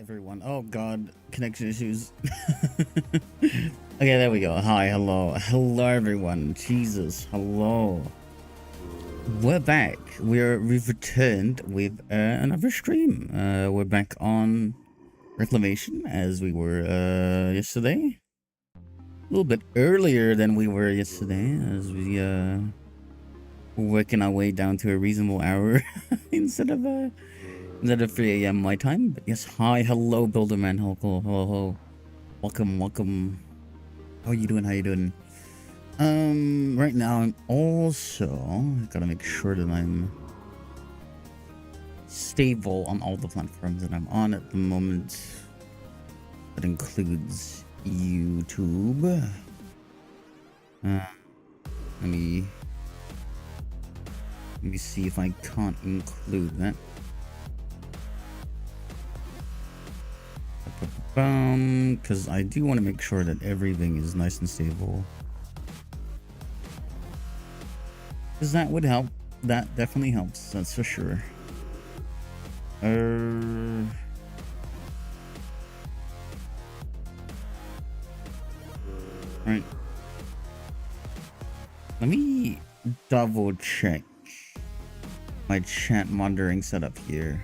everyone. Oh god, connection issues. Okay, there we go. Hi, hello everyone. Jesus, hello. We're back. We've returned with another stream. We're back on Reclamation as we were yesterday. A little bit earlier than we were yesterday, as we were working our way down to a reasonable hour instead of 3 a.m. my time. But yes, hi, hello, Builderman. Hello. Welcome. How you doing? Right now I'm also gotta make sure that I'm stable on all the platforms that I'm on at the moment. That includes YouTube. Let me see if I can't include that. Because I do want to make sure that everything is nice and stable. Because that would help. That definitely helps. That's for sure. Right. Let me double check my chat monitoring setup here.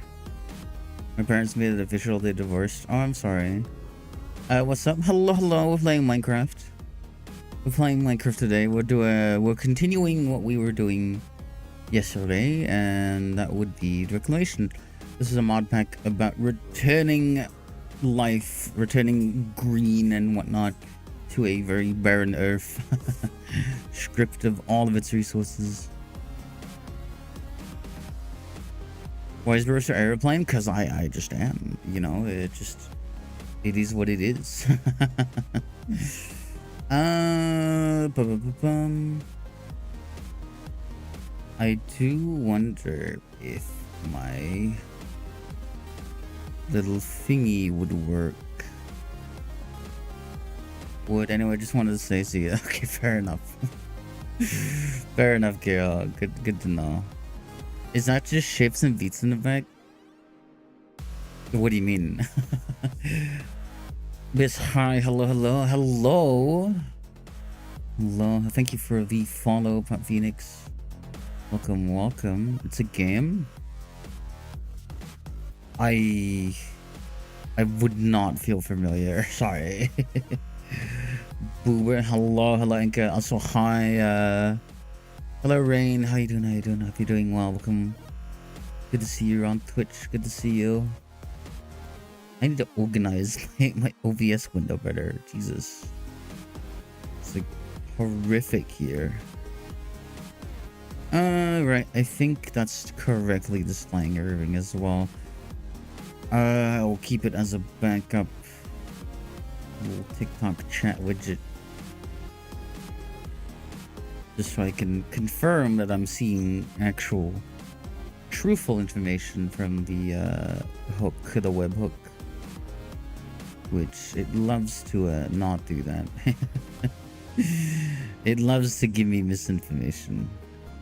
My parents made it official they divorced. Oh, I'm sorry. What's up? Hello. We're playing Minecraft. Today. We're continuing what we were doing yesterday, and that would be Reclamation. This is a mod pack about returning life, returning green and whatnot to a very barren earth, stripped of all of its resources. Why is Roaster airplane? Because I just am, you know, it is what it is. I do wonder if my little thingy would work. Anyway, just wanted to say see ya. Okay, fair enough. Fair enough, Carol. Good to know. Is that just shapes and beats in the back? What do you mean? Miss, hi, hello. Thank you for the follow, Pop Phoenix. Welcome. It's a game. I would not feel familiar. Sorry. Boober, hello, Inka. Also, hi, hello, Rain. How you doing? Hope you're doing well. Welcome. Good to see you on Twitch. Good to see you. I need to organize my OBS window better. Jesus. It's like horrific here. Right. I think that's correctly displaying everything as well. I will keep it as a backup. Little TikTok chat widget. Just so I can confirm that I'm seeing actual truthful information from the hook, the webhook. Which it loves to not do that. It loves to give me misinformation.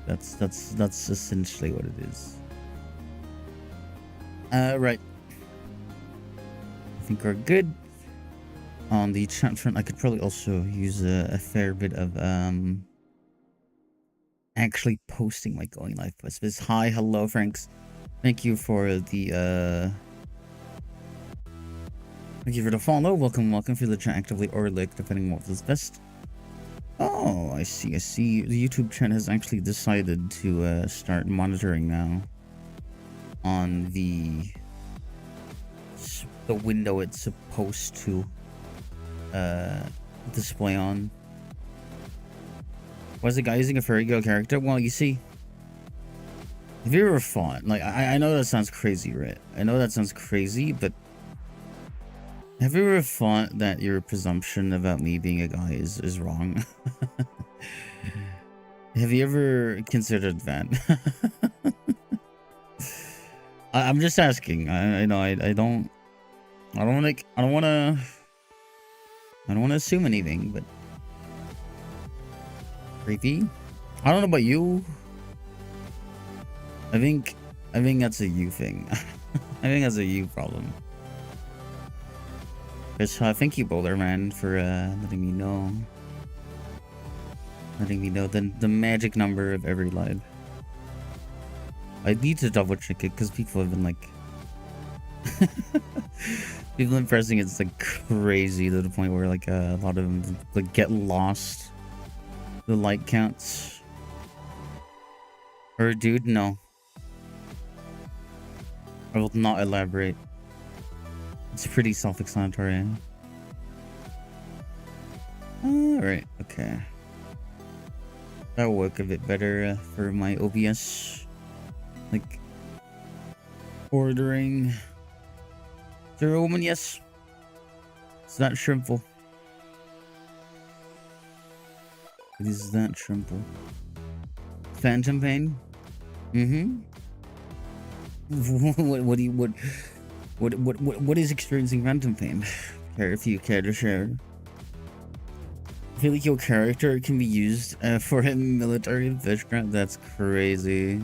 That's essentially what it is. Right. I think we're good. On the chat front, I could probably also use a fair bit of actually posting my going live posts. Hi, hello, Franks. Thank you for the thank you for the follow. Welcome for the chat actively or like depending on what is best. Oh, I see. The YouTube chat has actually decided to start monitoring now on the window it's supposed to display on. Was the guy using a furry girl character? Well, you see, have you ever fought? Like, I know that sounds crazy, right? I know that sounds crazy, but have you ever thought that your presumption about me being a guy is wrong? Have you ever considered that? I'm just asking. I know I don't want to assume anything, but creepy. I don't know about you. I think that's a you thing. I think that's a you problem. Yes, thank you, Boulder Man, for letting me know. Letting me know the magic number of every live. I need to double check it because people have been like people have been pressing it's like crazy to the point where like a lot of them like get lost. The like counts. Or dude, no. I will not elaborate. It's pretty self-explanatory. Alright, okay. That'll work a bit better for my OBS. Like, ordering. Is there a woman? Yes. It's that shrimpful. It is that shrimpful. Phantom pain? Mm-hmm. What is experiencing phantom pain? If you care to share. I feel like your character can be used for a military fishcraft. That's crazy.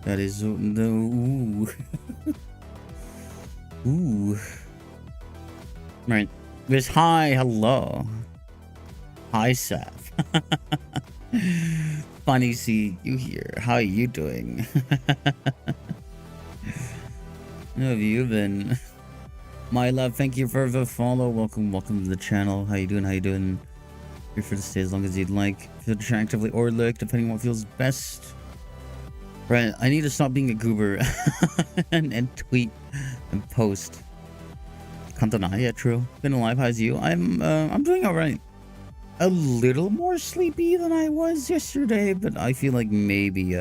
That is no. Ooh. Ooh. Right. There's hi, hello. Hi, Seth. Funny see you here. How are you doing? How have you been? My love, thank you for the follow. Welcome to the channel. How you doing? Here for to stay as long as you'd like. Feel actively or lurk, depending on what feels best. Right, I need to stop being a goober and tweet and post. Can't deny, yeah, true. Been alive, how's you? I'm doing alright. A little more sleepy than I was yesterday, but I feel like maybe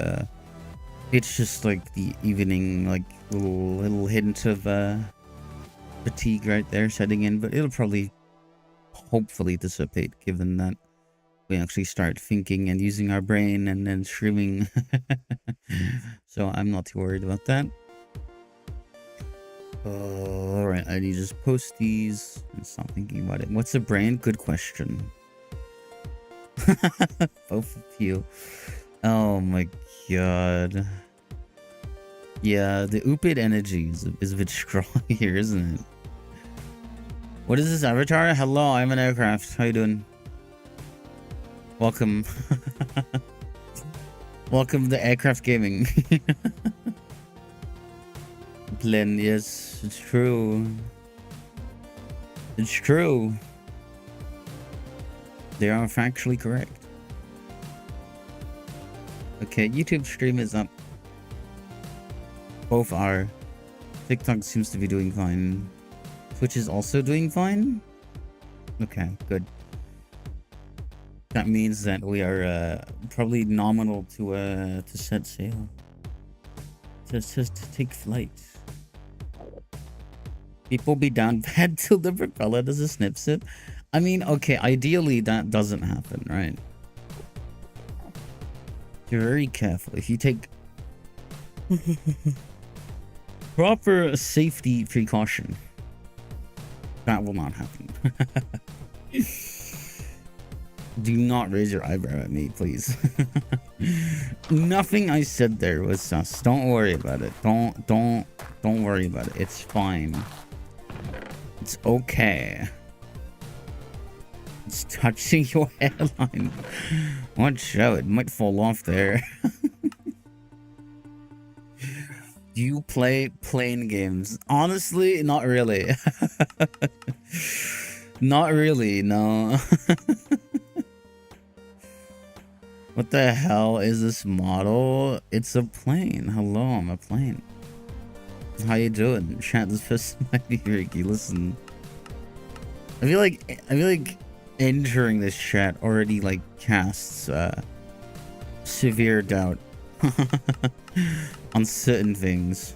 it's just like the evening, like little hint of fatigue right there setting in, but it'll probably hopefully dissipate given that we actually start thinking and using our brain and then streaming. So I'm not too worried about that. Alright, I need to just post these and stop thinking about it. What's the brand? Good question. Both of you. Oh my god. Yeah, the Upid energy is a bit strong here, isn't it? What is this avatar? Hello, I'm an aircraft. How you doing? Welcome. Welcome to aircraft gaming. Glenn, yes, it's true. It's true. They are factually correct. Okay, YouTube stream is up. Both are. TikTok seems to be doing fine. Twitch is also doing fine? Okay, good. That means that we are probably nominal to set sail. To take flight. People be down bad till the propeller does a snip sip. I mean, okay, ideally that doesn't happen, right? You're very careful. If you take proper safety precaution, that will not happen. Do not raise your eyebrow at me, please. Nothing I said there was sus. Don't worry about it. Don't worry about it. It's fine. It's okay. It's touching your hairline. Watch out, it might fall off there. Do you play plane games? Honestly, not really. Not really, no. What the hell is this model? It's a plane. Hello, I'm a plane. How you doing? Chat, this person might be Ricky. Listen. I feel like entering this chat already like casts severe doubt on certain things.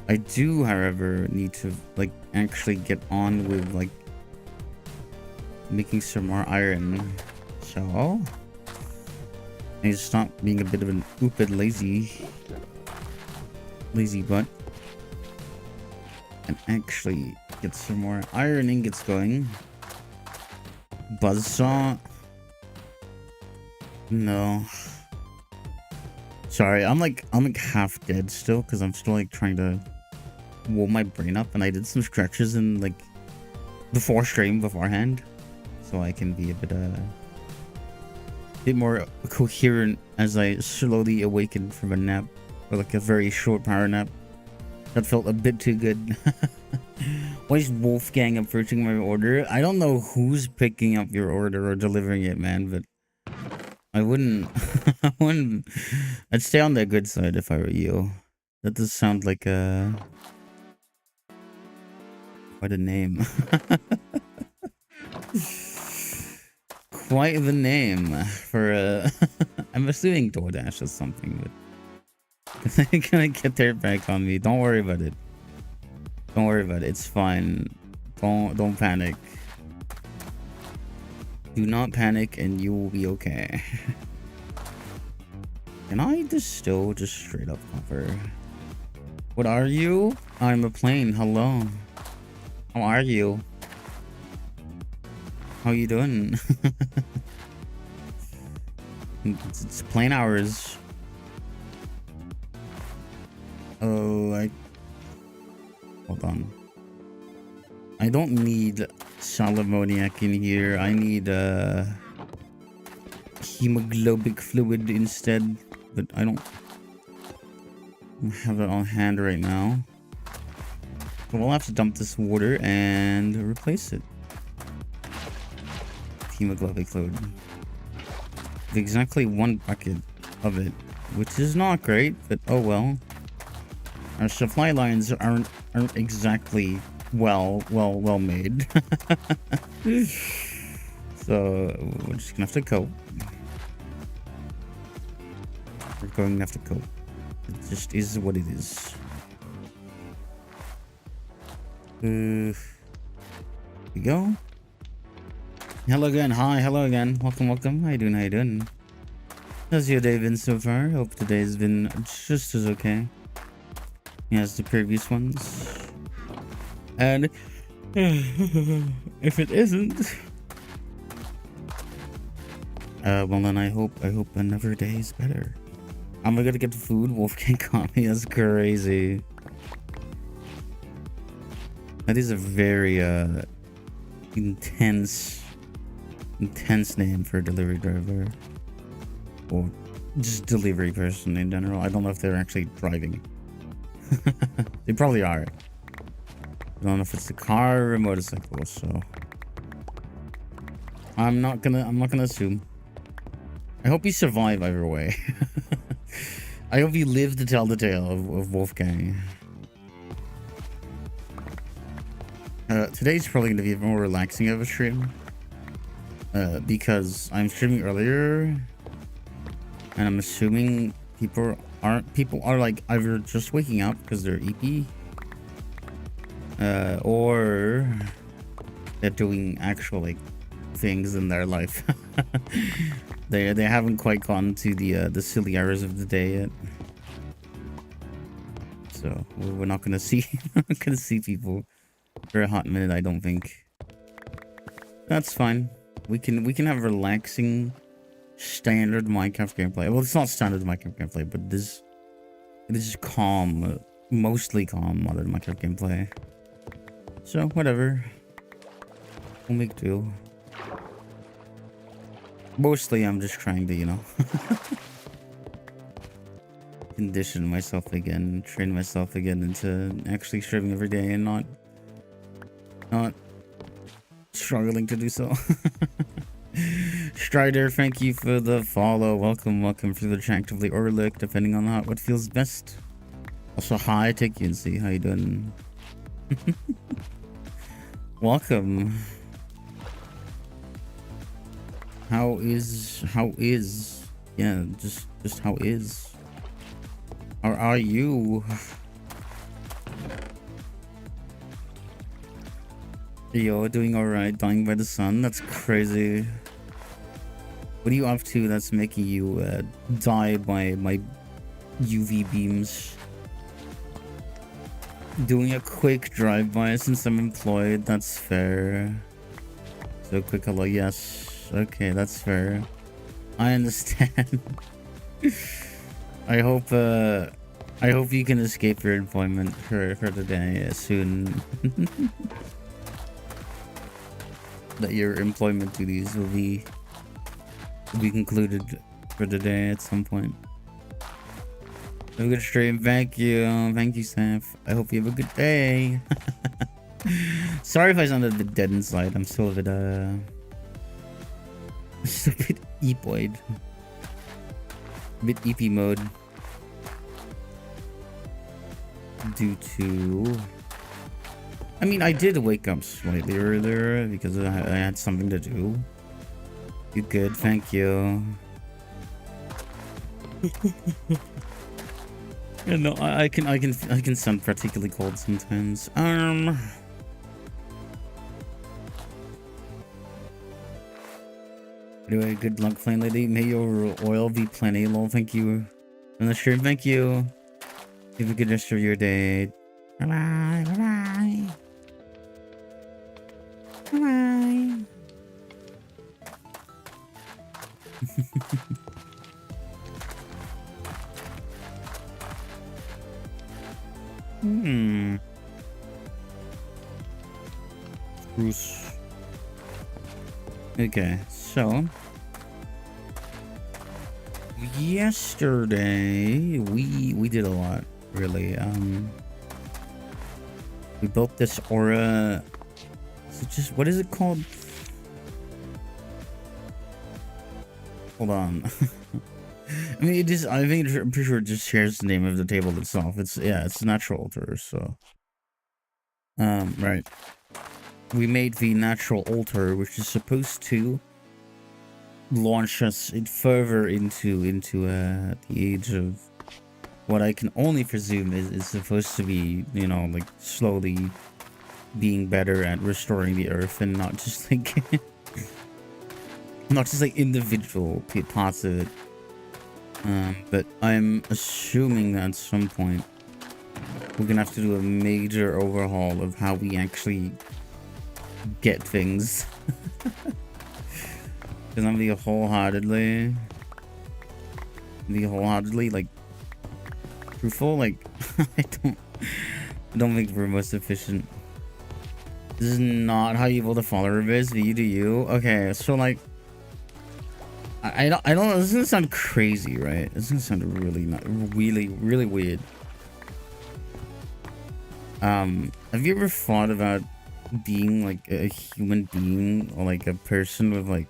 I do, however, need to like actually get on with like making some more iron. So I need to stop being a bit of an oopid lazy butt and actually get some more iron ingots going. Buzzsaw. No. Sorry, I'm like half dead still because I'm still like trying to woke my brain up and I did some stretches in like before stream beforehand, so I can be a bit more coherent as I slowly awakened from a nap, or like a very short power nap. That felt a bit too good. Why is Wolfgang approaching my order? I don't know who's picking up your order or delivering it, man, but I wouldn't. I'd stay on the good side if I were you. That does sound like quite a name. Quite the name for I'm assuming DoorDash or something, but they're gonna get their back on me. Don't worry about it. Don't worry about it. It's fine. Don't panic. Do not panic and you will be okay. Can I distill just straight up cover? What are you? I'm a plane. Hello. How are you? How you doing? It's plane hours. Oh, hold on. I don't need Salamoniac in here. I need hemoglobic fluid instead, but I don't have it on hand right now. So we'll have to dump this water and replace it. Hemoglobic fluid. With exactly 1 bucket of it, which is not great, but oh well. Our supply lines aren't exactly well made. So we're just gonna have to cope. We're going to have to cope. It just is what it is. Here we go. Hello again. Hi, hello again. Welcome. How you doing? How you doing? How's your day been so far? Hope today's been just as okay as the previous ones. And if it isn't, well then I hope another day is better. I'm gonna get the food. Wolfgang caught me. That's crazy. That is a very intense name for a delivery driver, or just delivery person in general. I don't know if they're actually driving. They probably are. I don't know if it's a car or a motorcycle, so I'm not gonna assume. I hope you survive either way. I hope you live to tell the tale of Wolfgang. Today's probably gonna be more relaxing of a stream, because I'm streaming earlier, and I'm assuming people are like either just waking up because they're EP, or they're doing actual like things in their life. They haven't quite gotten to the silly hours of the day yet, so we're not gonna see people for a hot minute, I don't think. That's fine. We can have relaxing standard Minecraft gameplay. Well, it's not standard Minecraft gameplay, but it is calm, mostly calm modern Minecraft gameplay. So whatever, we'll make do. Mostly I'm just trying to, you know, condition myself again, train myself again into actually streaming every day and not struggling to do so. Strider, thank you for the follow. Welcome for the actively or lick, depending on what feels best. Also, hi, take you and see how you doing. Welcome. How is yeah, just how is. How are you? Yo, doing alright, dying by the sun. That's crazy. What are you up to that's making you die by my UV beams? Doing a quick drive-by since I'm employed. That's fair. So quick hello, yes. Okay, that's fair. I understand. I hope I hope you can escape your employment for the day soon. That your employment duties will be concluded for the day at some point. Have a good stream. Thank you, Steph. I hope you have a good day. Sorry if I sounded a bit dead inside. I'm still a bit just a bit epoid. A bit EP mode. Due to, I mean, I did wake up slightly earlier because I had something to do. You good? Thank you. Yeah, no, I can sound particularly cold sometimes. Anyway, good luck, Flame Lady. May your oil be plenty. Lol, thank you. On the stream, thank you. Have a good rest of your day. Bye bye. Bye bye. Bye bye. Bruce. Okay, so yesterday we did a lot, really. We built this aura. So just, what is it called? Hold on. I mean, I'm pretty sure it just shares the name of the table itself. It's natural altar. So right, we made the natural altar, which is supposed to launch us further into the age of what I can only presume is supposed to be, you know, like slowly being better at restoring the earth, and not just like not just like individual parts of it. But I'm assuming that at some point we're gonna have to do a major overhaul of how we actually get things. Because I'm be wholeheartedly like truthful. Like I don't think we're most efficient. This is not how you build a follower biz. You do you. Okay, so like I don't know. This is gonna sound crazy, right? This is gonna sound really weird. Have you ever thought about being like a human being, or like a person with like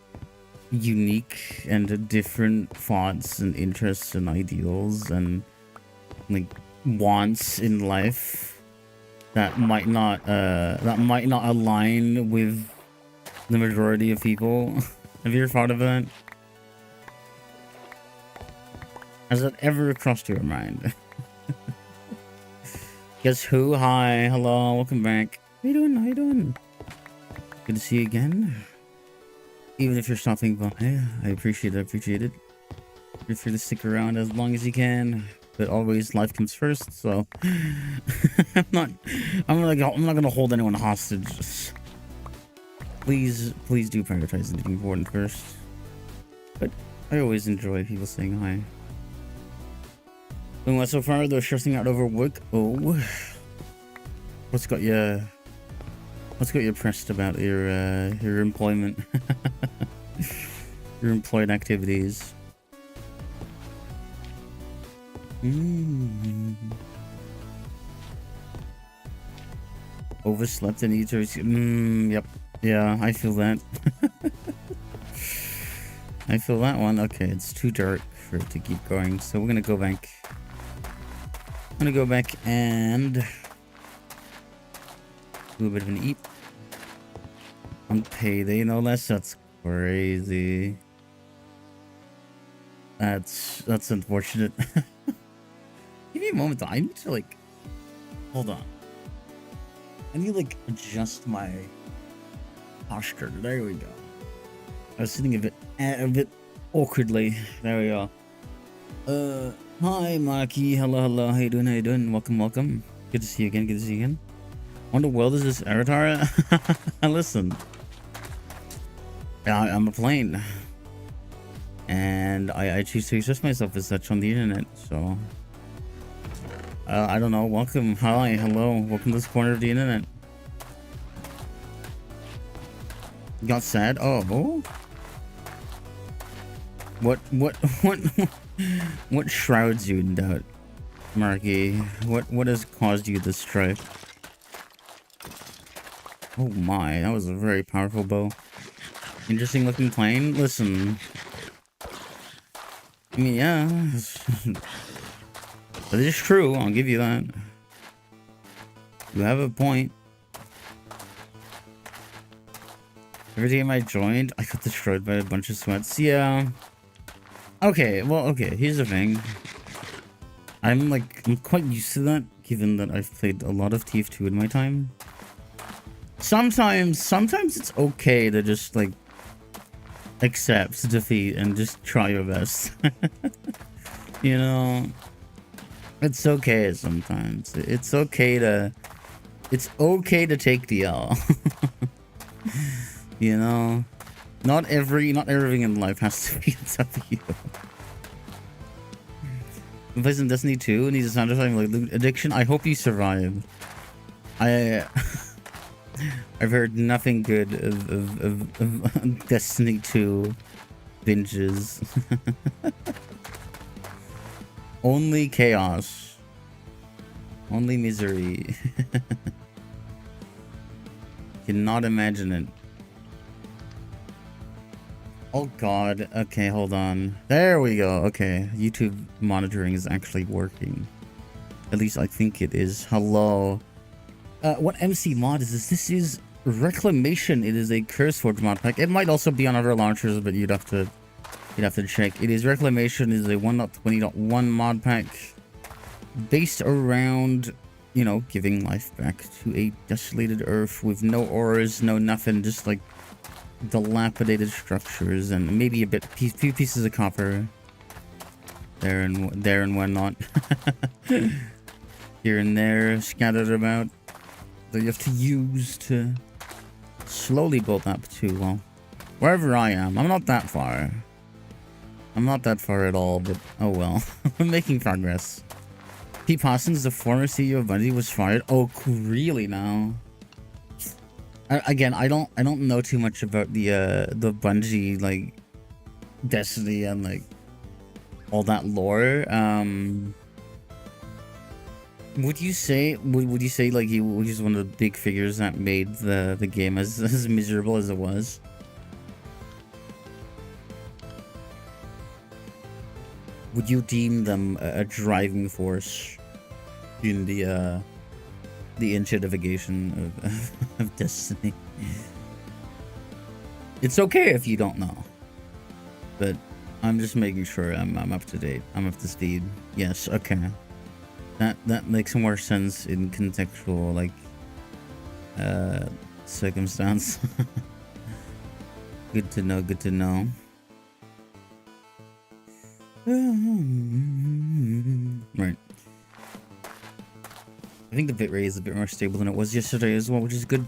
unique and different thoughts and interests and ideals and like wants in life that might not align with the majority of people? Have you ever thought of that? Has that ever crossed your mind? Guess who? Hi, hello, welcome back. How you doing? How you doing? Good to see you again. Even if you're stopping by, I appreciate it. Feel free to stick around as long as you can, but always life comes first. So I'm not gonna hold anyone hostage. Please do prioritize anything important first. But I always enjoy people saying hi. Doing what so far? Though stressing out over work. Oh, what's got you pressed about your employment? Your employed activities. Overslept and need to. Yep. Yeah, I feel that. I feel that one. Okay, it's too dark for it to keep going, so we're gonna go back. I'm gonna go back and do a bit of an eat on payday, no less. That's crazy. That's unfortunate. Give me a moment though. I need to like hold on. I need to like adjust my posture. There we go. I was sitting a bit awkwardly. There we go. Hi Marky. Hello. How you doing? Welcome. Good to see you again. What in the world is this avatar? Listen. I'm a plane. And I choose to express myself as such on the internet, so I don't know. Welcome. Hi. Hello. Welcome to this corner of the internet. You got sad? Oh. What what shrouds you in doubt, Marky? What has caused you this strife? Oh my, that was a very powerful bow. Interesting looking plane. Listen, I mean, yeah, that is true. I'll give you that. You have a point. Every time I joined, I got destroyed by a bunch of sweats. Yeah. Okay, well, okay, here's the thing. I'm quite used to that, given that I've played a lot of TF2 in my time. Sometimes it's okay to just, like, accept defeat and just try your best. You know? It's okay sometimes. It's okay to take the L. You know? Not everything in life has to be a W. You play some Destiny 2 and he's a sound effect like loot addiction. I hope you survive. I've heard nothing good of Destiny 2 binges. Only chaos. Only misery. Cannot imagine it. Oh god, okay, hold on. There we go. Okay, YouTube monitoring is actually working. At least I think it is. Hello. What MC mod is this? This is Reclamation. It is a CurseForge mod pack. It might also be on other launchers, but you'd have to check. It is Reclamation. It is a 1.20.1 mod pack based around, you know, giving life back to a desolated Earth with no auras, no nothing, just like dilapidated structures and maybe a few pieces of copper there and whatnot. Here and there scattered about that you have to use to slowly build up to, well, wherever I am. I'm not that far at all, but oh well. I'm making progress. Pete Parsons, the former CEO of Bungie, was fired. Oh, really now? Again, I don't know too much about the Bungie, like, Destiny and like all that lore. Would you say like he was one of the big figures that made the game as miserable as it was? Would you deem them a driving force in the initiativation of Destiny? It's okay if you don't know, but I'm just making sure I'm up to date. I'm up to speed. Yes, okay. That makes more sense in contextual, like, circumstance. Good to know. Good to know. Right. I think the bitrate is a bit more stable than it was yesterday as well, which is good.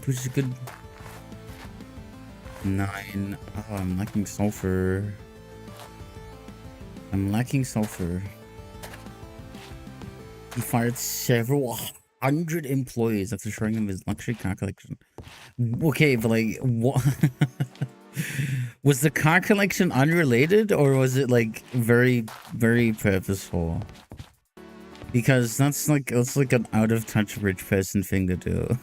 9. Oh, I'm lacking sulfur. He fired several hundred employees after showing him his luxury car collection. Okay, but like, what? Was the car collection unrelated, or was it like very, very purposeful? Because that's like an out of touch rich person thing to do.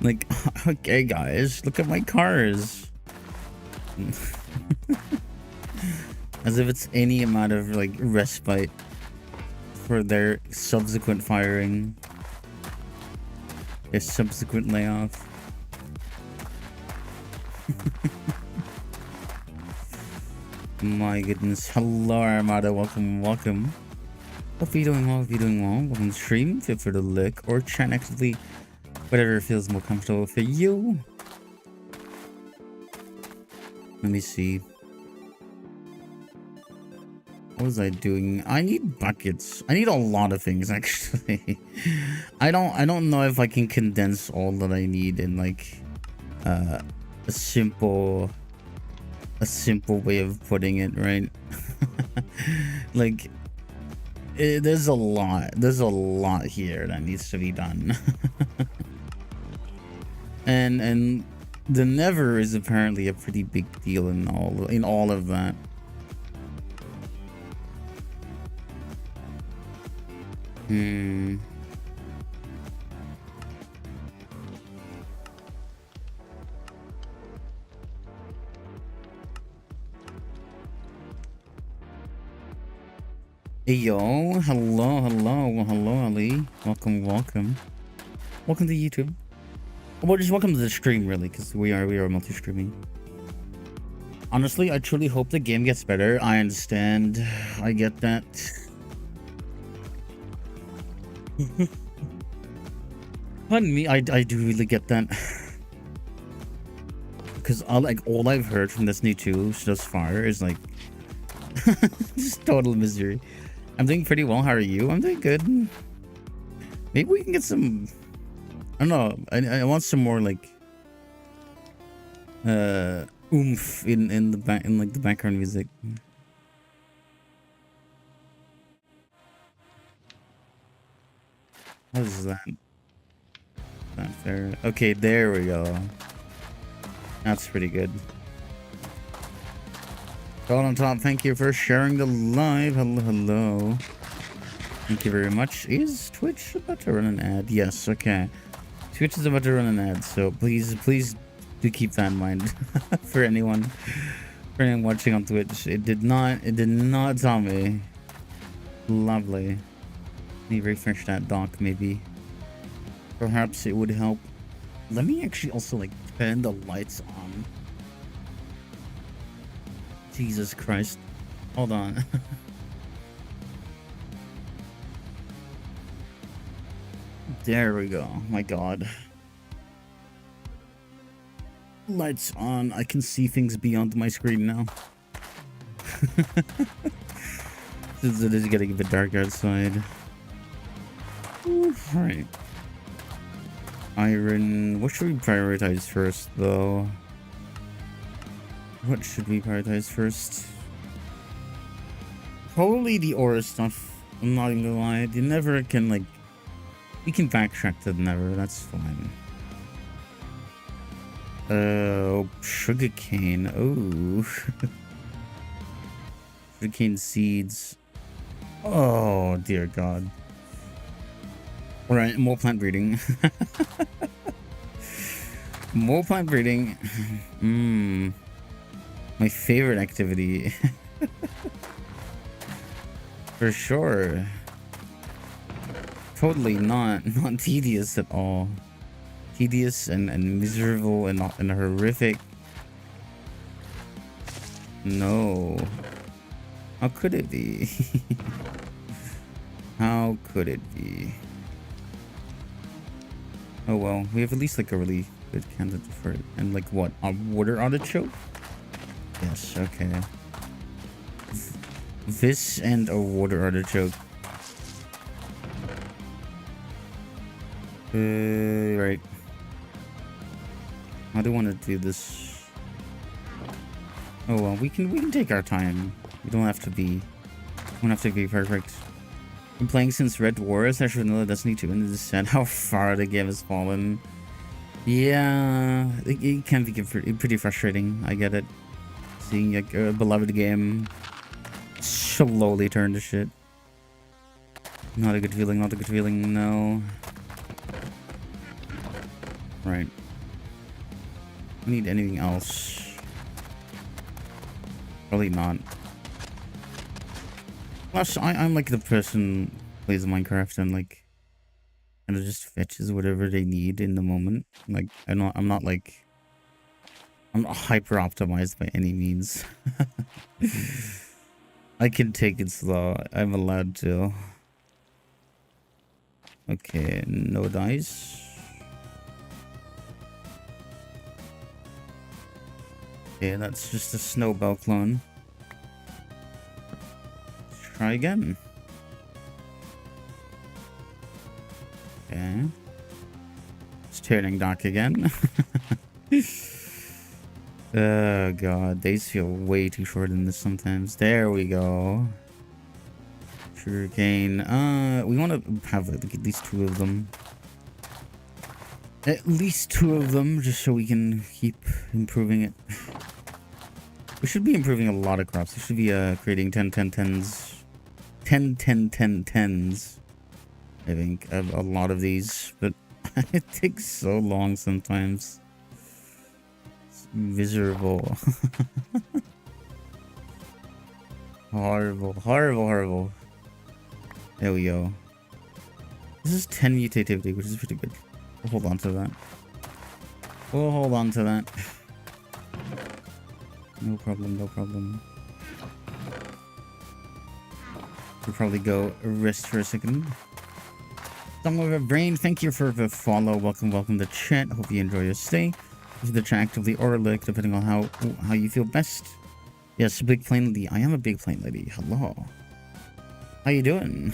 Like, okay guys, look at my cars. As if it's any amount of like respite for their subsequent firing, their subsequent layoff. My goodness. Hello Armada, welcome. Hope you're doing well. Welcome to stream. Feel free to look or chat actively, whatever feels more comfortable for you. Let me see. What was I doing? I need buckets. I need a lot of things actually. I don't know if I can condense all that I need in like a simple way of putting it, right? Like, there's a lot. There's a lot here that needs to be done. and the never is apparently a pretty big deal in all of that. Hey yo, hello Ali, welcome to YouTube. Well, just welcome to the stream, really, because we are multi-streaming. Honestly, I truly hope the game gets better. I understand, I get that. Pardon me, I do really get that. Because all I've heard from Destiny 2 thus far is like just total misery. I'm doing pretty well. How are you? I'm doing good. Maybe we can get some. I don't know. I want some more like oomph in the back like the background music. How is that? Not fair. Okay, there we go. That's pretty good. God on top, thank you for sharing the live. Hello. Thank you very much. Is Twitch about to run an ad? Yes, okay. Twitch is about to run an ad, so please do keep that in mind. for anyone watching on Twitch. It did not tell me. Lovely. Let me refresh that dock maybe. Perhaps it would help. Let me actually also like turn the lights on. Jesus Christ. Hold on. There we go. My God. Lights on. I can see things beyond my screen now. It is getting a bit dark outside. Alright. Iron. What should we prioritize first, though? What should we prioritize first? Probably the aura stuff. I'm not even gonna lie. You never can, like... You can backtrack to the never. That's fine. Sugarcane. Oh. Sugarcane seeds. Oh, dear God. Alright, more plant breeding. More plant breeding. My favorite activity. For sure. Totally not tedious at all. Tedious and miserable and horrific. No. How could it be? How could it be? Oh well, we have at least like a really good candidate for it. And like what? A water artichoke? Yes, okay. This and a water artichoke. Right. How do I want to do this? Oh well, we can take our time. We don't have to be perfect. Been playing since Red Wars. I should know that Destiny 2 and this said how far the game has fallen. Yeah, it can be pretty frustrating. I get it. Seeing like a beloved game slowly turn to shit. Not a good feeling, not a good feeling, no. Right. I need anything else. Probably not. Plus, I'm like the person who plays Minecraft and like kind of just fetches whatever they need in the moment. Like I'm not hyper optimized by any means. I can take it slow. I'm allowed to. Okay, no dice. Okay, that's just a snowball clone. Let's try again. Okay. It's turning dark again. Oh god, days feel way too short in this sometimes. There we go. Sugarcane. We want to have like at least 2 of them. At least 2 of them, just so we can keep improving it. We should be improving a lot of crops. We should be creating 10 10 10s. 10 10 10 10s. I think a lot of these, but it takes so long sometimes. It's miserable. Horrible, horrible, horrible. There we go. This is 10 mutativity, which is pretty good. We'll hold on to that. We'll hold on to that. No problem, no problem. We'll probably go rest for a second. Song of a Brain, thank you for the follow. Welcome, welcome to chat. Hope you enjoy your stay. Use the chat actively or lick, depending on how you feel best. Yes, big plane lady. I am a big plane lady. Hello. How you doing?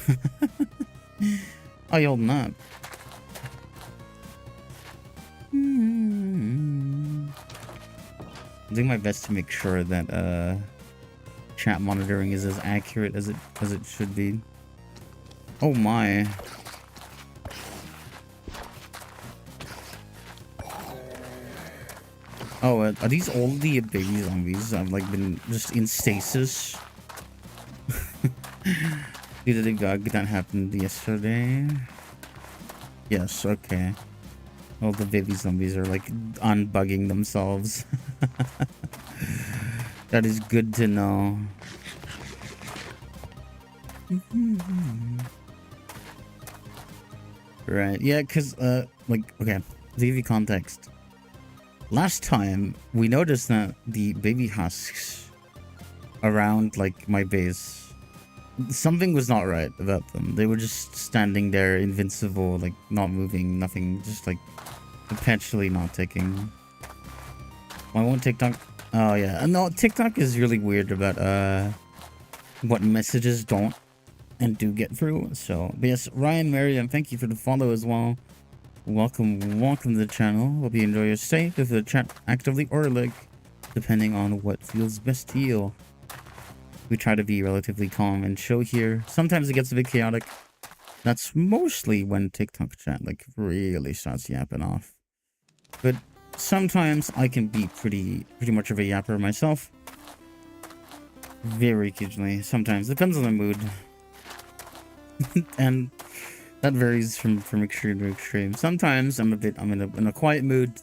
How you holding up? I'm doing my best to make sure that chat monitoring is as accurate as it should be. Oh my. Oh, are these all the baby zombies? I've like been just in stasis. Did the bug that happened yesterday? Yes, okay. All the baby zombies are like unbugging themselves. That is good to know. Right, yeah, because like, okay, to give you context. Last time, we noticed that the baby husks around, like, my base, something was not right about them. They were just standing there, invincible, like, not moving, nothing, just, like, perpetually not ticking. Why won't TikTok? Oh, yeah. No, TikTok is really weird about, what messages don't and do get through. So, but yes, Ryan, Mariam, thank you for the follow as well. Welcome, welcome to the channel. Hope you enjoy your stay with the chat actively or like, depending on what feels best to you. We try to be relatively calm and chill here. Sometimes it gets a bit chaotic. That's mostly when TikTok chat like really starts yapping off. But sometimes I can be pretty much of a yapper myself. Very occasionally. Sometimes depends on the mood. And that varies from extreme to extreme. Sometimes I'm in a quiet mood.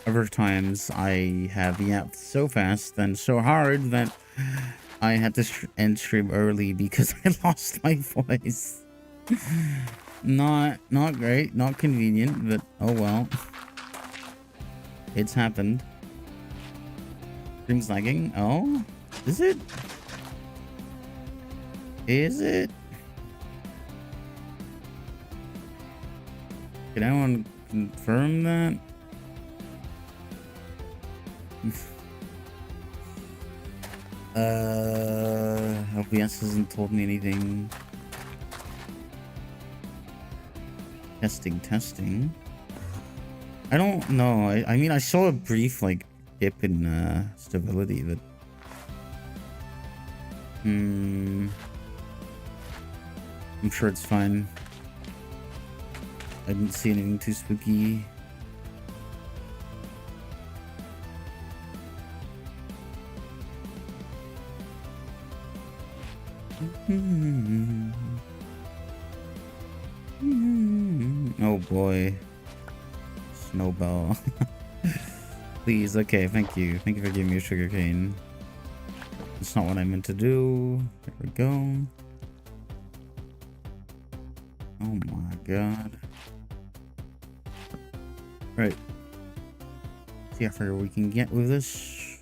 Other times I have yapped so fast and so hard that I had to end stream early because I lost my voice. Not great, not convenient, but oh well. It's happened. Stream's lagging. Oh, is it? Is it? Can anyone confirm that? OBS hasn't told me anything. Testing. I don't know. I mean, I saw a brief like dip in stability, but I'm sure it's fine. I didn't see anything too spooky. Oh boy. Snowball. Please, okay, thank you. Thank you for giving me a sugarcane. That's not what I meant to do. There we go. Oh my god. Right. See how far we can get with this.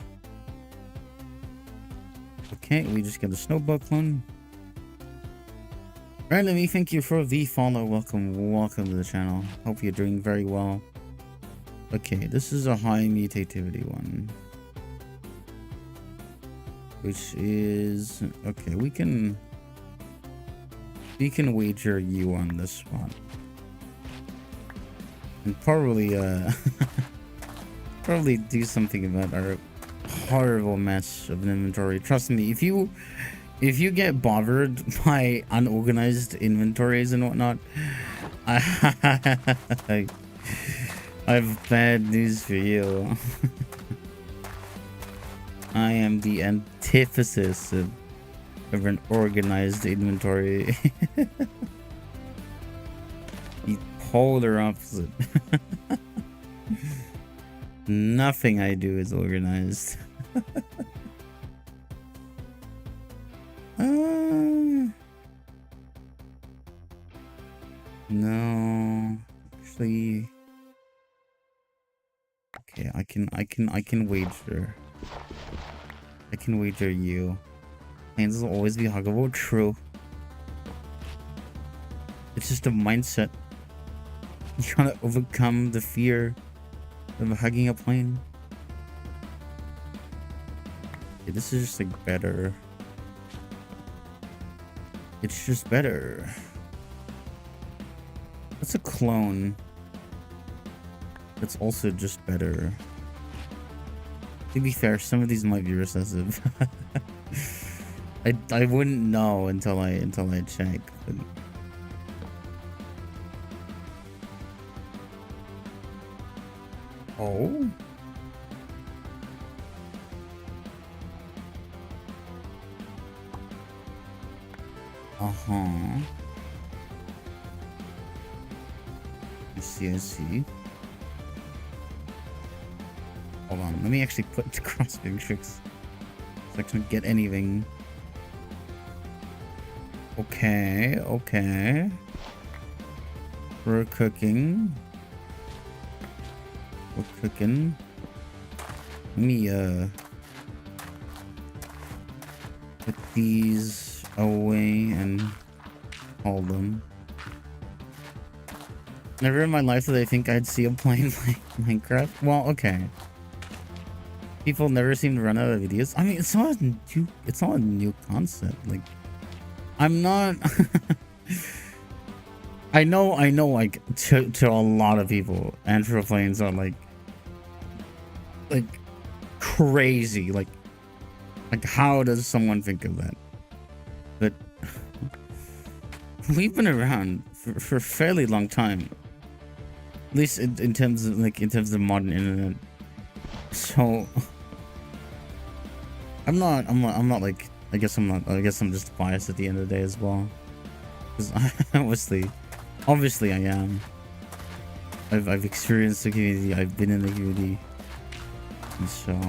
Okay, we just get a snowball clone. Right, let me thank you for the follow. Welcome to the channel. Hope you're doing very well. Okay, this is a high mutativity one. Which is... okay, we can wager you on this spot. And probably, probably do something about our horrible mess of an inventory. Trust me, if you if you get bothered by unorganized inventories and whatnot, I have bad news for you. I am the antithesis of an organized inventory. The polar opposite. Nothing I do is organized. No, actually, okay. I can wager. I can wager you. Plans will always be huggable. True. It's just a mindset. You gotta overcome the fear of hugging a plane. Okay, this is just like better. It's just better. That's a clone. That's also just better. To be fair, some of these might be recessive. I wouldn't know until I check. But... Oh. Uh-huh. I see. Hold on, let me actually put the crossfit tricks so I can get anything. Okay. We're cooking. Let me put these away and hold them. Never in my life did I think I'd see a plane like Minecraft. Well, okay. People never seem to run out of videos. I mean, it's not a new concept. Like, I'm not. I know. Like to a lot of people, Android planes are like crazy. Like how does someone think of that? But we've been around for a fairly long time. At least in terms of modern internet. So I'm not like, I guess I'm just biased at the end of the day as well. Because obviously I am. I've experienced the community, I've been in the community. And so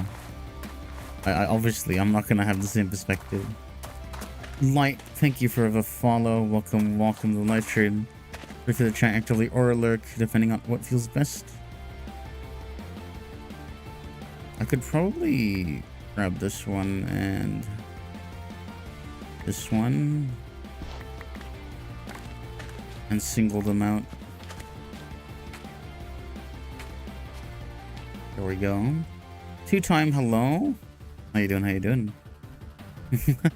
I obviously I'm not gonna have the same perspective. Light, thank you for the follow. Welcome to the live stream. Look for the chat actively or lurk, depending on what feels best. I could probably grab this one and this one and single them out. There we go. Two-time hello. How you doing?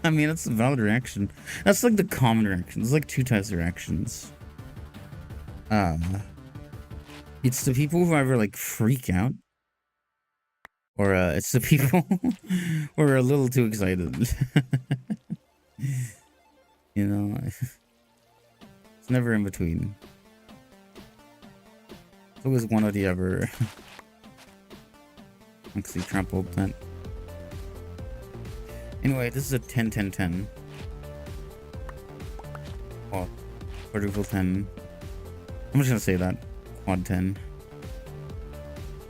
I mean, that's a valid reaction. That's like the common reaction. There's like two types of reactions. It's the people who ever like freak out, or it's the people who are a little too excited. You know, it's never in between. It's always one or the other. Actually trampled that. Anyway, this is a 10-10-10. Well, quadruple 10. I'm just gonna say that. Quad 10.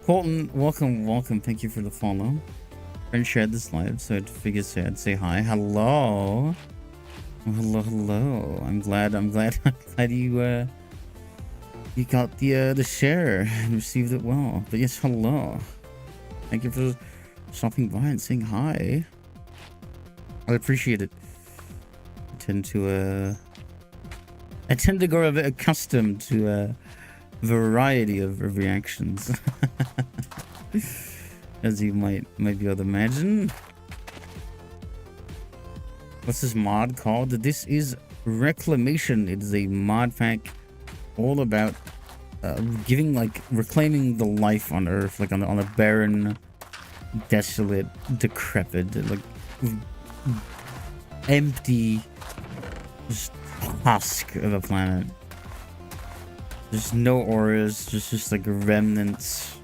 Colton, welcome. Thank you for the follow. Friend shared this live, so I figured I'd say hi. Hello. Oh, hello. I'm glad you got the share and received it well. But yes, hello. Thank you for stopping by and saying hi. I appreciate it. I tend to grow a bit accustomed to a variety of reactions. As you might be able to imagine. What's this mod called? This is Reclamation. It is a mod pack all about reclaiming the life on Earth, like on a barren, desolate, decrepit, like empty, just husk of a planet. There's no auras, just like remnants.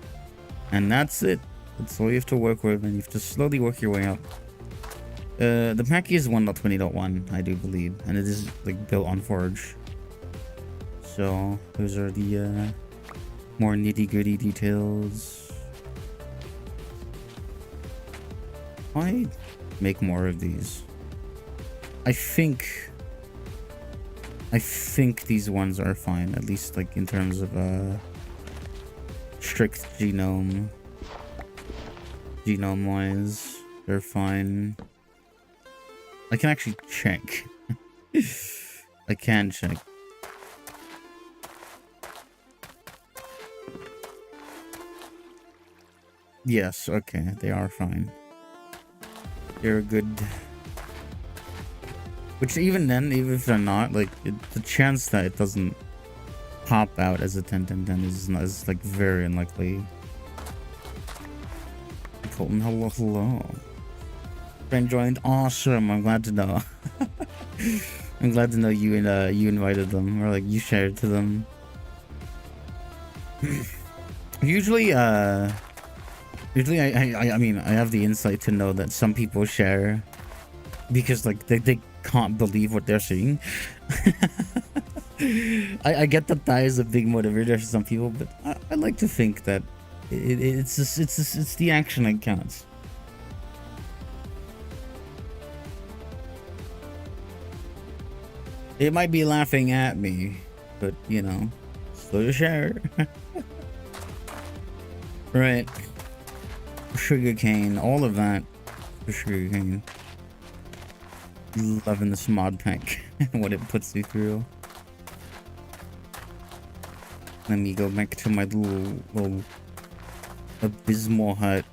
And that's it. That's all you have to work with, and you have to slowly work your way up. The pack is 1.20.1, I do believe, and it is like built on Forge. So those are the more nitty-gritty details. I make more of these. I think these ones are fine, at least like in terms of strict genome wise, they're fine. I can actually check. I can check. Yes, okay, they are fine. They're good. Which even then, even if they're not, like, the chance that it doesn't pop out as a 10-10-10 is like very unlikely. Colton, hello. Friend joined. Awesome. I'm glad to know. I'm glad to know you and you invited them, or like you shared to them. Usually I mean I have the insight to know that some people share because like they can't believe what they're seeing. I get that is a big motivator for some people, but I like to think that it's the action that counts. It might be laughing at me, but you know, still share. Right. Sugarcane, all of that for sugarcane. Loving this mod pack, what it puts you through. Let me go back to my little abysmal hut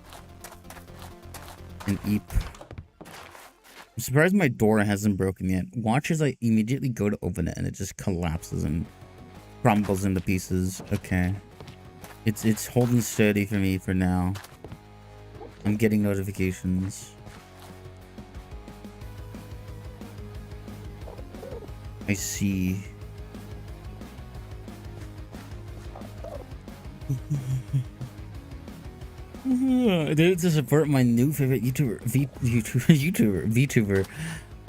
and eep. I'm surprised my door hasn't broken yet. Watch as I immediately go to open it and it just collapses and crumbles into pieces. Okay. It's holding steady for me for now. I'm getting notifications. I see. Dude, to support my new favorite VTuber.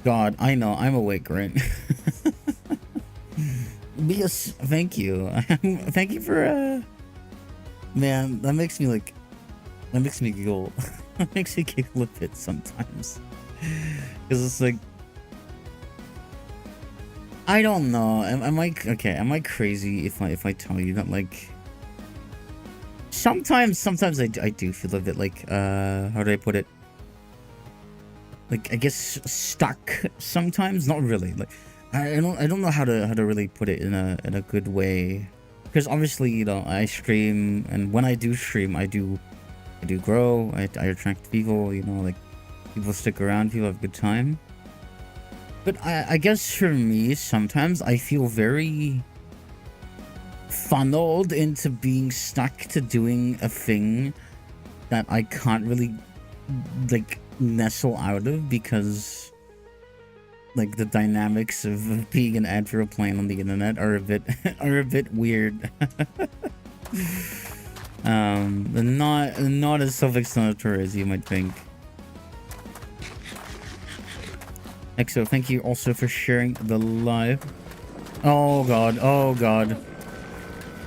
God, I know, I'm awake, right? Yes, thank you. Thank you for man, that makes me giggle. That makes me giggle a bit sometimes. Cause it's like, I don't know. Am I crazy if I tell you that like sometimes I do feel a bit like how do I put it? Like I guess stuck sometimes. Not really. Like I don't know how to really put it in a good way. Because obviously, you know, I stream, and when I do stream, I do grow. I attract people. You know, like people stick around. People have a good time. But I guess for me, sometimes I feel very funneled into being stuck to doing a thing that I can't really like nestle out of because like the dynamics of being an ad for a plane on the internet are a bit weird. Not as self-explanatory as you might think. Exo, thank you also for sharing the live. Oh god.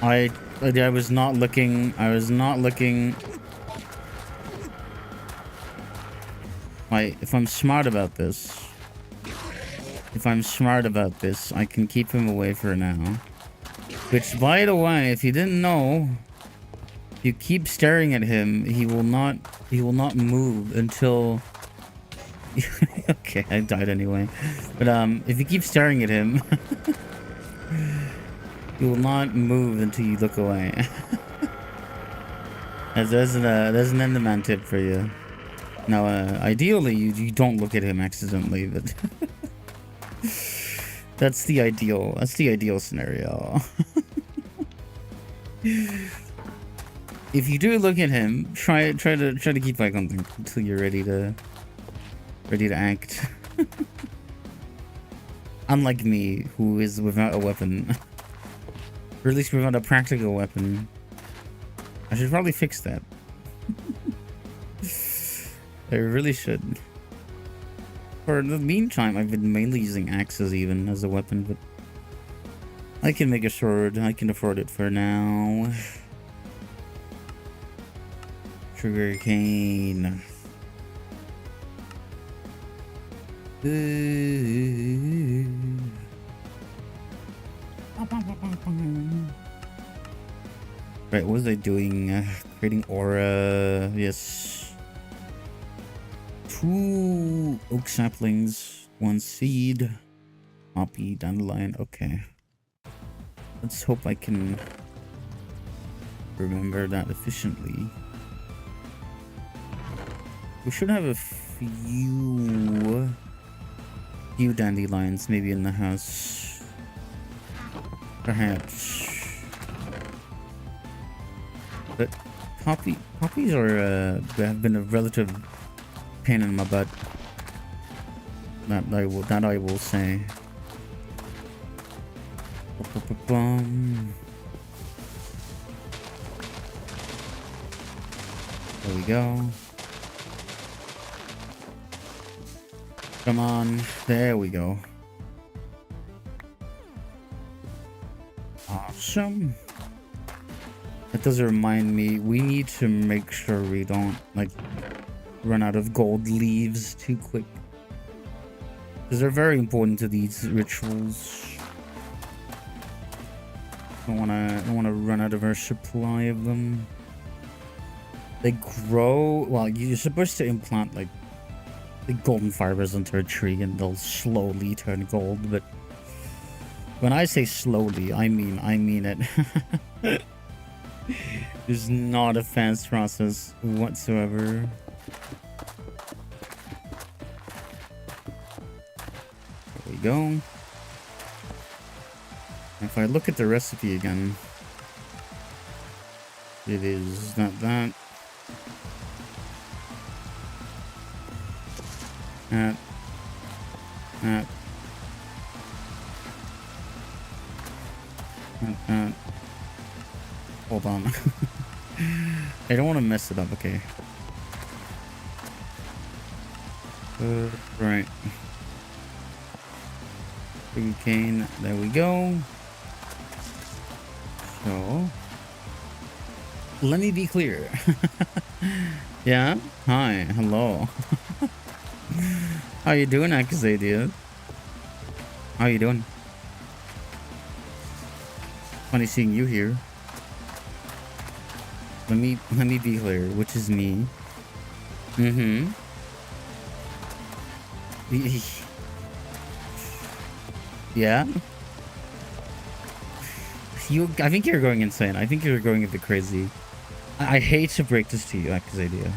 I was not looking. If I'm smart about this, I can keep him away for now. Which, by the way, if you didn't know, if you keep staring at him, he will not move until okay, I died anyway. But if you keep staring at him, he will not move until you look away. There's an Enderman tip for you. Now, ideally, you don't look at him accidentally, but that's the ideal scenario. If you do look at him, try to keep eye contact until you're ready to act. Unlike me, who is without a weapon. Or at least without a practical weapon. I should probably fix that. I really should. For the meantime, I've been mainly using axes even as a weapon, but I can make a sword. I can afford it for now. Sugar cane. Right, what was I doing? Creating aura. Yes. 2 oak saplings, 1 seed, poppy, dandelion. Okay. Let's hope I can remember that efficiently. We should have a few dandelions maybe in the house. Perhaps. But poppies are have been a relative pain in my butt. That I will say. There we go. Come on, there we go. Awesome. That does remind me, we need to make sure we don't like run out of gold leaves too quick, because they're very important to these rituals. Don't wanna run out of our supply of them. They grow, well, you're supposed to implant like the golden fibers into a tree and they'll slowly turn gold, but when I say slowly, I mean it. It's not a fast process whatsoever. There we go. If I look at the recipe again, it is not that. That. Hold on. I don't want to mess it up, okay. Right. Sugar cane, there we go. So, let me be clear. Yeah? Hi, hello. How you doing, Akazadia? How you doing? Funny seeing you here. Let me be clear, which is me. Yeah? I think you're going insane. I think you're going a bit crazy. I hate to break this to you, Akazadia.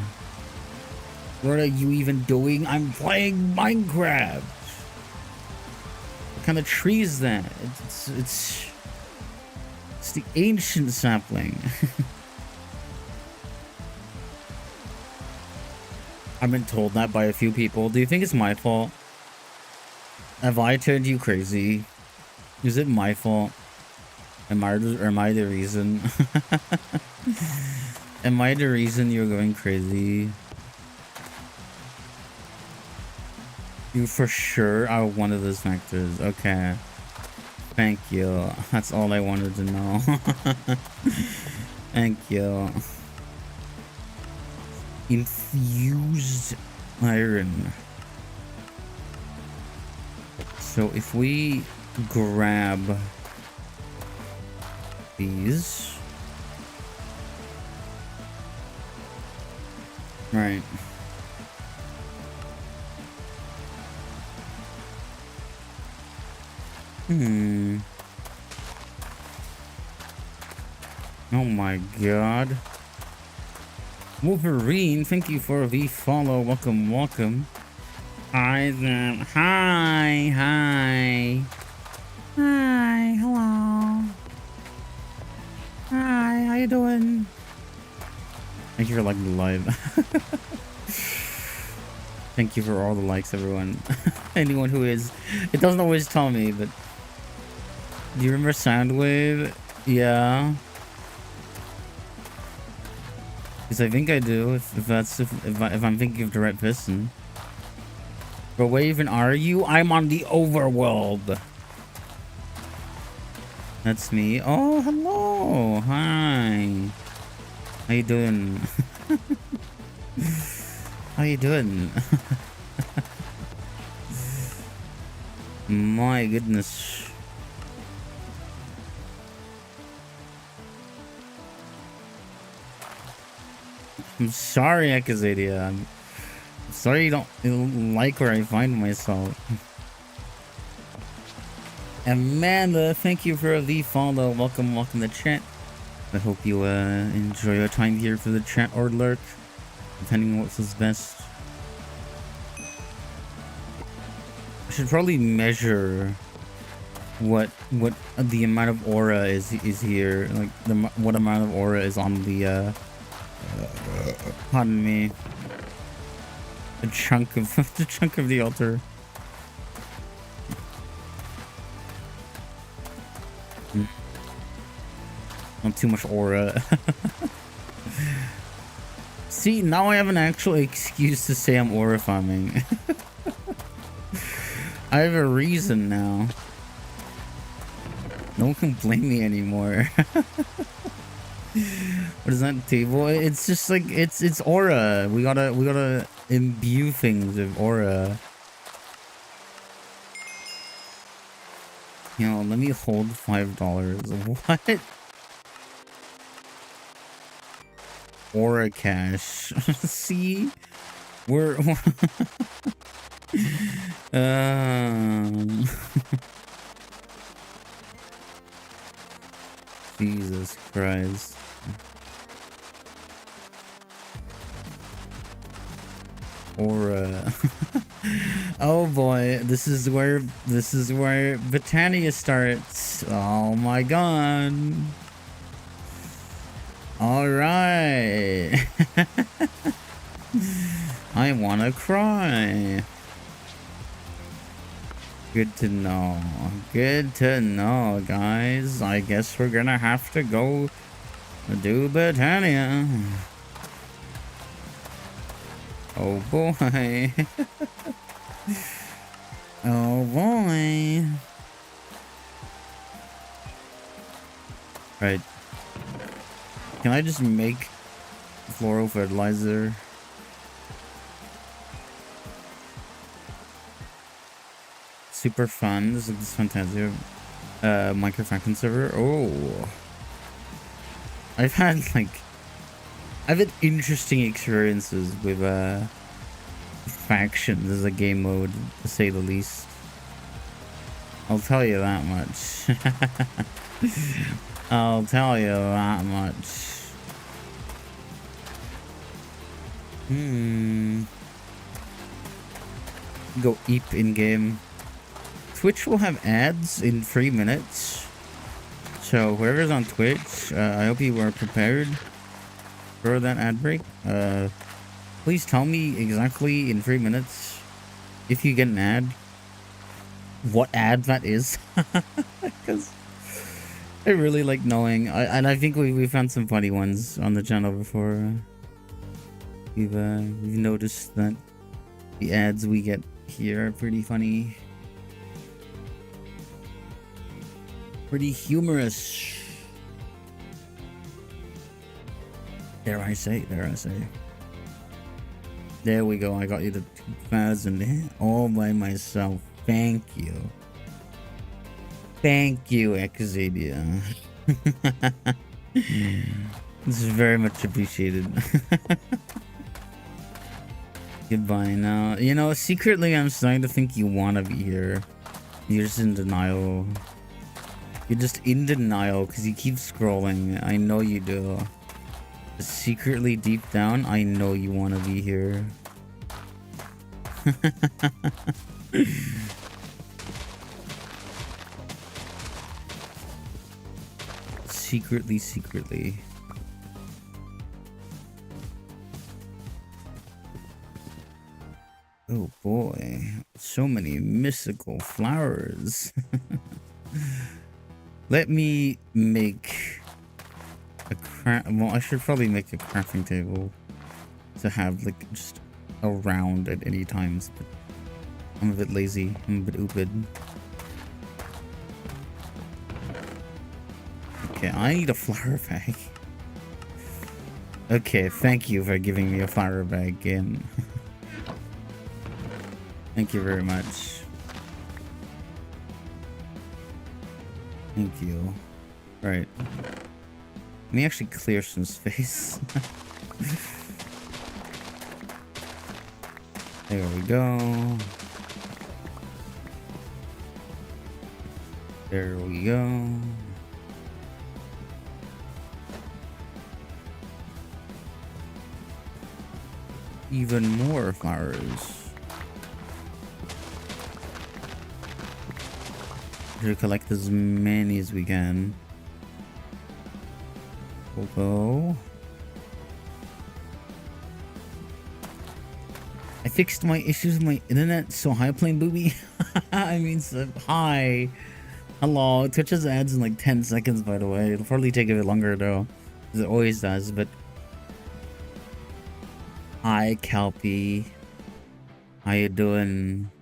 What are you even doing? I'm playing Minecraft. What kind of tree is that? It's the ancient sapling. I've been told that by a few people. Do you think it's my fault? Have I turned you crazy? Is it my fault? Am I the reason? Am I the reason you're going crazy? You for sure are one of those factors. Okay. Thank you. That's all I wanted to know. Thank you. Infused iron. So if we grab these, right? Oh my god. Wolverine, thank you for the follow. Welcome, welcome. Hi there. Hi, hi. Hi, hello. Hi, how you doing? I think you're like live. Thank you for all the likes, everyone. Anyone who is. It doesn't always tell me, but. Do you remember Soundwave? Yeah. Because I think I do, if I'm thinking of the right person. But where even are you? I'm on the overworld. That's me. Oh, hello. Hi. How you doing? How you doing? My goodness. I'm sorry, Akazadia. I'm sorry you don't like where I find myself. Amanda, thank you for the follow. Welcome to chat. I hope you enjoy your time here for the chat or lurk, depending on what's best. I should probably measure what the amount of aura is here, like what amount of aura is on the pardon me, a chunk of the chunk of the altar. Not too much aura. See, now I have an actual excuse to say I'm aura farming. I have a reason now. No one can blame me anymore. What is that table? It's just like it's aura. We gotta imbue things with aura. You know, let me hold $5. What? Aura cash. See? We're Jesus Christ. Aura. Oh boy, this is where Britannia starts. Oh my god. All right. I wanna cry. Good to know. Good to know, guys. I guess we're gonna have to go do Britannia. Oh boy. Oh boy. Right. Can I just make floral fertilizer? Super fun. This is Fantasia Minecraft Franklin server. Oh. I've had interesting experiences with factions as a game mode, to say the least. I'll tell you that much. I'll tell you that much. Go eep in game. Twitch will have ads in 3 minutes. So whoever's on Twitch, I hope you are prepared for that ad break. Please tell me exactly in 3 minutes, if you get an ad, what ad that is. Because I really like knowing. And I think we found some funny ones on the channel before. We've noticed that the ads we get here are pretty funny. Pretty humorous. Dare I say. There we go. I got you the 2,000 all by myself. Thank you. Thank you, Exadia. This is very much appreciated. Goodbye now. You know, secretly I'm starting to think you want to be here. You're just in denial. You're just in denial because you keep scrolling. I know you do. But secretly, deep down, I know you want to be here. Secretly. Oh boy, so many mystical flowers. Let me make a well, I should probably make a crafting table to have like just around at any times, but I'm a bit lazy. I'm a bit stupid. Okay, I need a flower bag. Okay, thank you for giving me a flower bag again. Thank you very much. Thank you. Right. Let me actually clear some space. There we go. There we go. Even more flowers. To collect as many as we can. Although I fixed my issues with my internet, so hi playing booby. I mean, so, hi. Hello. Twitch's ads in like 10 seconds, by the way. It'll probably take a bit longer though, as it always does, but hi Kelpie. How you doing?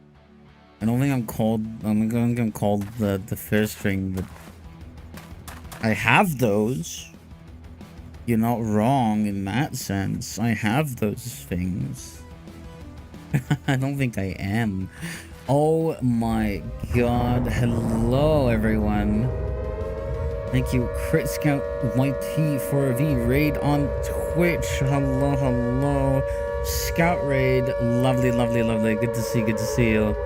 I don't think I'm called. I'm called the first string, but I have those. You're not wrong in that sense. I have those things. I don't think I am. Oh my god. Hello everyone. Thank you, Crit Scout YT for the raid on Twitch. Hello, hello. Scout raid. Lovely, lovely, lovely. Good to see you.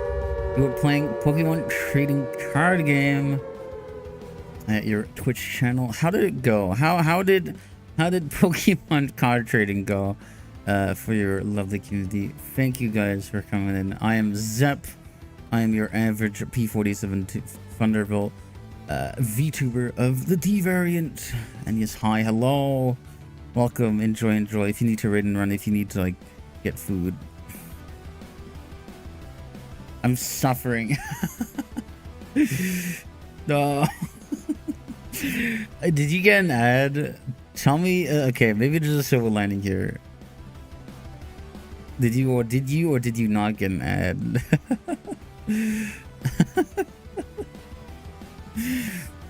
You were playing Pokemon trading card game at your Twitch channel. How did it go? How did Pokemon card trading go for your lovely community? Thank you guys for coming in. I am Zep. I am your average P47 Thunderbolt VTuber of the D variant. And yes, hi, hello. Welcome, enjoy. If you need to raid and run, if you need to like get food. I'm suffering. No. Did you get an ad? Tell me. Okay, maybe there's a silver lining here. Did you or did you not get an ad?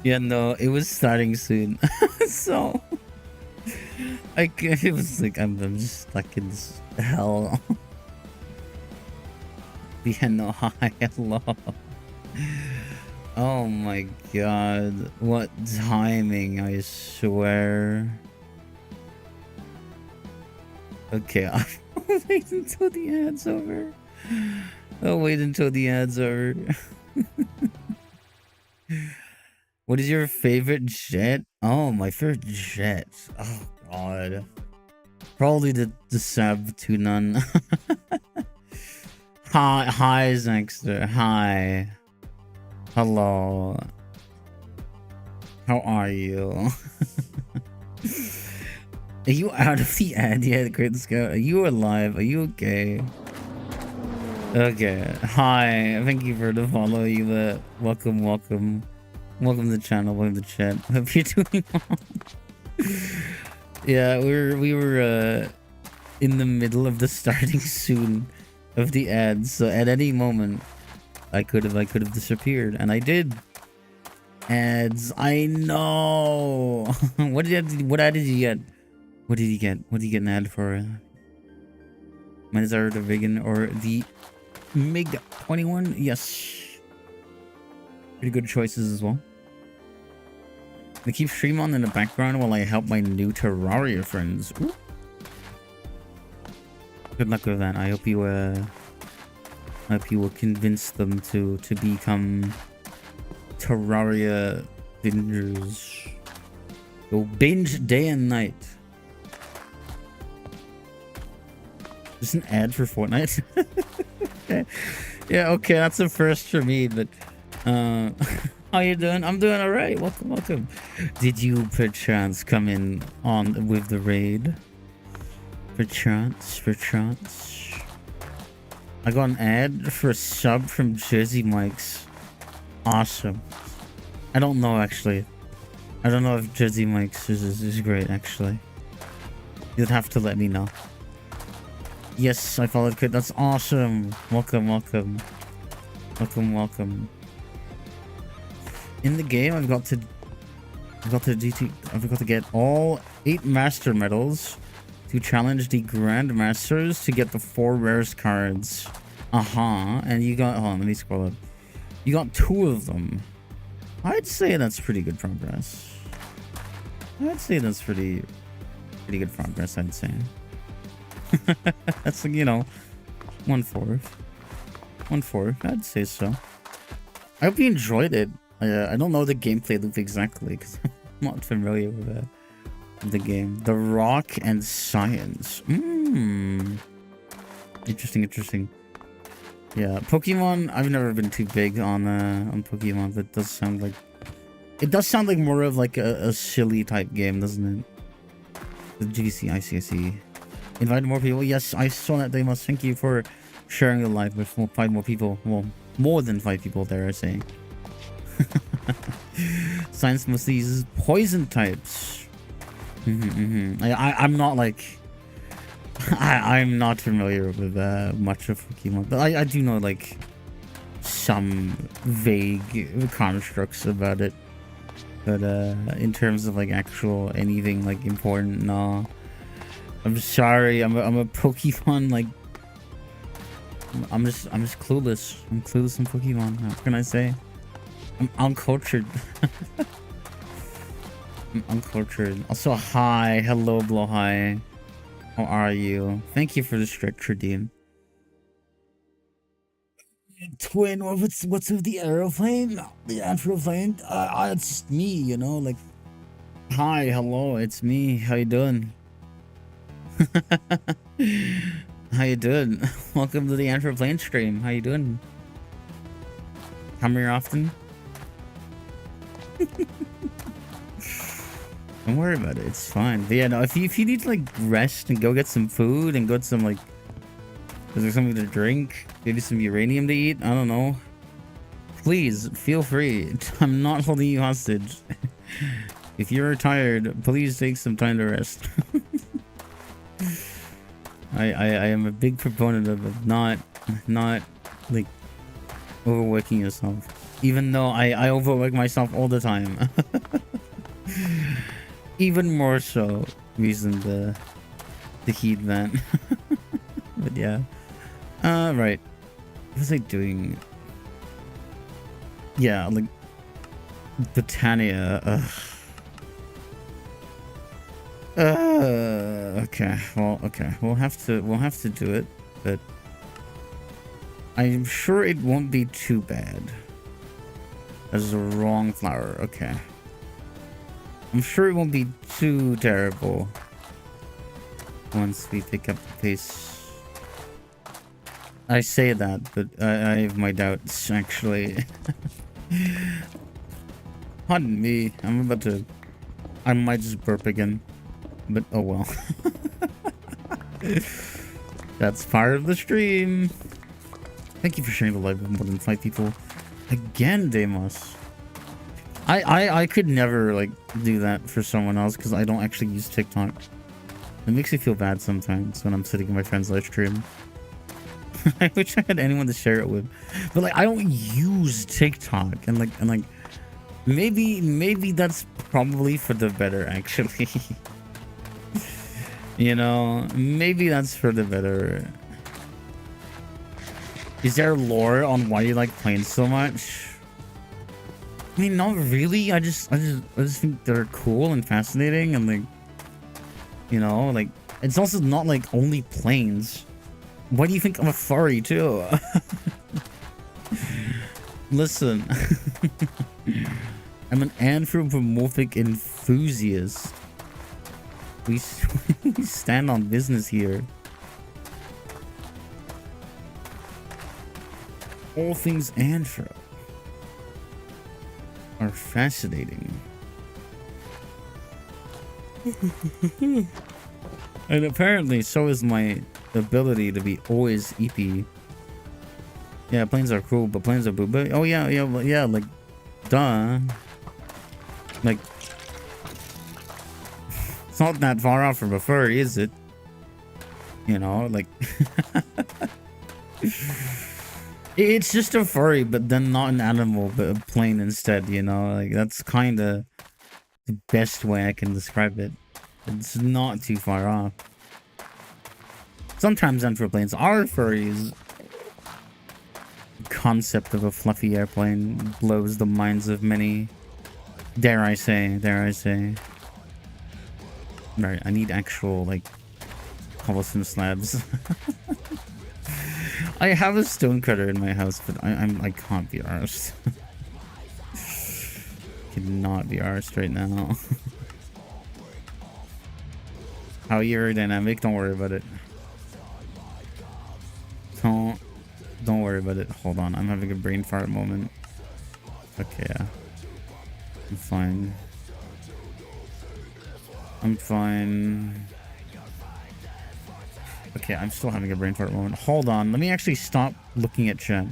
Yeah, no, it was starting soon. So it was like I'm just stuck in this hell. Yeah, no, hi, hello. Oh my god, what timing, I swear. Okay, I'll wait until the ad's over. What is your favorite jet? Oh, my favorite jet. Oh god. Probably the Sab to none. Hi, Zankster. Hi. Hello. How are you? Are you out of the ad yet, Great Scout? Are you alive? Are you okay? Okay. Hi. Thank you for the follow. You welcome. Welcome to the channel. Welcome to the chat. Hope you're doing well. Yeah, we were in the middle of the starting soon of the ads, so at any moment I could have disappeared, and I did. Ads, I know. What ad did you get? What did you get? What did you get an ad for? Mine is either the vegan or the MiG 21. Yes, pretty good choices as well. I keep stream on in the background while I help my new Terraria friends. Ooh. Good luck with that. I hope you will convince them to become Terraria bingers. Go binge day and night. Just an ad for Fortnite. Okay. Yeah, okay, that's a first for me, but how you doing? I'm doing alright. Welcome. Did you perchance come in on with the raid? Perchance. I got an ad for a sub from Jersey Mike's. Awesome. I don't know, actually. I don't know if Jersey Mike's is great, actually. You'd have to let me know. Yes, I followed Kit. That's awesome. Welcome, welcome. Welcome, welcome. In the game, I've got to get all 8 master medals to challenge the grandmasters to get the 4 rarest cards. And you got, hold on, let me scroll up. You got 2 of them. I'd say that's pretty good progress. I'd say that's pretty good progress, I'd say. That's like, you know, 1/4. 1/4, I'd say so. I hope you enjoyed it. I don't know the gameplay loop exactly because I'm not familiar with the game. The Rock and Science. Interesting, interesting. Yeah, Pokemon. I've never been too big on Pokemon, but it does sound like more of like a silly type game, doesn't it? The GVC, I see. Invite more people. Yes, I saw that. They must thank you for sharing the live with 5 more people. Well, more than 5 people there, I say. Science mostly uses poison types. I'm not like I'm not familiar with much of Pokemon, but I do know like some vague constructs about it. But in terms of like actual anything like important, no. I'm sorry. I'm a Pokemon like I'm just clueless. I'm clueless on Pokemon. What can I say? I'm uncultured. I'm uncultured. Also, hi. Hello, Blowhigh. How are you? Thank you for the stretcher, Dean. Twin, what's with the aeroplane? The aeroplane? It's just me, you know, like... Hi, hello, it's me. How you doing? How you doing? Welcome to the aeroplane stream. How you doing? Come here often? Don't worry about it, it's fine. But yeah, no, if you need to like rest and go get some food and go get some like, is there something to drink? Maybe some uranium to eat? I don't know. Please feel free. I'm not holding you hostage. If you're tired, please take some time to rest. I am a big proponent of not like overworking yourself. Even though I overwork myself all the time. Even more so using the heat vent. But yeah. Right. What was I doing? Yeah, like Britannia. Okay. Well, okay. We'll have to do it, but I'm sure it won't be too bad. That's the wrong flower. Okay. I'm sure it won't be too terrible once we pick up the pace. I say that, but I have my doubts, actually. Pardon me. I might just burp again. But oh well. That's part of the stream. Thank you for sharing the live with more than 5 people. Again, Deimos. I could never like do that for someone else because I don't actually use TikTok. It makes me feel bad sometimes when I'm sitting in my friend's live stream. I wish I had anyone to share it with, but like I don't use TikTok, and like maybe that's probably for the better, actually. You know, maybe that's for the better. Is there lore on why you like planes so much? I mean, not really. I just think they're cool and fascinating, and like, you know, like it's also not like only planes. Why do you think I'm a furry too? Listen, I'm an anthropomorphic enthusiast. We stand on business here. All things anthro are fascinating. And apparently so is my ability to be always EP. Yeah, planes are cool, but planes are boo. But oh yeah, yeah, well, yeah, like, duh. Like, it's not that far off from a furry, is it? You know, like, it's just a furry, but then not an animal, but a plane instead. You know, like that's kind of the best way I can describe it. It's not too far off. Sometimes amphiplanes are furries. The concept of a fluffy airplane blows the minds of many. Dare I say. Right, I need actual, like, cobblestone slabs. I have a stone cutter in my house, but I can't be arsed. Cannot be arsed right now. How are you aerodynamic? Don't worry about it. Don't worry about it. Hold on, I'm having a brain fart moment. Okay, yeah. I'm fine. I'm fine. Okay, I'm still having a brain fart moment. Hold on, let me actually stop looking at chat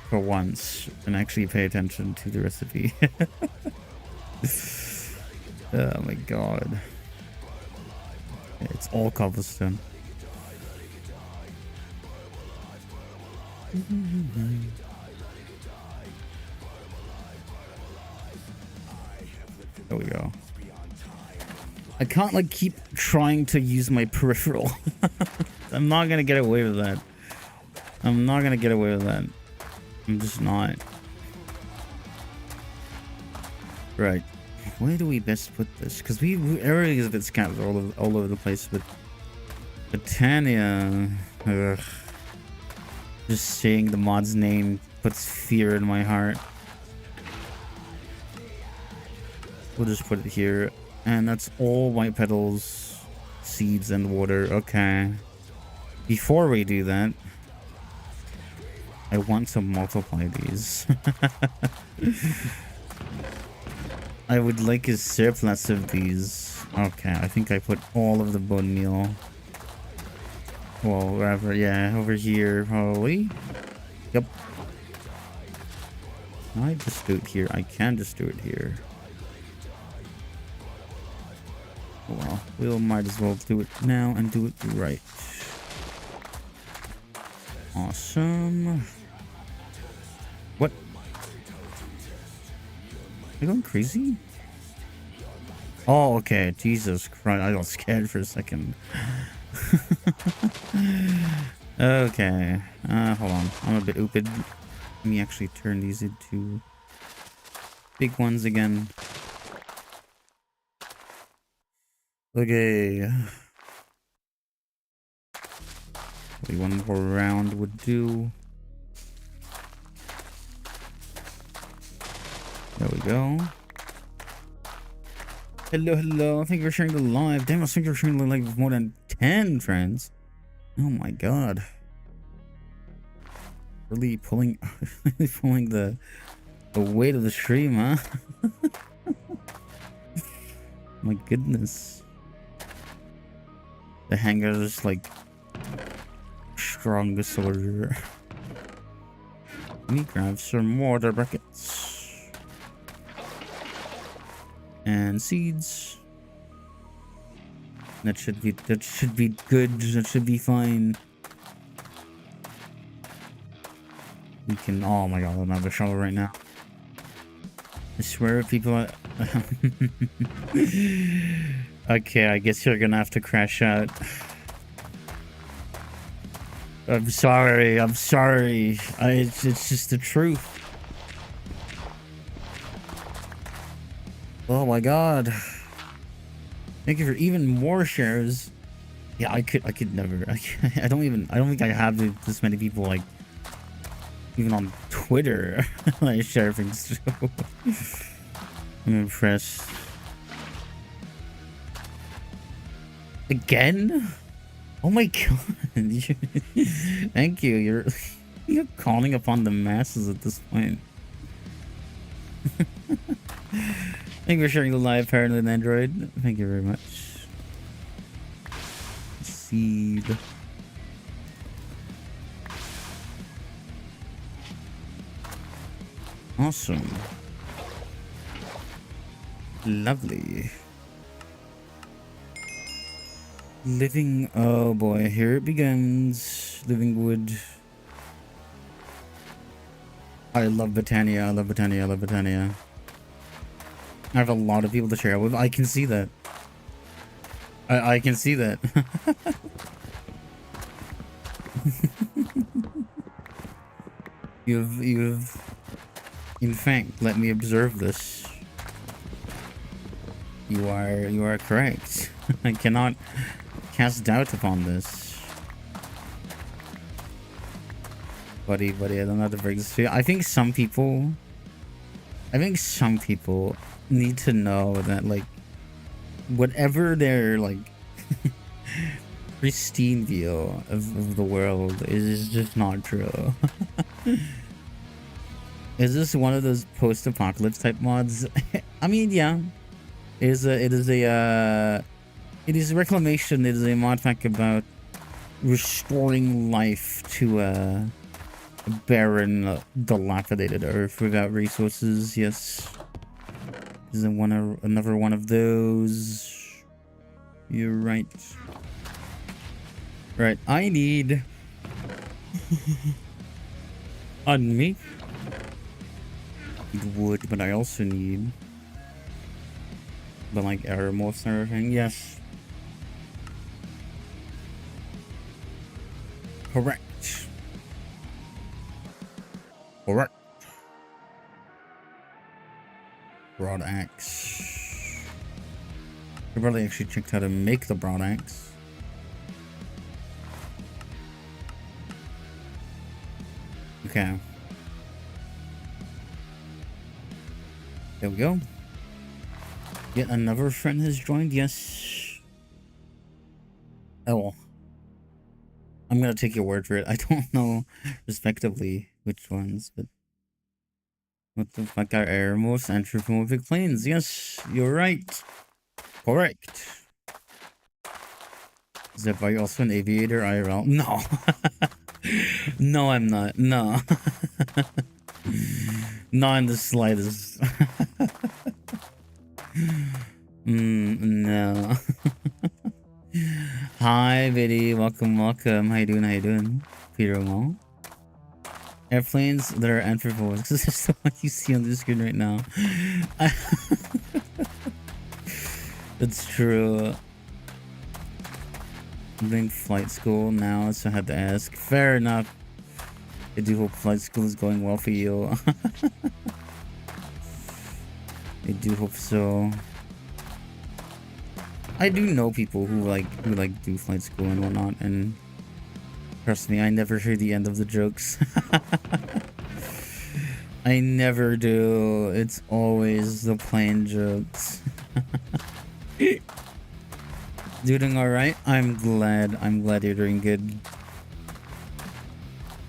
for once and actually pay attention to the recipe. Oh my god. It's all cobblestone. There we go. I can't like keep trying to use my peripheral. I'm not gonna get away with that. I'm not gonna get away with that. I'm just not. Right. Where do we best put this? Because everything is a bit scattered all over the place. But Britannia, ugh. Just saying the mod's name puts fear in my heart. We'll just put it here. And that's all white petals, seeds, and water. Okay. Before we do that, I want to multiply these. I would like a surplus of these. Okay, I think I put all of the bone meal. Well, wherever, yeah, over here, probably. Yep. Can I just do it here? I can just do it here. Well, we might as well do it now and do it right. Awesome. What? Are you going crazy? Oh, okay. Jesus Christ. I got scared for a second. Okay. Hold on. I'm a bit ooped. Let me actually turn these into big ones again. Okay. Maybe one more round would do. There we go. Hello, hello. Thank you for sharing the live. Damn, I think you're sharing the live with more than 10 friends. Oh my god. Really pulling the weight of the stream, huh? My goodness. The hanger is like strongest soldier. Let me grab some mortar brackets. And seeds. That should be good. That should be fine. We can, oh my god, I don't have a shovel right now. I swear people are okay, I guess you're gonna have to crash out. I'm sorry. It's just the truth. Oh my god. Thank you for even more shares. Yeah, I could never. I don't think I have this many people, like, even on Twitter. I share things too. I'm impressed. Again? Oh my god. Thank you. You're calling upon the masses at this point. Thank you for sharing the live parent and Android. Thank you very much. Seed. Awesome. Lovely. Living, oh boy, here it begins. Living wood. I love Botania, I love Botania, I love Botania. I have a lot of people to share with. I can see that. I can see that. You've in fact let me observe this. You are correct. I cannot cast doubt upon this. Buddy, I don't know how to break this to you. I think some people need to know that, like, whatever their, like, pristine view of the world is just not true. Is this one of those post-apocalypse type mods? I mean, yeah. It is Reclamation. It is a mod pack about restoring life to a barren, dilapidated Earth without resources. Yes, is another one of those. You're right. Right, I need on me wood, but I also need like error morphs and everything. Yes, correct. Broad axe. I probably actually checked how to make the broad axe. Okay. There we go. Yet another friend has joined. Yes. Oh. I'm gonna take your word for it. I don't know respectively which ones, but what the fuck are airmorphs anthropomorphic planes? Yes, you're right. Correct. Is that why you're also an aviator IRL? No. No, I'm not. No. Not in the slightest. No. Hi, Biddy. Welcome. How you doing? Peter Mall. Airplanes that are anthropomorphic. This is the one you see on the screen right now. That's true. I'm doing flight school now, so I had to ask. Fair enough. I do hope flight school is going well for you. I do hope so. I do know people who do flight school and whatnot, and trust me, I never hear the end of the jokes. I never do. It's always the plain jokes. Doing alright? I'm glad you're doing good.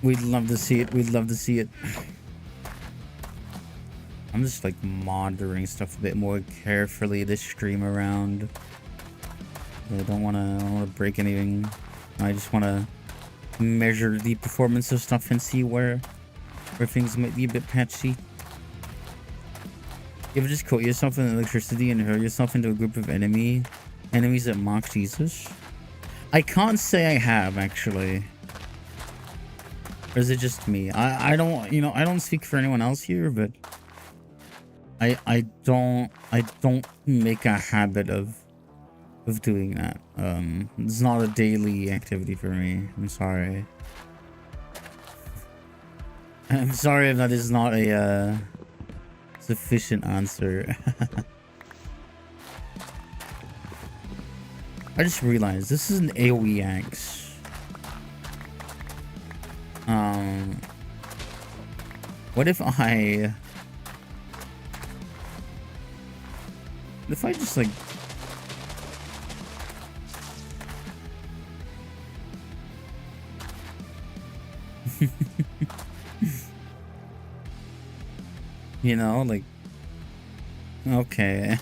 We'd love to see it. I'm just like monitoring stuff a bit more carefully this stream around. I don't want to break anything. I just want to measure the performance of stuff and see where things might be a bit patchy. You ever just coat yourself in electricity and hurl yourself into a group of enemies that mock Jesus? I can't say I have, actually. Or is it just me? I don't speak for anyone else here, but I don't make a habit of doing that. It's not a daily activity for me. I'm sorry. I'm sorry if that is not a sufficient answer. I just realized this is an AoE axe. What if I just like you know, like, okay.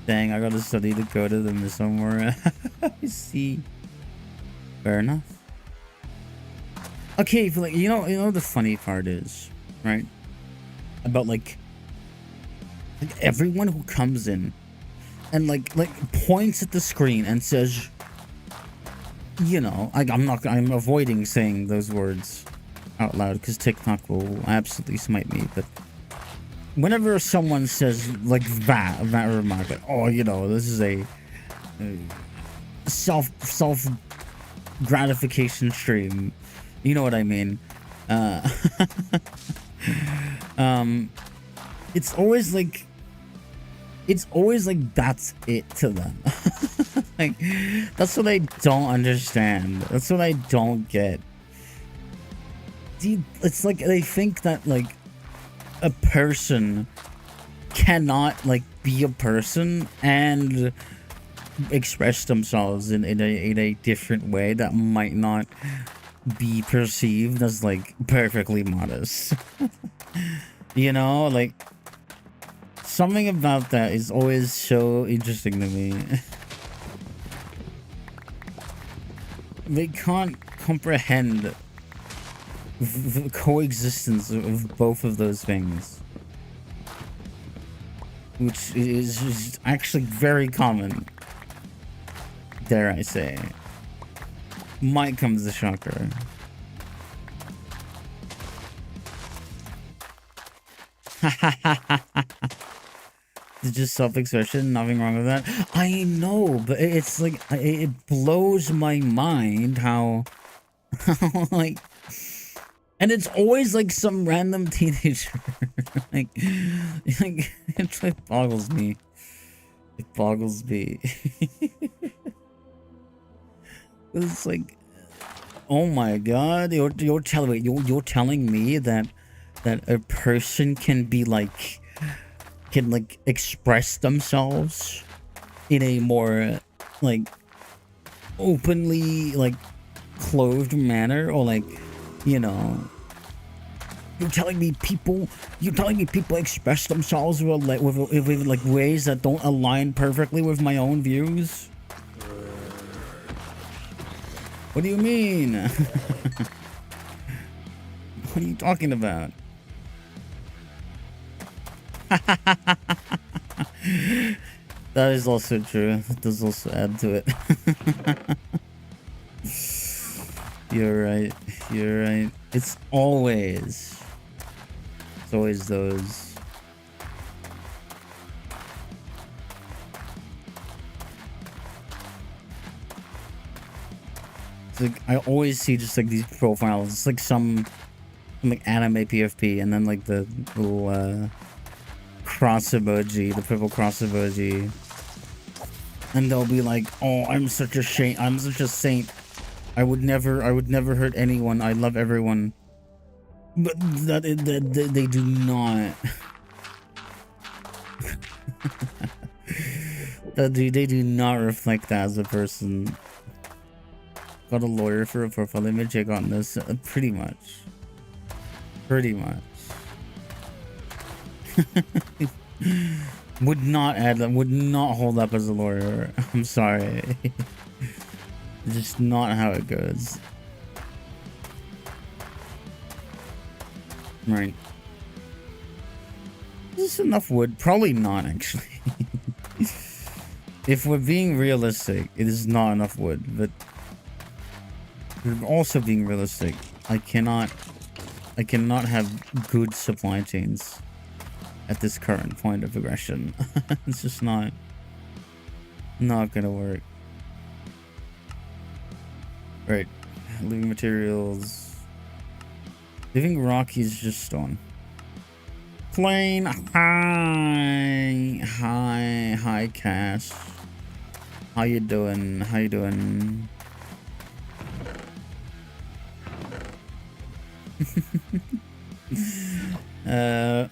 Dang, I gotta study to go to them somewhere. I see. Fair enough. Okay, but like, you know the funny part is, right? about like everyone who comes in and like points at the screen and says, you know, I'm avoiding saying those words out loud because TikTok will absolutely smite me. But whenever someone says like that remark, like, oh, you know, this is a self gratification stream, you know what I mean? It's always like that's it to them. Like, that's what I don't understand. That's what I don't get. It's like they think that like a person cannot like be a person and express themselves in a different way that might not be perceived as like perfectly modest. You know, like something about that is always so interesting to me. They can't comprehend the coexistence of both of those things, which is just actually very common, dare I say. Might come as a shocker. It's just self-expression, nothing wrong with that. I know, but it's like, it blows my mind how like, and it's always like some random teenager. like it boggles me. It boggles me. It's like, oh my god, you're telling me that a person can be like, can like express themselves in a more like openly like clothed manner, or like, you know, you're telling me people express themselves with like ways that don't align perfectly with my own views? What do you mean? What are you talking about? That is also true. It does also add to it. You're right. You're right. It's always those. It's like I always see just like these profiles. It's like some like anime PFP, and then like the little cross emoji, the purple cross emoji, and they'll be like, "Oh, I'm such a saint. I would never hurt anyone. I love everyone." But that they do not. They do not reflect that as a person. Got a lawyer for a profile image. I got this. Pretty much. Would not add them. Would not hold up as a lawyer. I'm sorry. Just not how it goes. Right. Is this enough wood? Probably not, actually. If we're being realistic, it is not enough wood, but we're also being realistic. I cannot have good supply chains at this current point of aggression. It's just not gonna work. Right. Living materials. Living rock is just stone. Plain. Hi Cash. How you doing?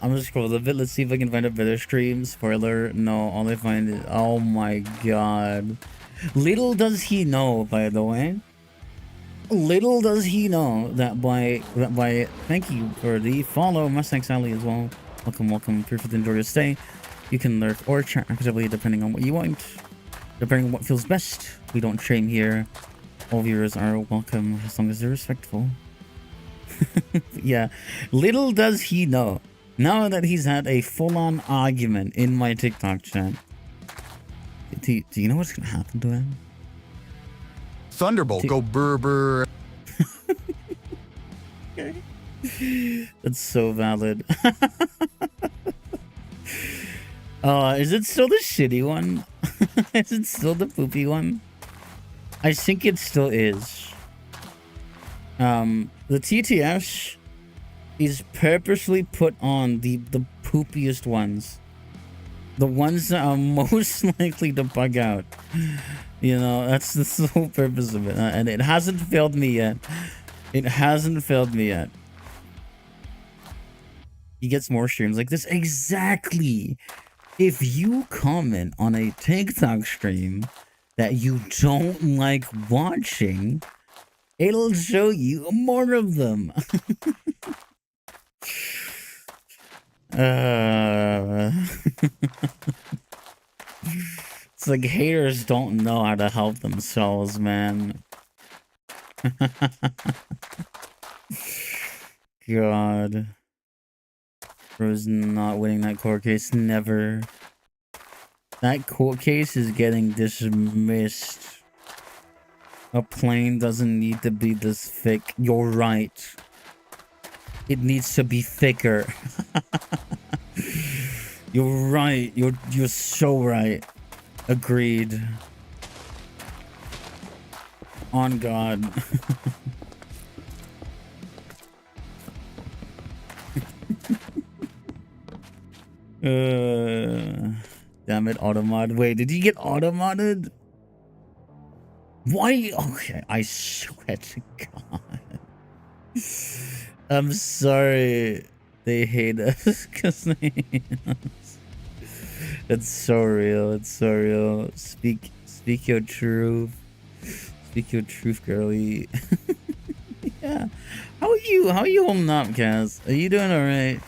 I'm just scrolling a bit. Let's see if I can find a better stream. Spoiler, no, all I find is, oh my god. Little does he know, by the way. Little does he know that by thank you for the follow, Mustang Sally as well. Welcome. Proof of the enjoy your stay. You can lurk or chat actively depending on what you want. Depending on what feels best. We don't shame here. All viewers are welcome as long as they're respectful. Yeah, little does he know Now that he's had a full-on argument in my TikTok chat, do you know what's gonna happen to him? Thunderbolt, go burr burr. Okay. That's so valid. Is it still the shitty one? Is it still the poopy one? I think it still is. The TTS is purposely put on the poopiest ones. The ones that are most likely to bug out. You know, that's the whole purpose of it. And it hasn't failed me yet. It hasn't failed me yet. He gets more streams like this. Exactly. If you comment on a TikTok stream that you don't like watching, it'll show you more of them. It's like haters don't know how to help themselves, man. God. Bro's not winning that court case. Never. That court case is getting dismissed. A plane doesn't need to be this thick. You're right. It needs to be thicker. You're right. You're so right. Agreed. On God. Damn it, automod. Wait, did you get automodded? Why? Okay, I swear to God. I'm sorry they hate us because they hate us. It's so real. It's so real. Speak your truth. Speak your truth, girly. Yeah. How are you holding up, Kaz? Are you doing alright?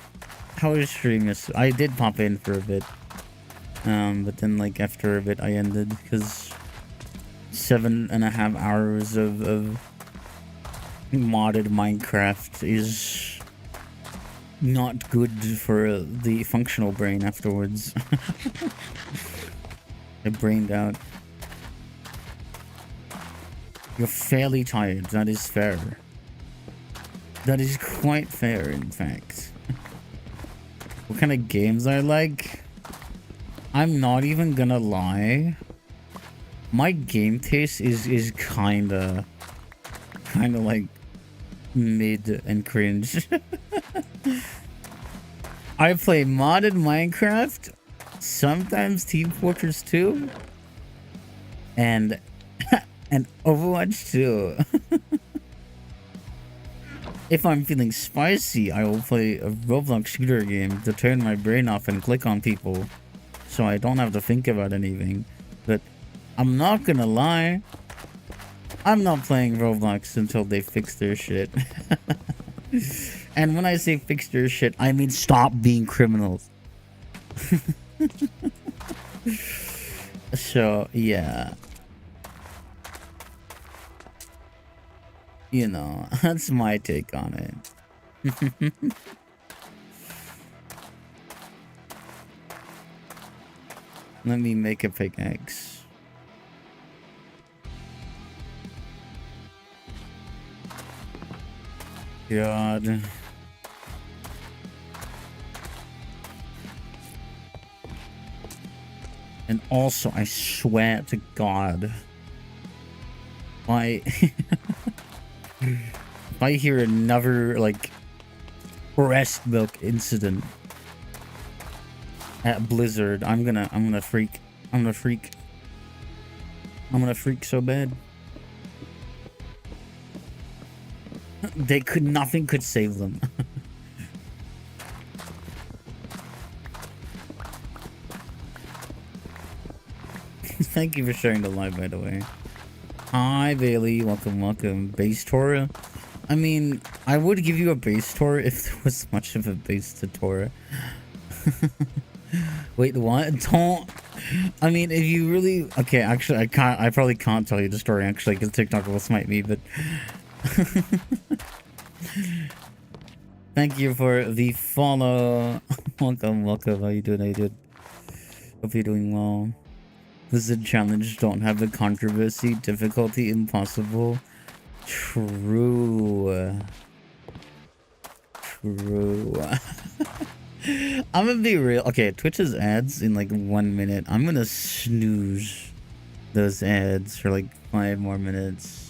How was stream yesterday? I did pop in for a bit. But then like after a bit I ended because 7.5 hours of modded Minecraft is not good for the functional brain afterwards. I brained out. You're fairly tired. That is fair. That is quite fair, in fact. What kind of games I like? I'm not even gonna lie. My game taste is kinda like mid and cringe. I play modded Minecraft, sometimes Team Fortress 2, and Overwatch 2. If I'm feeling spicy, I will play a Roblox shooter game to turn my brain off and click on people, so I don't have to think about anything. But I'm not gonna lie, I'm not playing Roblox until they fix their shit. And when I say fix their shit, I mean stop being criminals. So, yeah. You know, that's my take on it. Let me make a pickaxe. God. And also, I swear to God, if I hear another, like, breast milk incident at Blizzard, I'm gonna freak. I'm gonna freak so bad. Nothing could save them. Thank you for sharing the live, by the way. Hi, Bailey. Welcome. Base tour. I mean, I would give you a base tour if there was much of a base to tour. Wait, what? Don't. I mean, if you really... Okay, actually, I probably can't tell you the story, actually, because TikTok will smite me, but... Thank you for the follow. Welcome, welcome. How you doing? How you doing? Hope you're doing well. This is a challenge. Don't have the controversy. Difficulty impossible. True. True. I'm gonna be real. Okay, Twitch's ads in like 1 minute. I'm gonna snooze those ads for like 5 more minutes.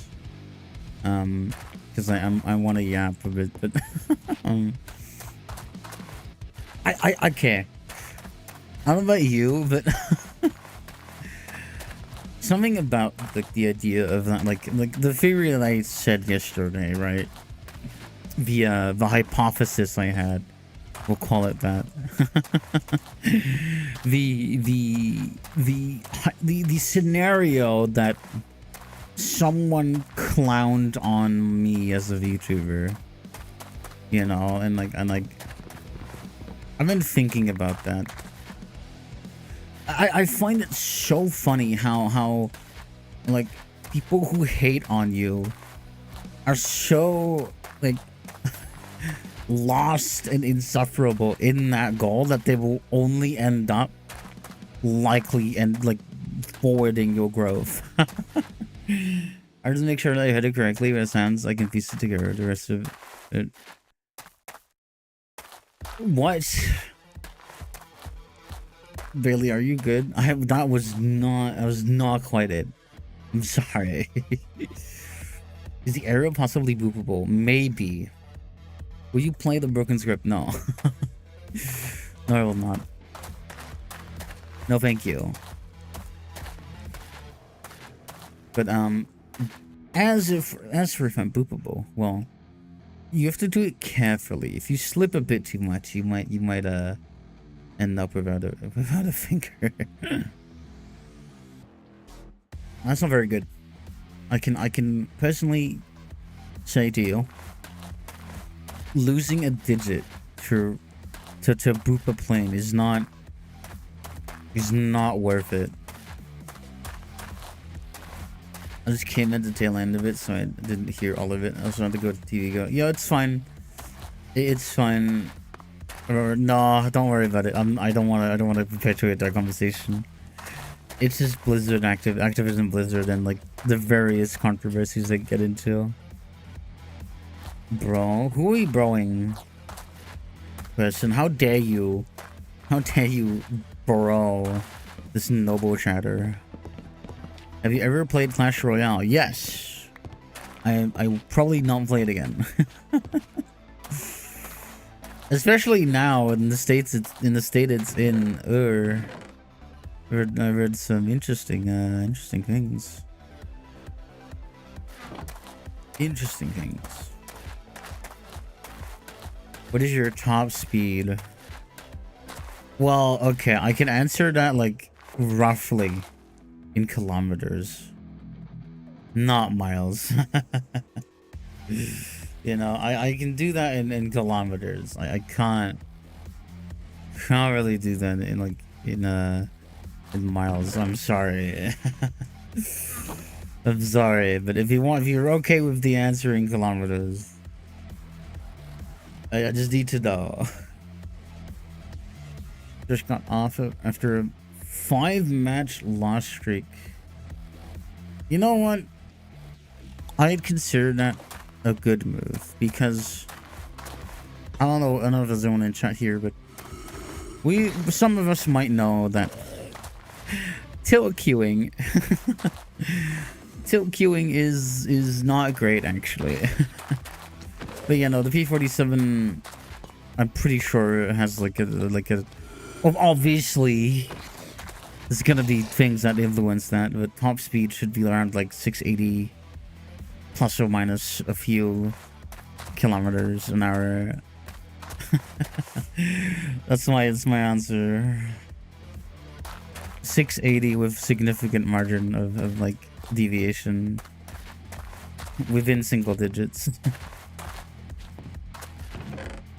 Because I want to yap a bit, but I care. I don't know about you, but something about like the idea of that, like the theory that I said yesterday, right? The hypothesis I had, we'll call it that. the scenario that someone clowned on me as a VTuber, you know, and like I've been thinking about that. I find it so funny how like people who hate on you are so like lost and insufferable in that goal that they will only end up likely and like forwarding your growth. I just make sure that I hit it correctly. When it sounds, I can piece it together. The rest of it. What? Bailey, are you good? I was not quite it. I'm sorry. Is the arrow possibly boopable? Maybe. Will you play the broken script? No. No, I will not. No, thank you. But as for if I'm boopable, well, you have to do it carefully. If you slip a bit too much, you might end up without a finger. That's not very good. I can personally say to you, losing a digit to boop a plane is not worth it. I just came at the tail end of it, so I didn't hear all of it. I was trying to go to TV. Go, yeah, it's fine. It's fine. Or, no, don't worry about it. I don't want to perpetuate that conversation. It's just Blizzard Activision Blizzard, and like the various controversies they get into. Bro, who are you broing? Question. How dare you? How dare you, bro? This noble chatter. Have you ever played Clash Royale? Yes. I probably not play it again. Especially now in the state it's in. I read some interesting things. Interesting things. What is your top speed? Well, okay, I can answer that like roughly in kilometers, not miles. You know, I can do that in kilometers. I can't really do that in like in miles. I'm sorry. I'm sorry, but if you're okay with the answer in kilometers, I just need to know. Just got off after a 5-match loss streak. You know what? I'd consider that a good move, because I don't know if there's anyone in chat here, but some of us might know that tilt queuing is not great, actually. But you know, the P47, I'm pretty sure it has like a well, obviously there's gonna be things that influence that, but top speed should be around like 680 plus or minus a few kilometers an hour. That's why it's my answer. 680 with significant margin of like deviation within single digits.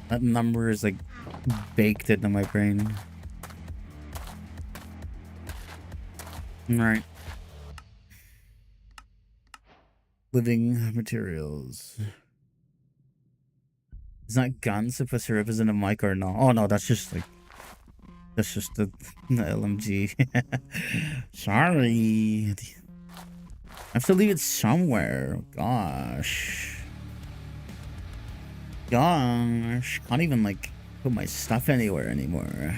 That number is like baked into my brain. Alright. Living materials. Is that gun supposed to represent a mic or no? Oh no, that's just like the LMG. Sorry. I have to leave it somewhere. Gosh. Can't even like put my stuff anywhere anymore.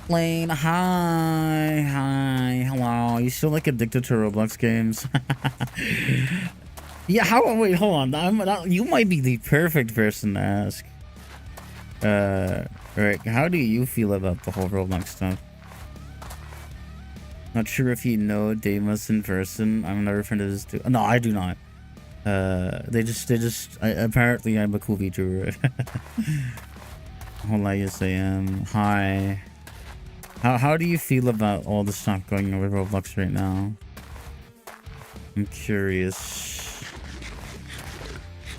Lane, hi, hello. You still like addicted to Roblox games? Yeah, wait, hold on. You might be the perfect person to ask. Right, how do you feel about the whole Roblox stuff? Not sure if you know Damus in person. I'm never friend of this dude. No, I do not. Apparently I'm a cool VTuber. Hold on, yes I am. Hi. How do you feel about all the stuff going on with Roblox right now? I'm curious.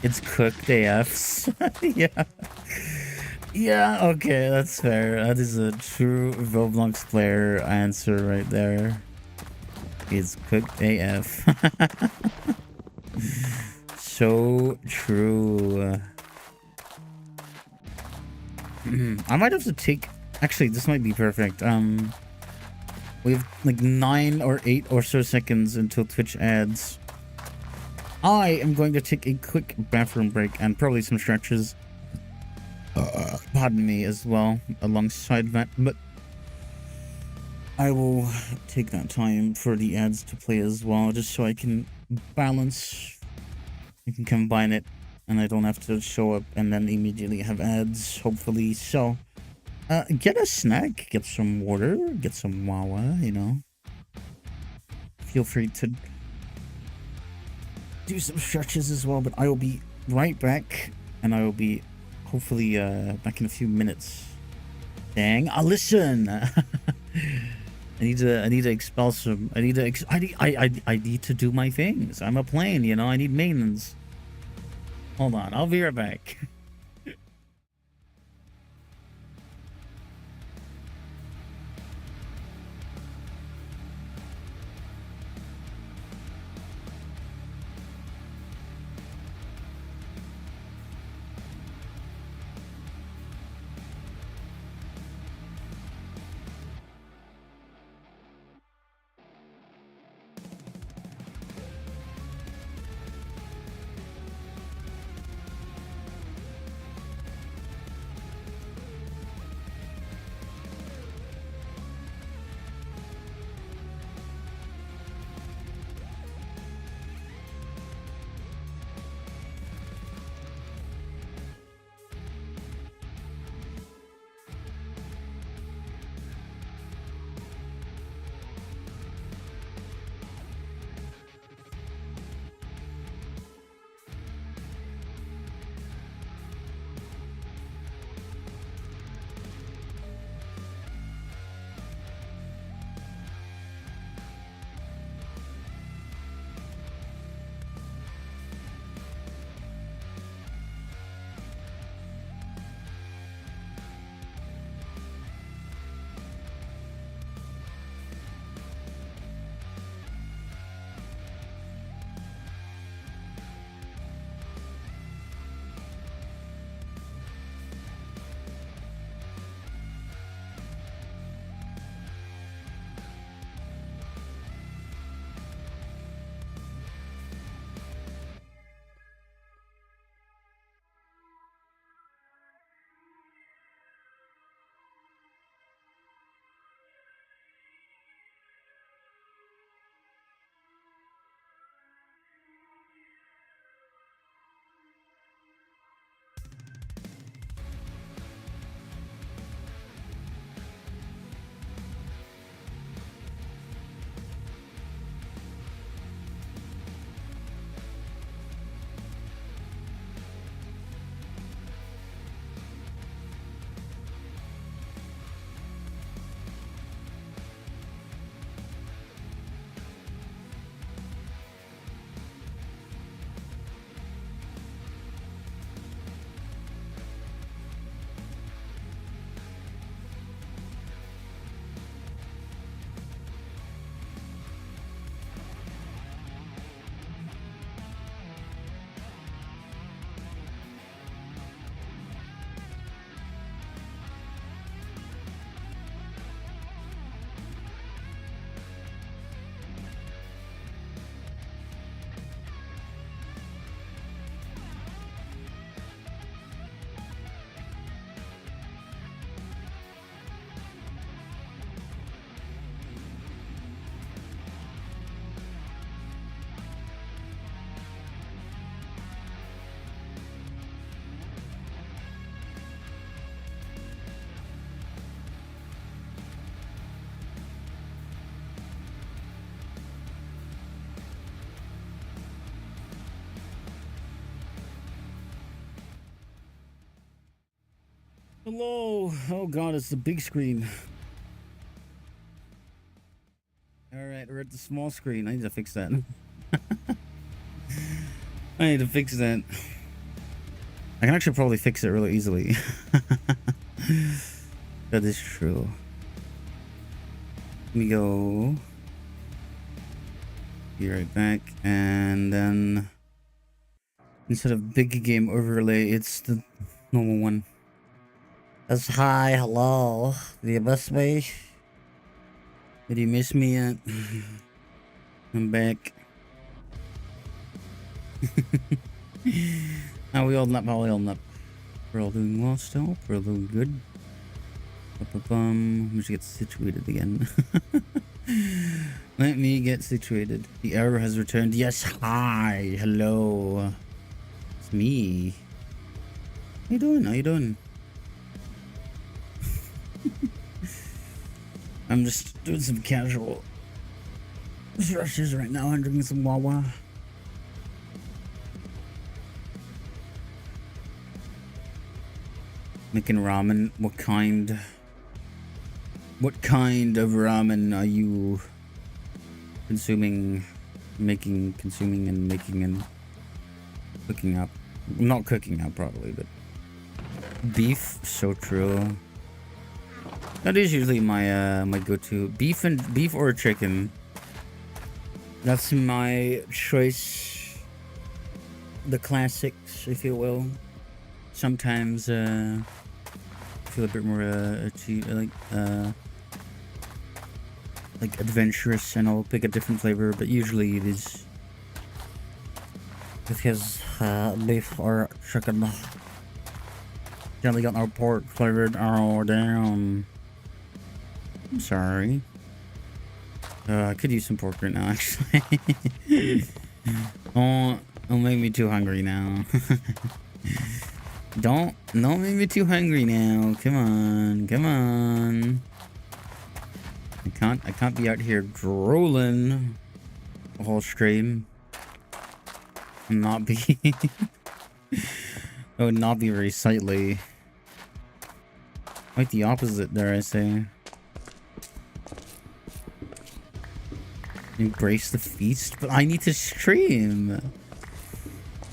It's cooked AFs. Yeah. Yeah, okay, that's fair. That is a true Roblox player answer right there. It's cooked AF. So true. I might have to take... Actually, this might be perfect. We have like 9 or 8 or so seconds until Twitch ads. I am going to take a quick bathroom break and probably some stretches. Pardon me as well, alongside that, but I will take that time for the ads to play as well, just so I can balance. I can combine it, and I don't have to show up and then immediately have ads, hopefully. So, get a snack, get some water, get some Wawa, you know. Feel free to do some stretches as well, but I will be right back, and I will be hopefully back in a few minutes. Dang, listen. I need to expel some. I need to do my things. I'm a plane, you know. I need maintenance. Hold on, I'll be right back. Hello. Oh god, it's the big screen. Alright, we're at the small screen. I need to fix that. I need to fix that. I can actually probably fix it really easily. That is true. Let me go. Be right back. And then instead of big game overlay, it's the normal one. That's hi, hello. Did you miss me? Did you miss me yet? I'm back. How we all up? How we all up? We're all doing well still. We're all doing good. Let me just get situated again. Let me get situated. The error has returned. Yes, hi, hello. It's me. How you doing? How you doing? I'm just doing some casual stretches right now. I'm drinking some Wawa. Making ramen. What kind of ramen are you consuming, consuming and making and cooking up? Not cooking up probably, but beef. So true. That is usually my my go-to. Beef or chicken. That's my choice. The classics, if you will. Sometimes feel a bit more like adventurous, and I'll pick a different flavor, but usually it is because beef or chicken. Generally got no pork flavored. Oh damn. I'm sorry. I could use some pork right now, actually. Don't make me too hungry now. Don't make me too hungry now. Come on. I can't be out here drooling the whole stream. And not be that would not be very sightly. Quite the opposite, dare I say. Embrace the feast, but I need to stream.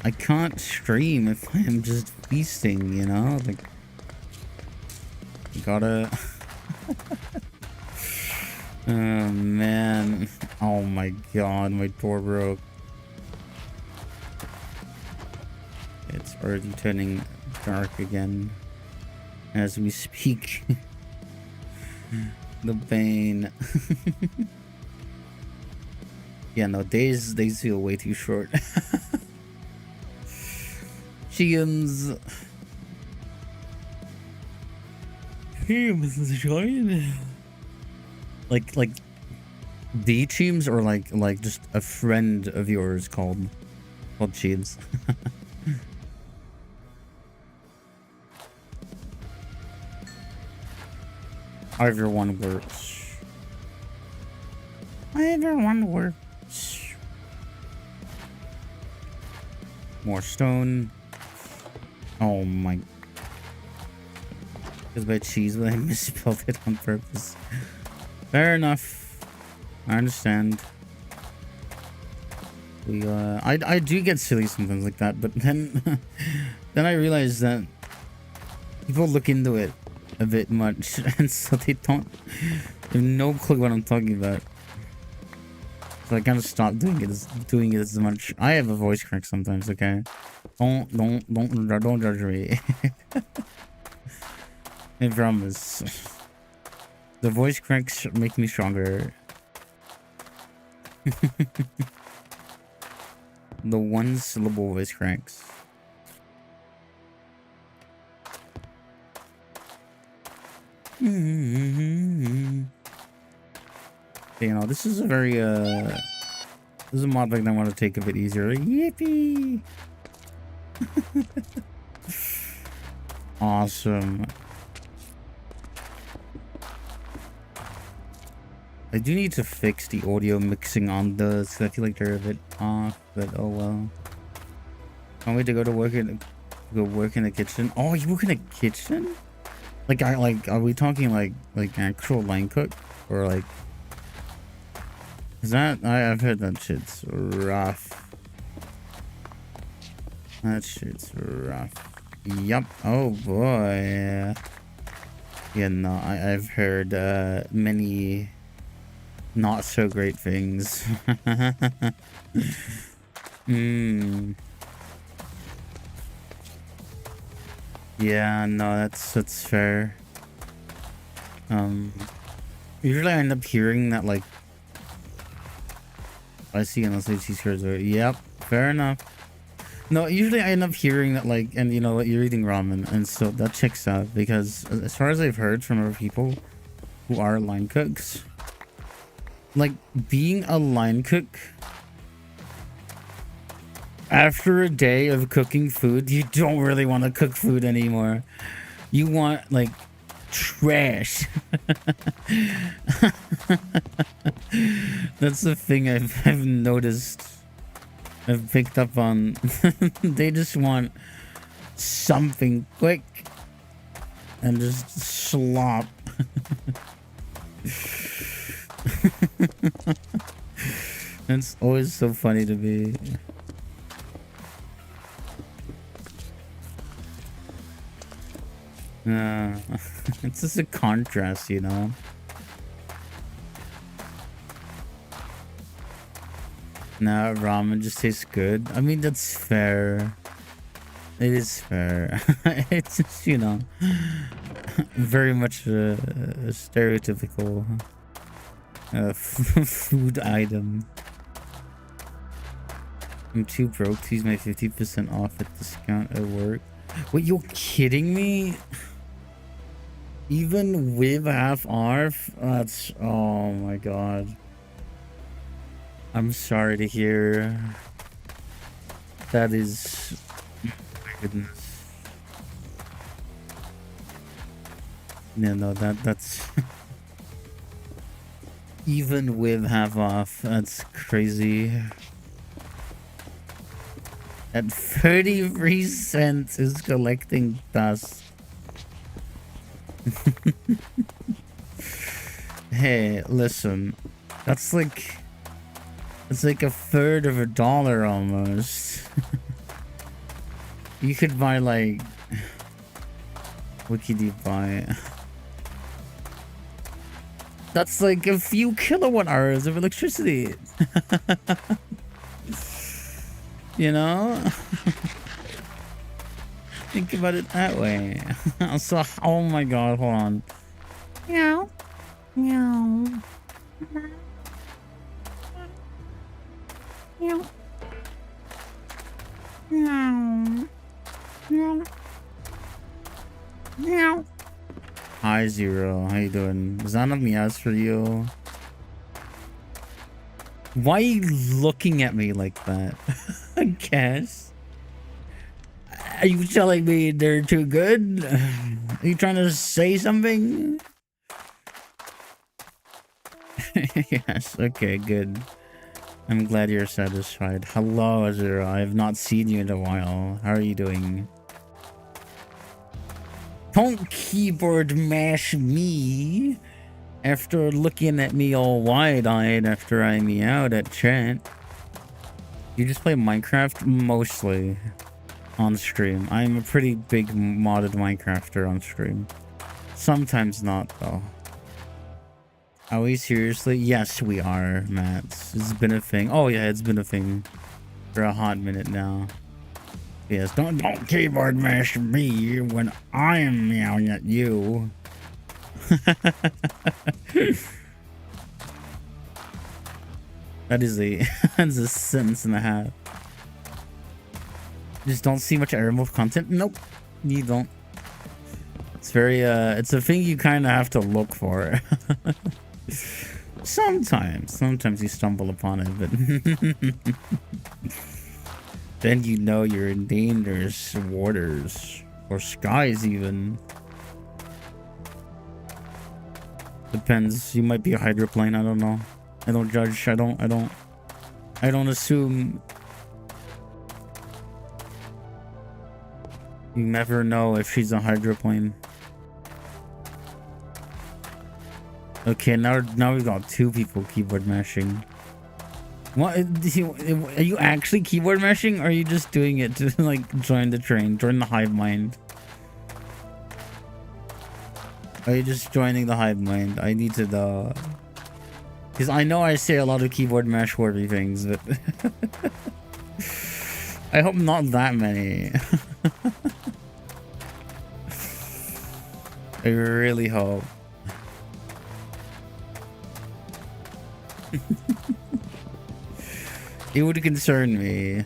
I can't stream if I'm just feasting, you know? Like, you gotta... Oh, man. Oh, my God. My door broke. It's already turning dark again as we speak. The pain. Yeah, no, days feel way too short. Chickens. Teams join. Like the teams, or like just a friend of yours called Cheems. Either one works. Either one works. More stone. Oh my. Because by cheese, but I misspelled it on purpose. Fair enough. I understand. I do get silly sometimes like that, but then I realize that people look into it a bit much, and so they have no clue what I'm talking about. So I kind of stopped doing it as much. I have a voice crack sometimes, okay? Don't judge me. I promise. The voice cracks make me stronger. The one syllable voice cracks. You know, this is a very this is a mod pack that I want to take a bit easier. Yippee! Awesome. I do need to fix the audio mixing on those, because I feel like they're a bit off, but oh well. Can't wait to go work in the kitchen. Oh, you work in a kitchen? Like, are we talking like actual line cook or like? Is that I've heard that shit's rough. That shit's rough. Yup. Oh boy. Yeah, no, I've heard many not so great things. Yeah, no, that's fair. Usually I end up hearing that like I see unless I see scores. Yep, fair enough. No, usually I end up hearing that like, and you know what, you're eating ramen, and so that checks out because as far as I've heard from other people who are line cooks, like being a line cook after a day of cooking food, you don't really want to cook food anymore. You want like trash. That's the thing I've noticed. I've picked up on. They just want something quick and just slop. It's always so funny to me. It's just a contrast, you know. Nah, ramen just tastes good. I mean, that's fair. It is fair. It's just, you know, very much a stereotypical food item. I'm too broke to use my 50% off at discount at work. Wait, you're kidding me? Even with half off? That's... Oh my god. I'm sorry to hear. That is... Oh my goodness. No, that's... Even with half off, that's crazy. At 33 cents is collecting dust. Hey, listen. That's like... It's like a third of $1 almost. You could buy like... What could you buy? That's like a few kilowatt hours of electricity. You know? Think about it that way. So, oh my god, hold on. Meow. Meow. Meow. Meow. Meow. Meow. Hi, Zero. How you doing? Is that a meows for you? Why are you looking at me like that? I guess. Are you telling me they're too good? Are you trying to say something? Yes, okay, good. I'm glad you're satisfied. Hello, Azura. I have not seen you in a while. How are you doing? Don't keyboard mash me after looking at me all wide-eyed after I meowed at chat. You just play Minecraft? Mostly. On stream. I'm a pretty big modded Minecrafter on stream. Sometimes not, though. Are we seriously? Yes, we are, Matt. It's been a thing. Oh, yeah, it's been a thing for a hot minute now. Yes, don't keyboard mash me when I'm meowing at you. That is that's a sentence and a half. Just don't see much Airwolf content? Nope, you don't. It's very it's a thing you kind of have to look for. Sometimes you stumble upon it, but then you know you're in dangerous waters or skies even. Depends. You might be a hydroplane. I don't know. I don't judge. I don't assume. You never know if she's a hydroplane. Okay, now we've got 2 people keyboard mashing. What? Are you actually keyboard mashing, or are you just doing it to like join the train, join the hive mind? Are you just joining the hive mind? I need to know. Because I know I say a lot of keyboard mash worthy things, but I hope not that many. I really hope. It would concern me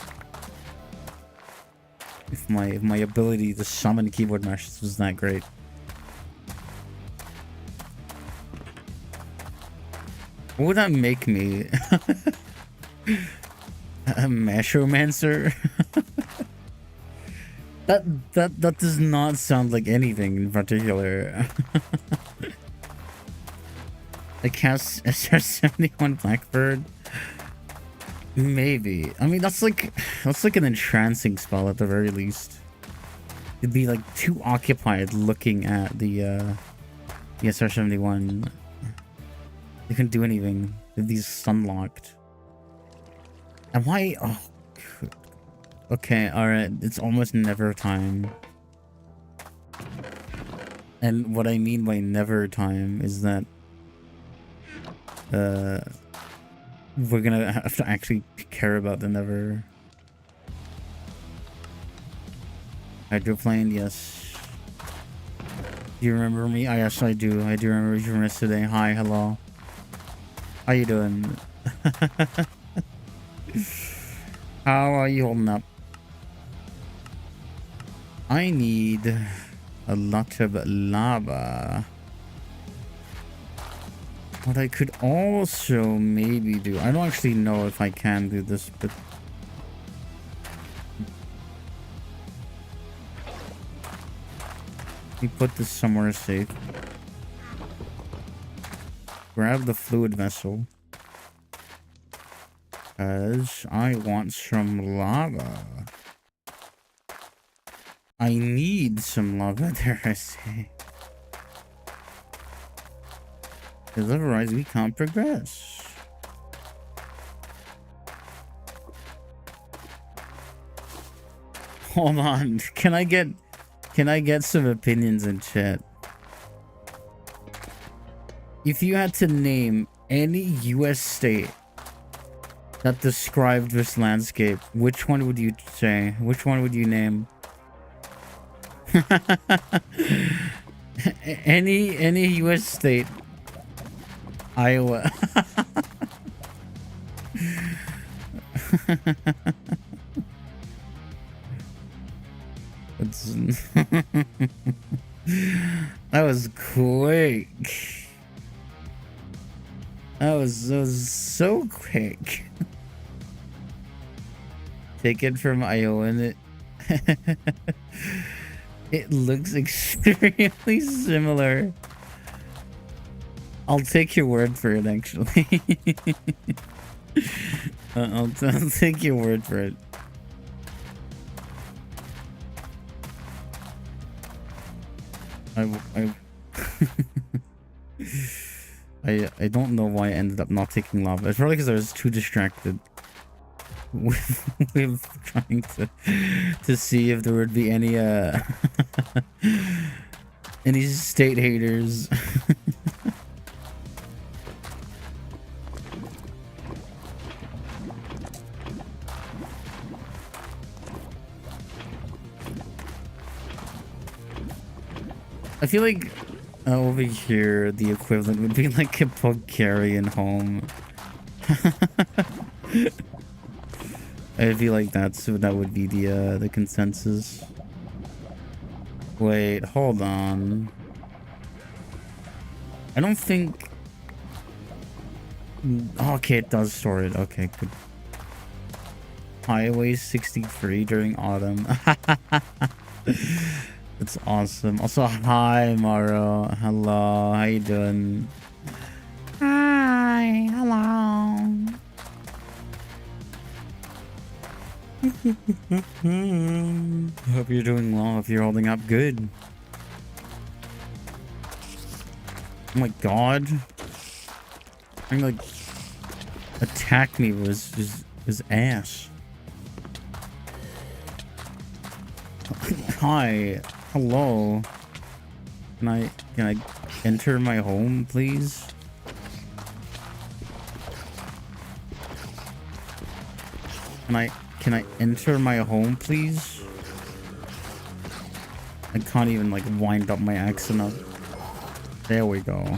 if my ability to summon keyboard mashes was that great. What would that make me? A mashomancer? that does not sound like anything in particular. I cast SR-71 Blackbird. Maybe. I mean, that's like an entrancing spell at the very least. It'd be like too occupied looking at the SR-71. They couldn't do anything if these sunlocked. Am I? Oh, good. Okay, alright. It's almost never time. And what I mean by never time is that we're gonna have to actually care about the never. Hydroplane, yes. Do you remember me? Oh, yes, I do. I do remember you from yesterday. Hi, hello. How you doing? How are you holding up? I need a lot of lava. What I could also maybe do, I don't actually know if I can do this, but let me put this somewhere safe. Grab the fluid vessel, because I want some lava. I need some lava, dare I say. Because otherwise we can't progress. Hold on. Can I get some opinions in chat? If you had to name any US state that described this landscape, which one would you say? Which one would you name? any US state. Iowa. That was quick. That was so quick. Take it from Iowa, and it looks extremely similar. I'll take your word for it, actually. I'll take your word for it. I don't know why I ended up not taking lava. It's probably because I was too distracted with trying to see if there would be any any state haters. I feel like over here the equivalent would be like a Bulgarian home. I feel like that would be the consensus. Wait, hold on. I don't think. Okay, it does store it. Okay, good. Highway 63 during autumn. That's awesome. Also, hi, Maro. Hello. How you doing? Hi. Hello. Hope you're doing well. Hope you're holding up good. Oh my god. And like attack me was his ass. Hi, hello. Can I enter my home, please? Can I enter my home, please? I can't even like wind up my axe enough. There we go.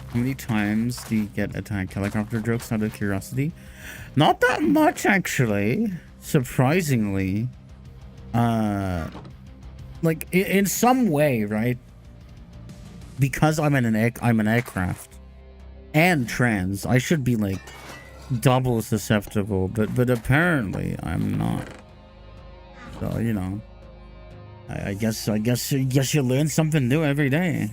How many times do you get attack helicopter jokes out of curiosity? Not that much, actually. Surprisingly. Like in some way, right? Because I'm an aircraft and trans, I should be like double susceptible, but apparently I'm not. So you know, I guess you learn something new every day.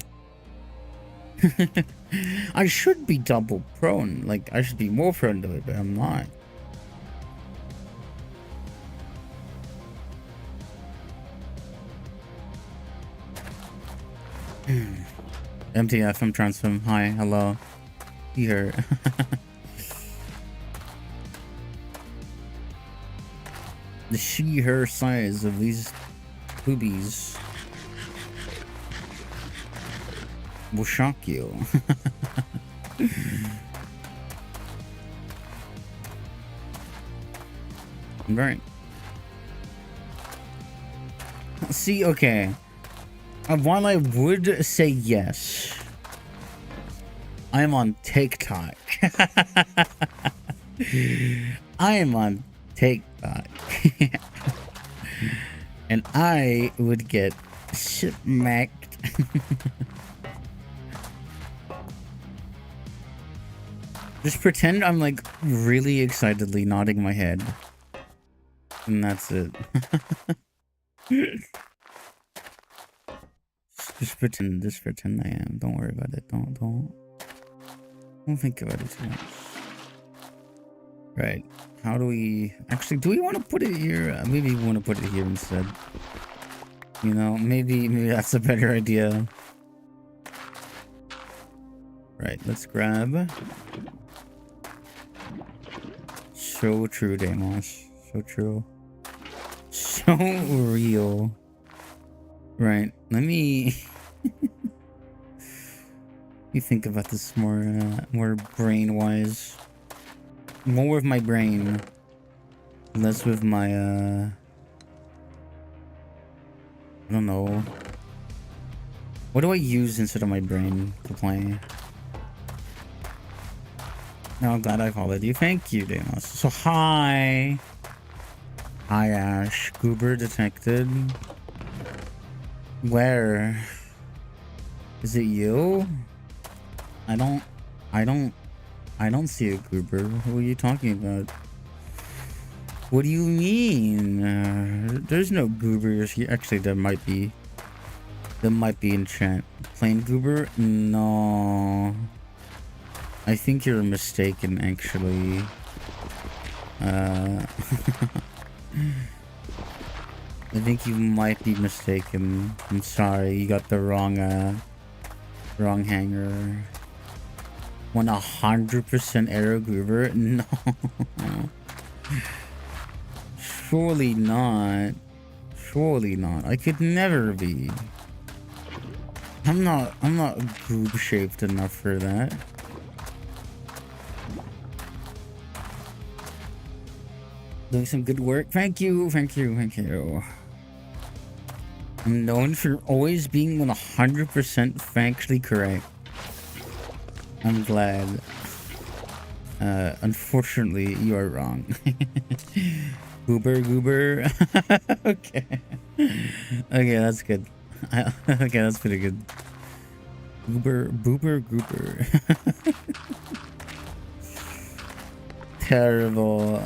I should be double prone, like I should be more prone to it, but I'm not. MTF, I'm transform. Hi, hello. Here. The she-her size of these boobies will shock you. Right. See, okay. While I would say yes, I'm on TikTok. I am on TikTok. And I would get smacked. Just pretend I'm like really excitedly nodding my head. And that's it. Just pretend I am. Don't worry about it. Don't think about it too much. Right. How do we... Actually, do we want to put it here? Maybe we want to put it here instead. You know, maybe that's a better idea. Right, let's grab... So true, Deimos. So true. So real. Right, let me... You think about this more brain-wise. More with my brain, less with my I don't know. What do I use instead of my brain to play? No, I'm glad I followed you. Thank you, Deimos. So hi Ash. Goober detected. Where is it? You? I don't see a goober. What are you talking about? What do you mean? There's no goobers here. Actually, there might be. There might be in chat. Plain goober? No. I think you're mistaken, actually. I think you might be mistaken. I'm sorry, you got the wrong hanger. 100% arrow goober? No. Surely not. Surely not. I could never be. I'm not goob shaped enough for that. Doing some good work. Thank you. I'm known for always being 100% factually correct. I'm glad. Unfortunately, you are wrong. Goober. Okay. Okay, that's good. Okay, that's pretty good. Goober. Terrible.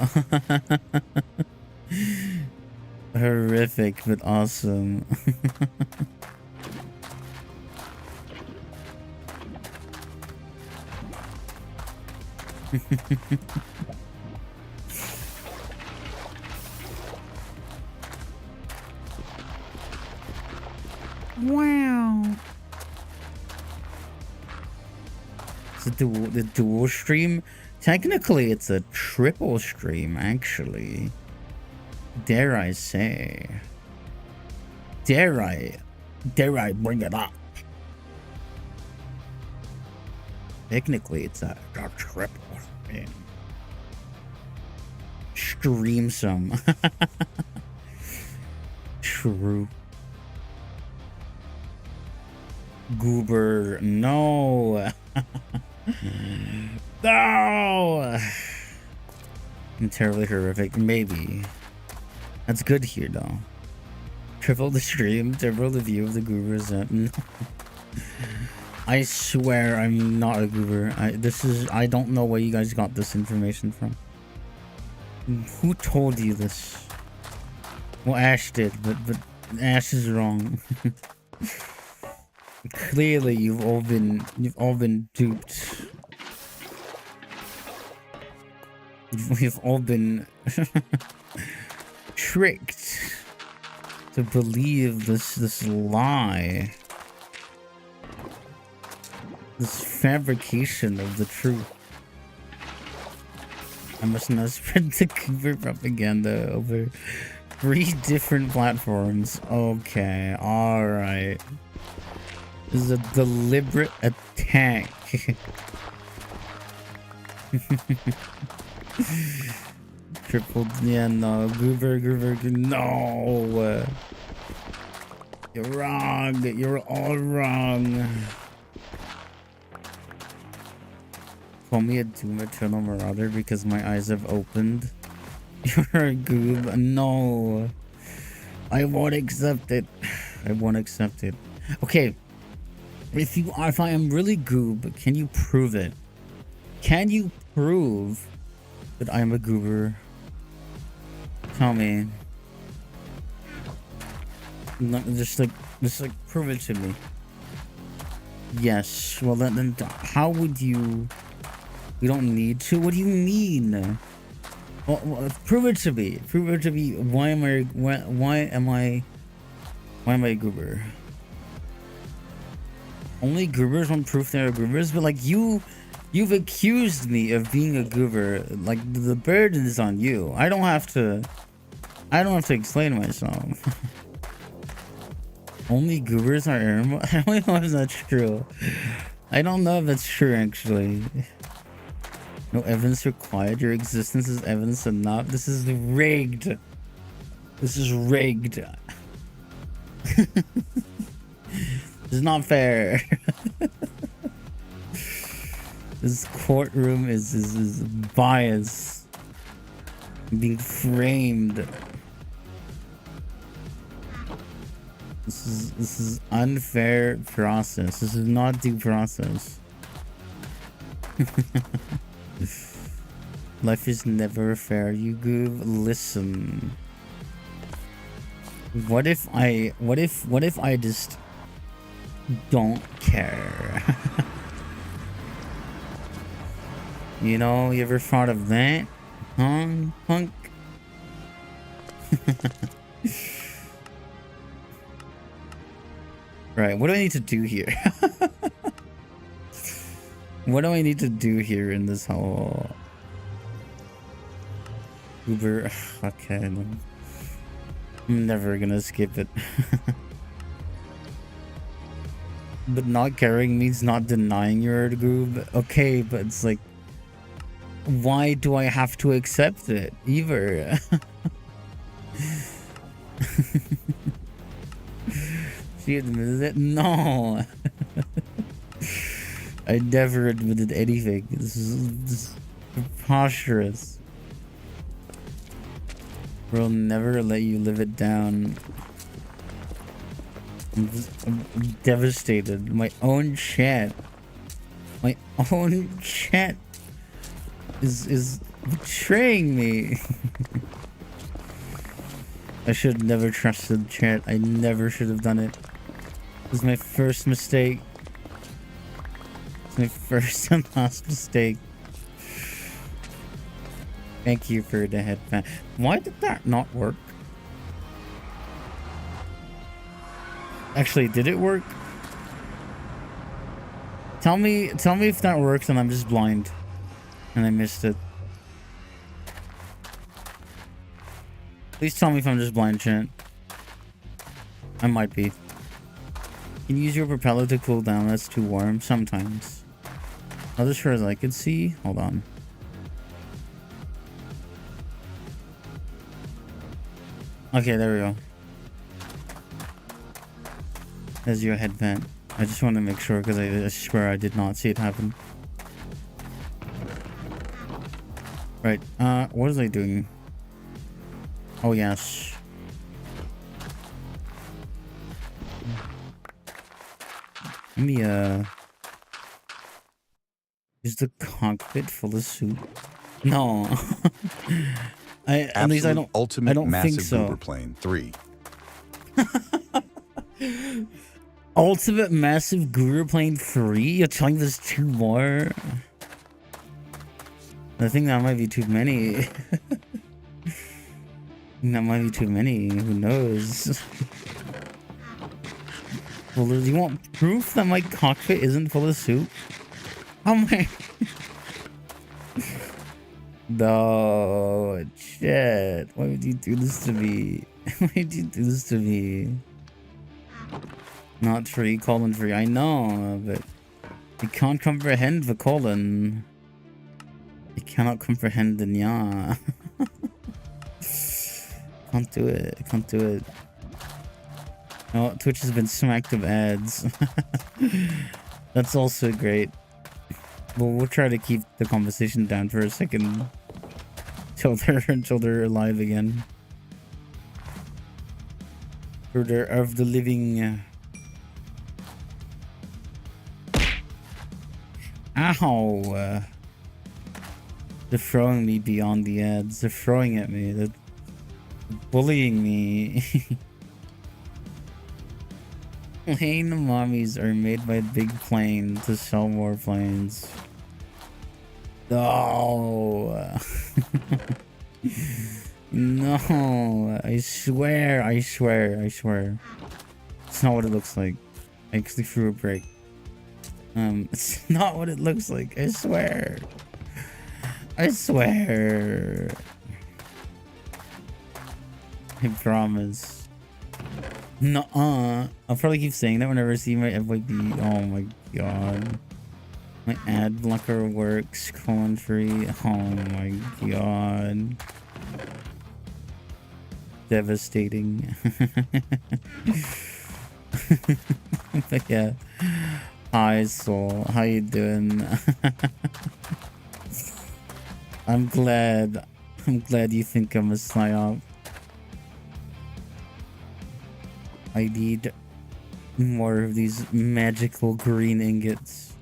Horrific, but awesome. Wow. Is it the dual stream? Technically, it's a triple stream, actually. Dare I say? Dare I bring it up? Technically, it's a triple stream. Stream some. True. Goober, no. No. I'm terribly horrific. Maybe. That's good here, though. Triple the stream, triple the view of the goobers. No. I swear I'm not a goober. I don't know where you guys got this information from. Who told you this? Well, Ash did, but Ash is wrong. Clearly, you've all been duped. We've all been tricked to believe this lie, this fabrication of the truth. I must not spread the Cooper propaganda over 3 different platforms. Okay, alright. This is a deliberate attack. Triple, yeah, no. Goober, no. You're wrong. You're all wrong. Call me a Doom Eternal Marauder because my eyes have opened. You're a goob. No. I won't accept it. I won't accept it. Okay. If I am really goob, can you prove it? Can you prove that I'm a goober? Tell me. No, just like prove it to me. Yes. Well then how would you? We don't need to. What do you mean? Well, prove it to me. Prove it to me. Why am I a goober? Only goobers want proof they're goobers, but like you've accused me of being a goober. Like the burden is on you. I don't have to explain myself. Only goobers are animal. I don't know if that's true. I don't know if that's true actually. No evidence required. Your existence is evidence enough. This is rigged. This is rigged. This is not fair. This courtroom is biased. I'm being framed. This is unfair process. This is not due process. Life is never fair. You goob. Listen. What if I just don't care? You know, you ever thought of that? Huh, punk? Right, what do I need to do here? What do I need to do here in this whole Uber? Okay, I'm never gonna skip it. But not caring means not denying you're a goob. Okay, but it's like, why do I have to accept it either? She admitted it? No. I never admitted anything. This is preposterous. We'll never let you live it down. I'm devastated. My own chat is betraying me. I should have never trusted chat. I never should have done it. This is my first mistake. It's my first and last mistake. Thank you for the headband. Why did that not work? Actually, did it work? Tell me if that works and I'm just blind and I missed it. Please tell me if I'm just blind, chat. I might be. Can you use your propeller to cool down? That's too warm. Sometimes. Not as sure as I could see. Hold on. Okay, there we go. There's your head vent. I just want to make sure because I swear I did not see it happen. Right. What was I doing? Oh, yes. Let me, is the cockpit full of soup? No. At least I don't. Ultimate I don't massive think so. Uber plane 3. Ultimate massive Guru plane 3? You're telling me there's 2 more? I think that might be too many. That might be too many. Who knows? Well, do you want proof that my cockpit isn't full of soup? Oh my. No, shit. Why would you do this to me? Why would you do this to me? Not free, colon free. I know, but you can't comprehend the colon. You cannot comprehend the nya. Can't do it. I can't do it. Oh, Twitch has been smacked of ads. That's also great. Well, we'll try to keep the conversation down for a second until they're alive again. Order of the living. Ow! They're throwing me beyond the ads. They're throwing at me. They're bullying me. Plane mommies are made by Big Plane to sell more planes. No. No. I swear. It's not what it looks like. I actually threw a break. It's not what it looks like. I swear. I promise. Nuh-uh. I'll probably keep saying that whenever I see my FYP. Oh my god. My ad blocker works. Colon free. Oh my god. Devastating. But yeah. Hi Soul. How you doing? I'm glad you think I'm a psyop. I need more of these magical green ingots.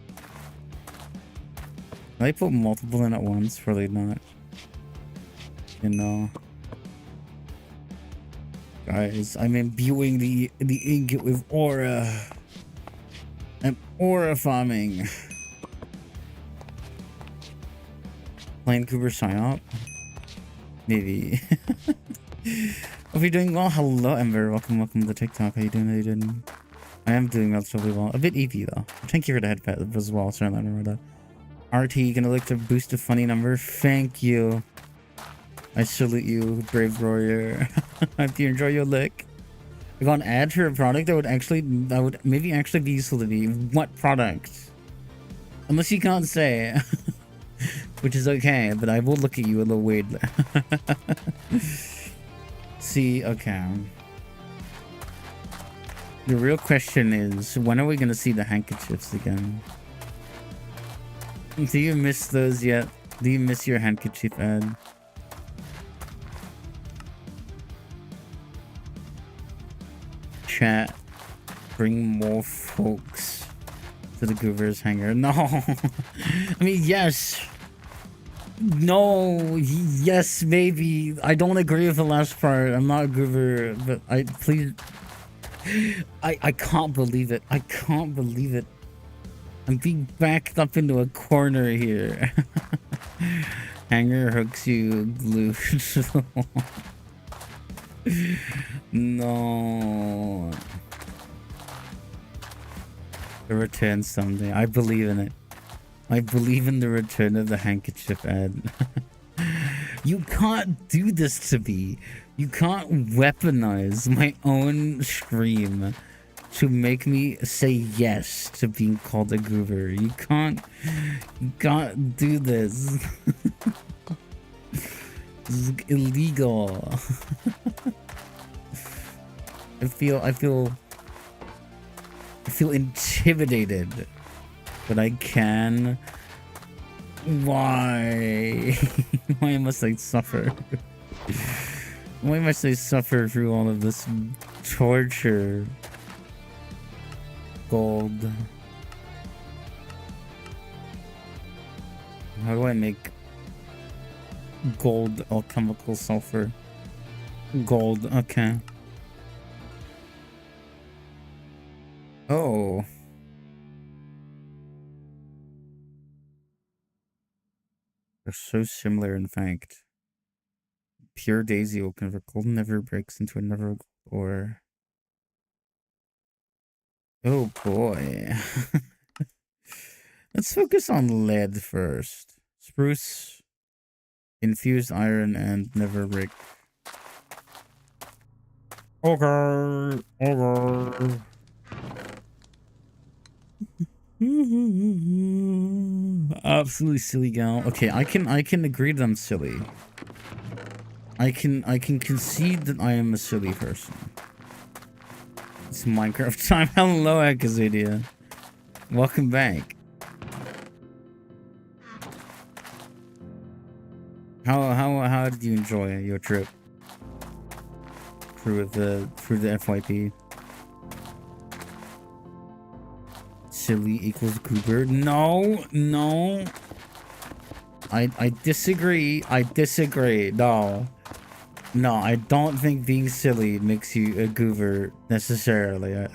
Can I put multiple in at once? Probably not. You know. Guys, I'm imbuing the ingot with aura. I'm aura farming. Playing Cooper psyop? Maybe. Hope you're doing well. Hello, Ember. Welcome to TikTok. How you doing? I am doing relatively well. A bit EP though. Thank you for the headpad as well. Sorry, I remember that. RT, gonna look to boost a funny number. Thank you. I salute you, brave warrior. Hope you enjoy your lick. I got an ad for a product that would maybe actually be useful to me. What product? Unless you can't say. Which is okay, but I will look at you a little weirdly. See, okay. The real question is, when are we gonna see the handkerchiefs again? Do you miss those yet? Do you miss your handkerchief ad? Chat, bring more folks to the Goover's hangar. No. I mean, yes. No, yes, maybe. I don't agree with the last part. I'm not a Goover, but I can't believe it. I can't believe it. I'm being backed up into a corner here. Hanger hooks you glued. No. The return someday. I believe in it. I believe in the return of the handkerchief ad. You can't do this to me. You can't weaponize my own stream to make me say yes to being called a goober. You can't do this. This is illegal. I feel intimidated, but I can. Why? Why must I suffer? Why must I suffer through all of this torture? Gold. How do I make gold alchemical sulfur? Gold, okay. Oh. They're so similar, in fact. Pure daisy will convert gold never breaks into another gold ore. Oh boy. Let's focus on lead first. Spruce, infused iron, and never break. Okay. Okay. Absolutely silly gal. Okay, I can agree that I'm silly. I can concede that I am a silly person. It's Minecraft time. Hello, Akazadia. Welcome back. How did you enjoy your trip through the FYP? Silly equals goober? No. I disagree. No, I don't think being silly makes you a goober necessarily.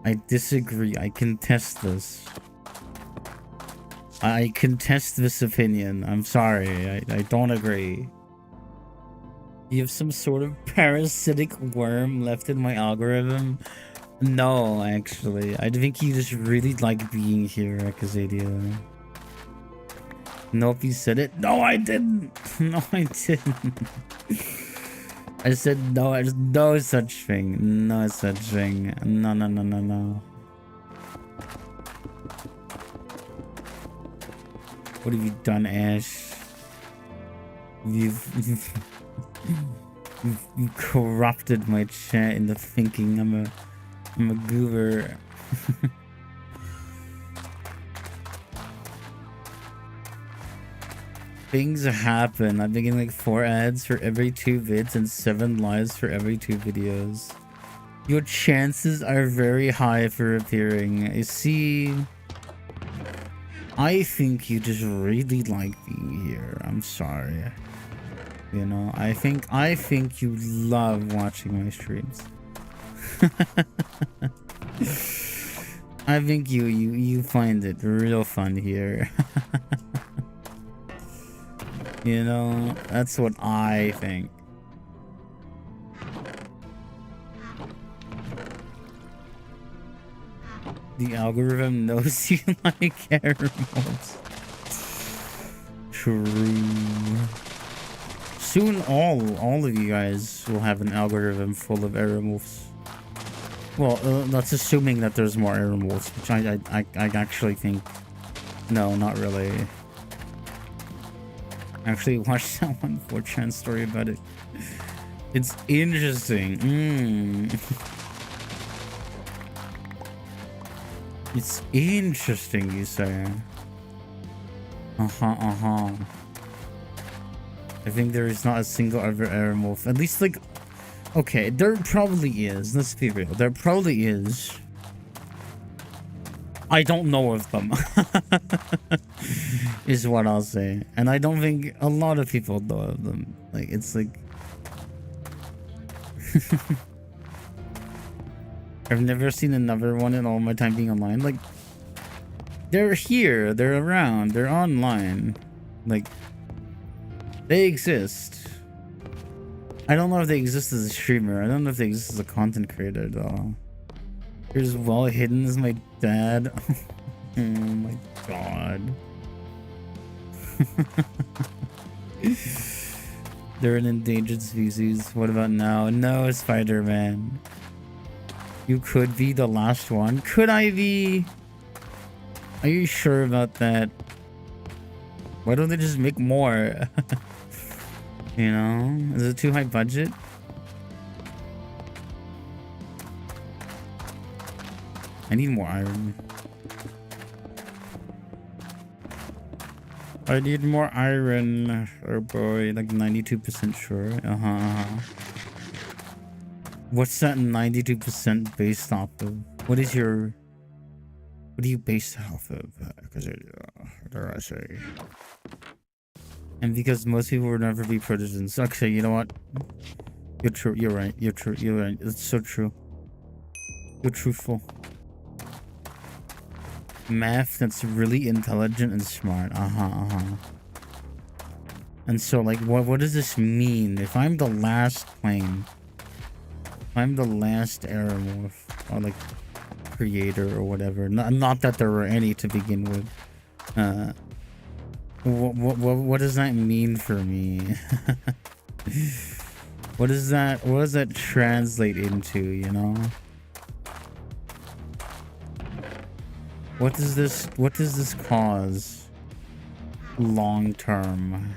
I disagree. I contest this. I contest this opinion. I'm sorry. I don't agree. You have some sort of parasitic worm left in my algorithm? No, actually. I think you just really like being here, Akazadia. Nope, you said it. No, I didn't. No, I didn't. I said no, there's no such thing. No such thing. No. What have you done, Ash? You've corrupted my chat into thinking I'm a goober. Things happen. I'm making like 4 ads for every 2 vids and 7 lives for every 2 videos. Your chances are very high for appearing. You see, I think you just really like being here. I'm sorry. You know, I think you love watching my streams. I think you find it real fun here. You know, that's what I think. The algorithm knows you like animals. True. Soon all of you guys will have an algorithm full of error moves. Well, that's assuming that there's more error moves, which I actually think, no, not really. Actually watched that one 4chan story about it. It's interesting. It's interesting, you say. I think there is not a single other error move. At least, like, okay, there probably is. Let's be real. There probably is. I don't know of them. Is what I'll say. And I don't think a lot of people know of them. Like, it's like... I've never seen another one in all my time being online. Like, they're here. They're around. They're online. Like, they exist. I don't know if they exist as a streamer. I don't know if they exist as a content creator, though. You're as well hidden as my dad. Oh my god. They're an endangered species. What about now? No, Spider-Man. You could be the last one. Could I be? Are you sure about that? Why don't they just make more? You know? Is it too high budget? I need more iron. I need more iron. Oh boy, like 92% sure. What's that 92% based off of? What is your... What are you based off of? Because what do I say? And because most people will never be partisans. Okay, you know what? You're true. You're right. You're true. You're right. It's so true. You're truthful. Math that's really intelligent and smart. And so, like, what does this mean? If I'm the last plane, if I'm the last aeromorph, or like creator or whatever. Not that there were any to begin with. What does that mean for me? What does that translate into, you know? What does this cause long term?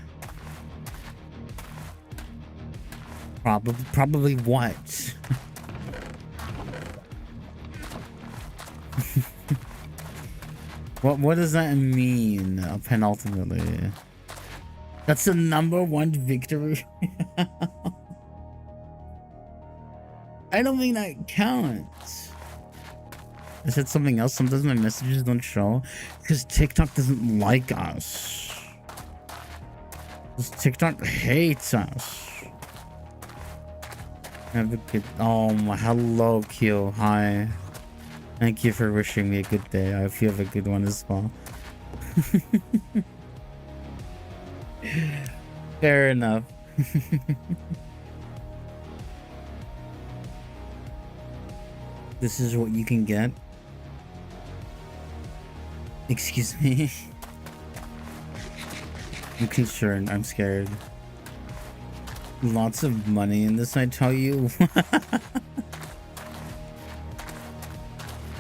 Probably what? What does that mean, penultimately? That's the #1 victory. I don't think that counts. I said something else. Sometimes my messages don't show because TikTok doesn't like us. Because TikTok hates us. Have a good... Oh, hello, Q. Hi. Thank you for wishing me a good day. I hope you have a good one as well. Fair enough. This is what you can get. Excuse me. I'm concerned. I'm scared. Lots of money in this, I tell you.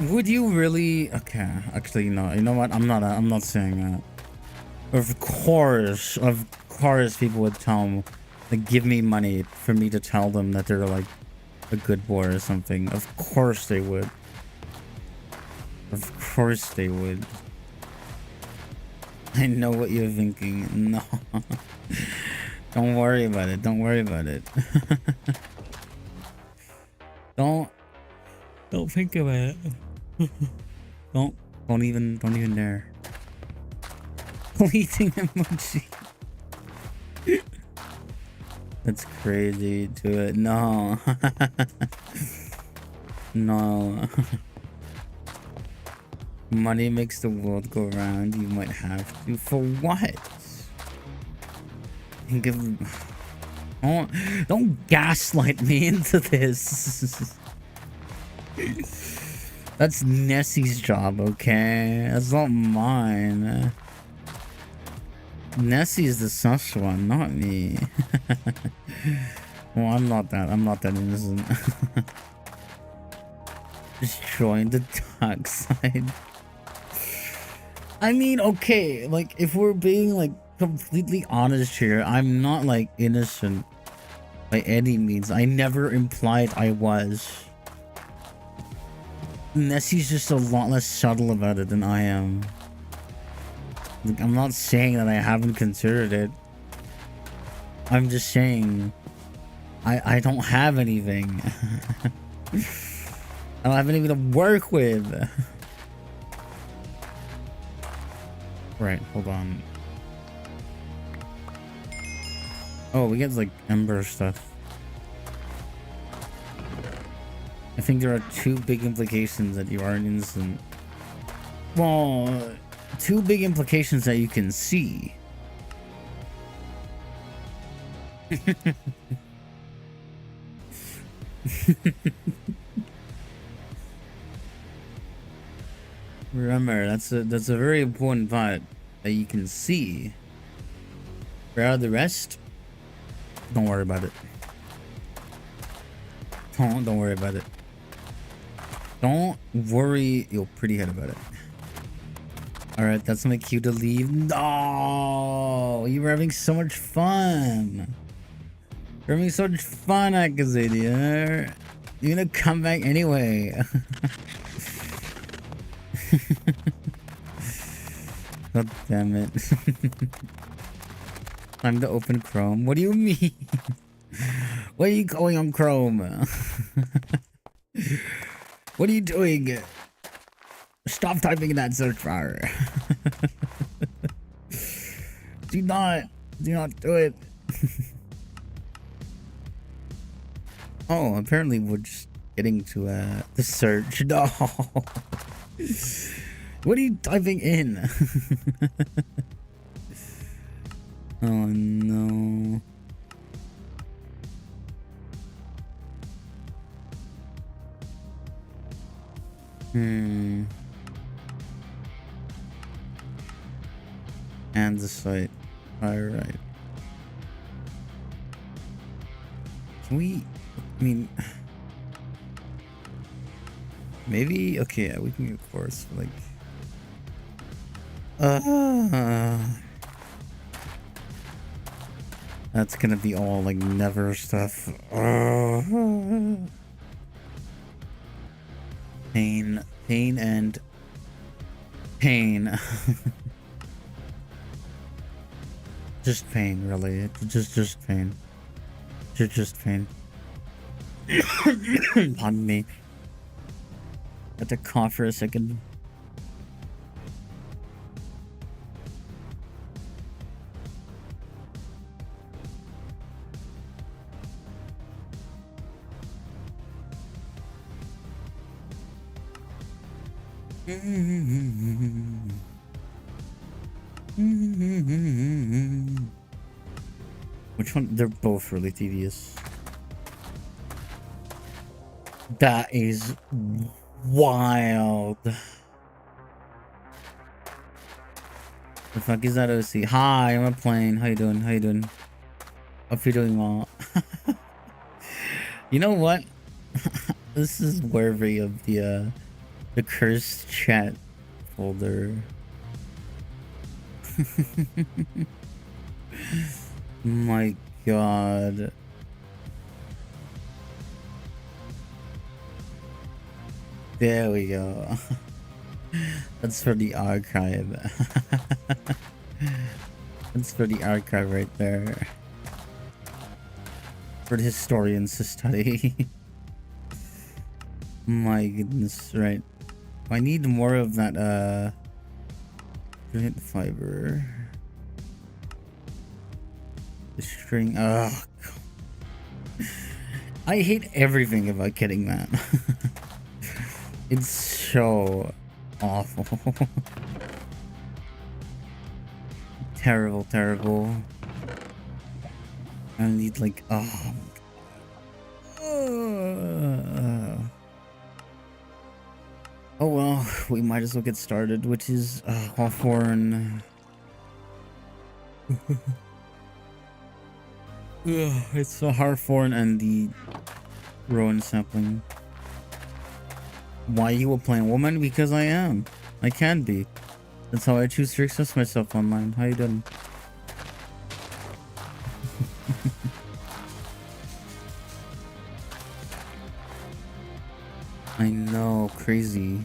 Would you really? Okay, actually, no. You know what? I'm not saying that. Of course, people would tell me, like, give me money for me to tell them that they're like a good boy or something. Of course they would. Of course they would. I know what you're thinking. No. Don't worry about it. Don't worry about it. Don't think about it. Don't even dare. Bleeding emoji. That's crazy. Do it. No. No. Money makes the world go round. You might have to. For what? Don't gaslight me into this. That's Nessie's job, okay? That's not mine. Nessie is the sus one, not me. Well, I'm not that innocent. Just join the dark side. I mean, okay, like, if we're being, like, completely honest here, I'm not, like, innocent by any means. I never implied I was. Nessie's just a lot less subtle about it than I am. Like, I'm not saying that I haven't considered it. I'm just saying I don't have anything. I don't have anything to work with. Right, hold on. Oh, we get like Ember stuff. I think there are 2 big implications that you aren't innocent. Well, 2 big implications that you can see. Remember, that's a very important part that you can see. Where are the rest? Don't worry about it. Don't worry about it. Don't worry your pretty head about it. All right, that's my cue to leave. No, you were having so much fun. You're having so much fun, Akazadia. You're gonna come back anyway. God damn it. Time to open Chrome. What do you mean? Why are you going on Chrome? What are you doing? Stop typing in that search bar. Do not do it. Oh, apparently we're just getting to the search. No. What are you typing in? Oh no. And the site. Alright. Can we... I mean... Maybe... Okay, yeah, we can get a course for like... That's gonna be all like never stuff. Pain and pain. Just pain, really. Just pain. Just pain. Pardon me. Had to cough for a second. Which one? They're both really tedious. That is wild. The fuck is that, OC? Hi, I'm a plane. How you doing? How you doing? Hope you're doing well. You know what? This is worthy of the cursed chat folder. My god. There we go. That's for the archive. That's for the archive right there. For the historians to study. My goodness, right. I need more of that giant fiber. The string. Ugh. I hate everything about getting that. It's so awful. Terrible, terrible. I need like, oh. Oh well, we might as well get started, which is Hawthorne. It's the Hawthorne and the Rowan sapling. Why you a plain woman? Because I am. I can be. That's how I choose to express myself online. How you doing? I know, crazy.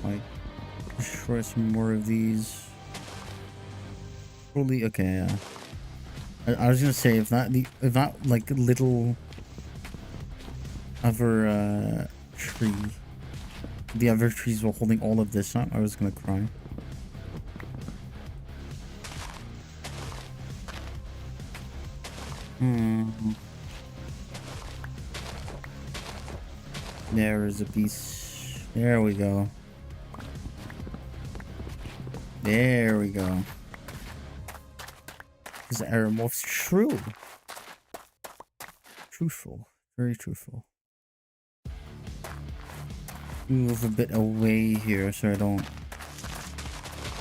Like, destroy some more of these. Probably okay. Yeah. I was gonna say if that like little other tree, the other trees were holding all of this up, I was gonna cry. There is a piece. There we go. There we go. Is the error morphs true? Truthful. Very truthful. Move a bit away here so I don't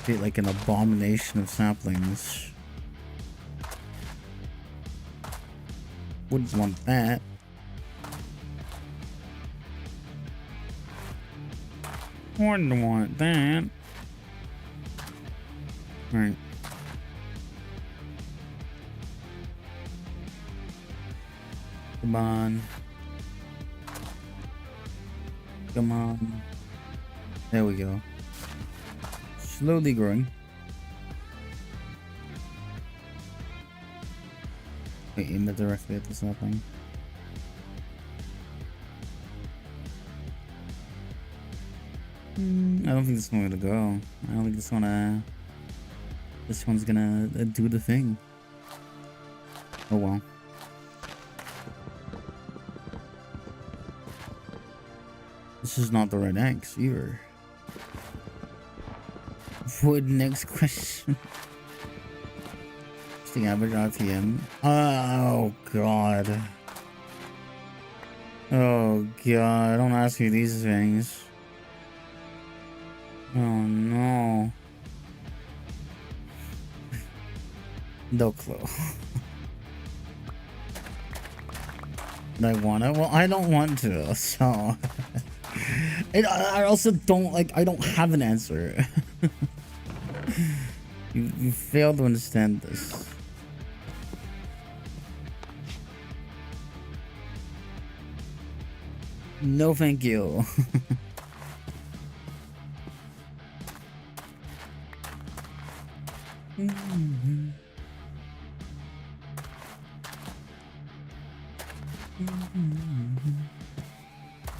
get like an abomination of saplings. Wouldn't want that. Wouldn't want that. Right. Come on. Come on. There we go. Slowly growing. Wait, aim it directly at the sapling. I don't think this one's gonna go. I don't think this one, this one's gonna do the thing. Oh well. This is not the right X either. What next question? What's the average RPM? Oh god. Oh god, don't ask me these things. Oh no. No clue. Do I wanna? Well, I don't want to, so. And I also don't like. I don't have an answer. you fail to understand this. No, thank you.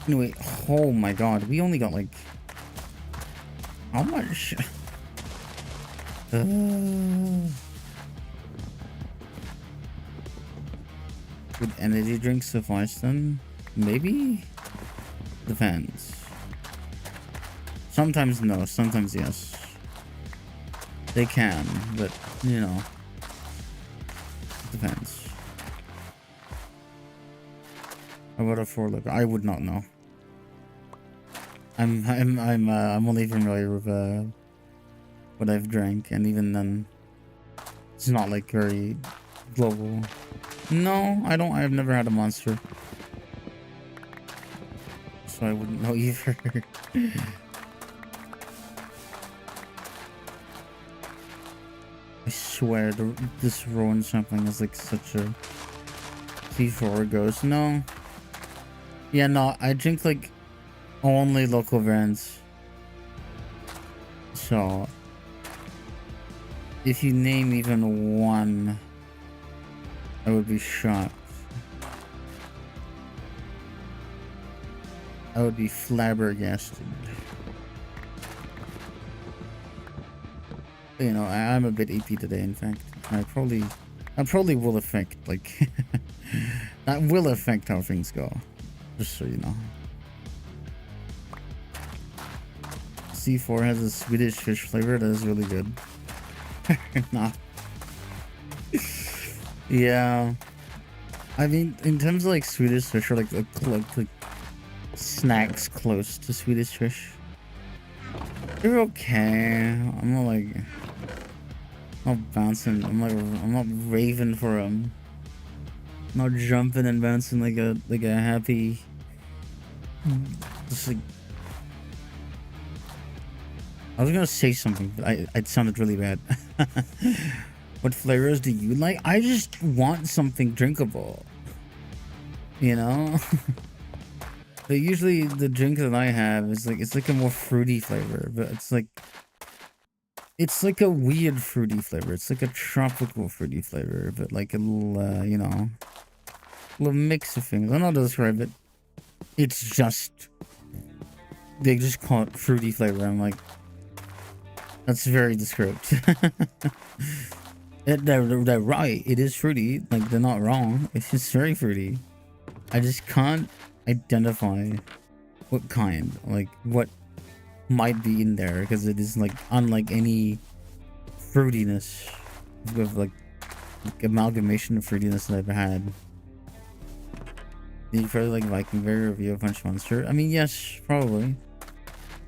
Anyway, oh my god, we only got like how much? Would energy drinks suffice then? Maybe? Depends. Sometimes no, sometimes yes. They can, but you know, depends. How about a 4-liter? I would not know. I'm only familiar with what I've drank, and even then, it's not like very global. No, I don't. I've never had a monster, so I wouldn't know either. I swear, this Rowan sampling is like such a C4 goes. No. Yeah, no, I drink like only local brands. So if you name even one, I would be shocked. I would be flabbergasted. You know, I'm a bit AP today, in fact. I probably will affect, like, that will affect how things go. Just so you know. C4 has a Swedish fish flavor that is really good. Nah. Yeah. I mean, in terms of like Swedish fish or like snacks close to Swedish fish, they're okay. I'm not like, not bouncing. I'm not raving for them. I'm not jumping and bouncing like a happy. Just like, I was gonna say something, but it sounded really bad. What flavors do you like? I just want something drinkable. You know? But usually the drink that I have is like, it's like a more fruity flavor, but it's like a weird fruity flavor. It's like a tropical fruity flavor, but like a little, you know, little mix of things. I don't know how to describe it. It's just, they just call it fruity flavor. I'm like, that's very descriptive. They're right. It is fruity. Like, they're not wrong. It's just very fruity. I just can't identify What kind? Like, what might be in there? Because it is like unlike any fruitiness with like amalgamation of fruitiness that I've had. Do you further like Viking Berry or Vio Punch Monster? I mean, yes, probably.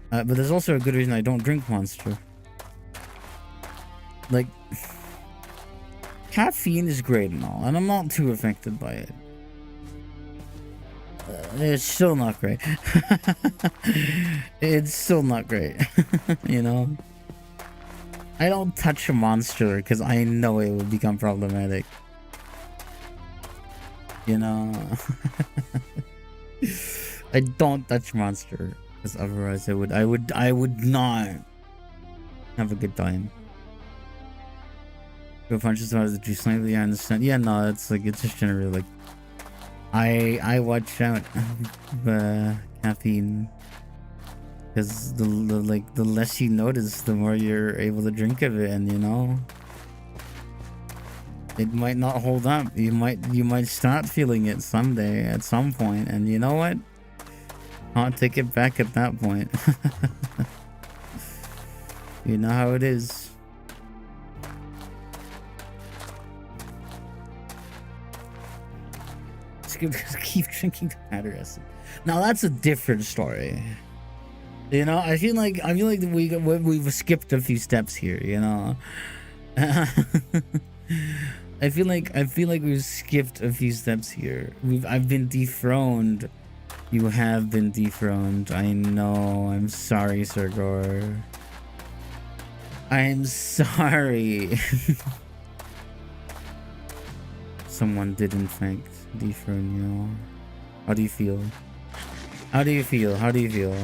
But there's also a good reason I don't drink Monster. Like, caffeine is great and all, and I'm not too affected by it. It's still not great. It's still not great. You know? I don't touch a Monster because I know it would become problematic. You know? I don't touch Monster because otherwise I would not have a good time. Go punches out of the juice slightly, I understand. Yeah, no, it's like, it's just generally like, I watch out caffeine because the less you notice, the more you're able to drink of it, and you know, it might not hold up. You might start feeling it someday at some point, and you know what? I'll take it back at that point. You know how it is. Keep drinking the matter acid. Now that's a different story. You know, I feel like we've skipped a few steps here. You know, I feel like we've skipped a few steps here. I've been dethroned. You have been dethroned. I know. I'm sorry, Sergor. I'm sorry. Someone did in fact dethrone you. How do you feel? How do you feel? How do you feel?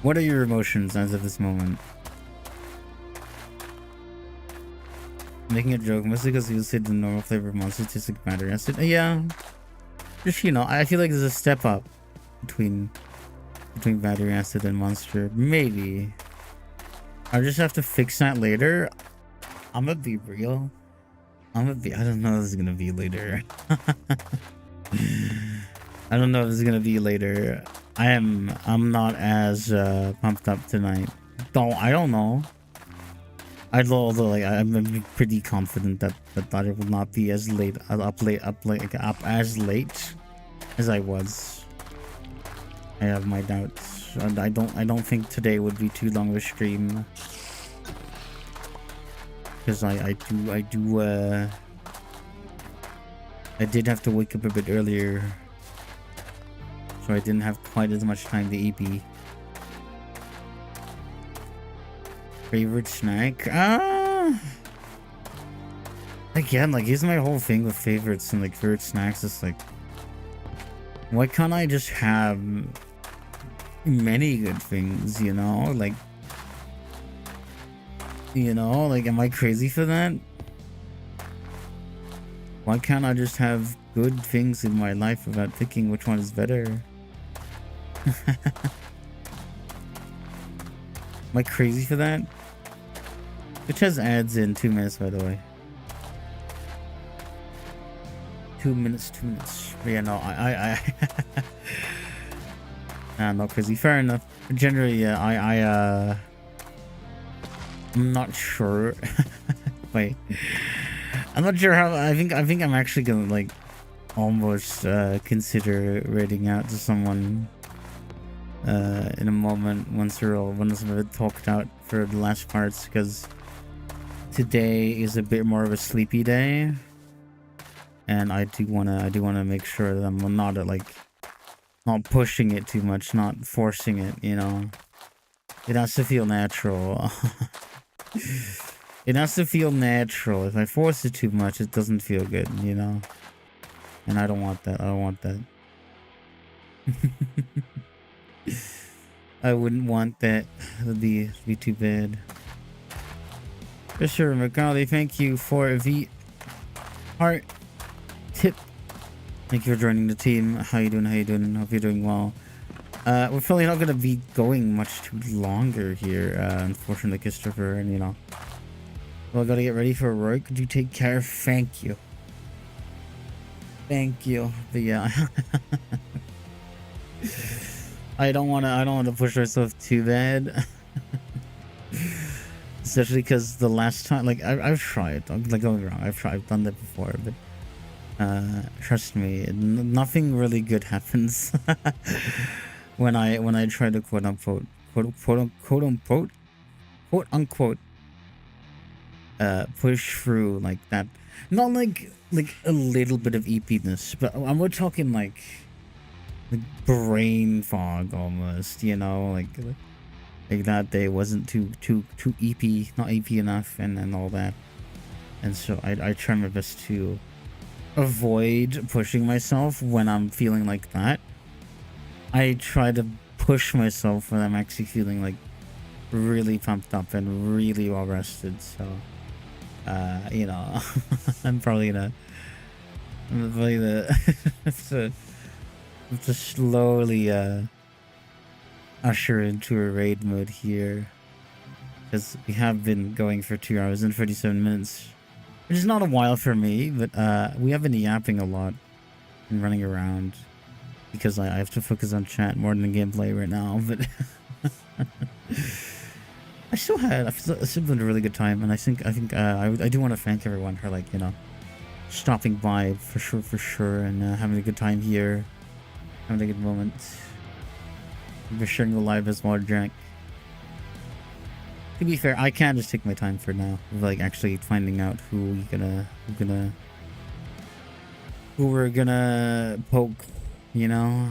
What are your emotions as of this moment? Making a joke, mostly because you said the normal flavor of Monster tastes like matter acid. Yeah. Just, you know, I feel like there's a step up between battery acid and Monster. Maybe. I just have to fix that later. I'm gonna be real. I don't know if this is gonna be later. I don't know if this is gonna be later. I'm not as pumped up tonight. I don't know. Although like I'm pretty confident that it will not be as late up as late as I was. I have my doubts. And I don't think today would be too long of a stream. Because I did have to wake up a bit earlier, so I didn't have quite as much time to EP. Favorite snack? Again, like, here's my whole thing with favorites and like favorite snacks. It's like, why can't I just have many good things, you know? Like, you know, like, am I crazy for that? Why can't I just have good things in my life without picking which one is better? Am I crazy for that? Which has ads in 2 minutes, by the way. 2 minutes, 2 minutes. But yeah, no, I'm not crazy. Fair enough. Generally, yeah, I'm not sure. Wait, I'm not sure how. I think I'm actually gonna like almost consider reading out to someone in a moment once we've talked out for the last parts, because today is a bit more of a sleepy day, and I do wanna make sure that I'm not not pushing it too much, not forcing it. You know, it has to feel natural. It has to feel natural. If I force it too much, it doesn't feel good, you know? And I don't want that. I don't want that. I wouldn't want that. That'd be too bad. Fisher McCauley, thank you for the heart tip. Thank you for joining the team. How you doing? How you doing? Hope you're doing well. We're probably not gonna be going much too longer here, unfortunately, Christopher, and you know. Well, I gotta get ready for work. Could you take care? Thank you. Thank you. But yeah. I don't want to push myself too bad. Especially because the last time, like I've tried, like don't get me wrong, I've done that before, but trust me, nothing really good happens when I try to quote unquote push through like that. Not like a little bit of EP-ness, but we're talking like brain fog almost, you know, like that day wasn't too EP, not EP enough, and all that. And so I try my best to avoid pushing myself when I'm feeling like that. I try to push myself when I'm actually feeling like really pumped up and really well rested. So you know, I'm probably gonna have to slowly usher into a raid mode here, because we have been going for 2 hours and 37 minutes, which is not a while for me, but we have been yapping a lot and running around because I have to focus on chat more than gameplay right now. But I've still been a really good time, and I think I do want to thank everyone for, like, you know, stopping by for sure, and having a good time here, having a good moment. For sharing the live as well, Jack. To be fair, I can just take my time for now, like actually finding out who we're gonna poke, you know,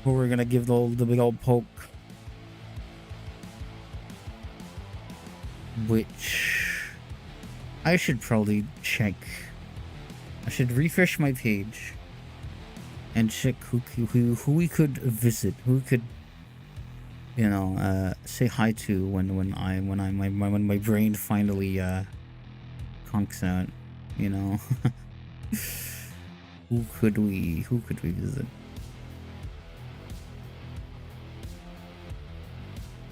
who we're gonna give the big old poke, which I should probably check. I should refresh my page and check who we could visit, who could, you know, say hi to when my brain finally conks out, you know. who could we visit?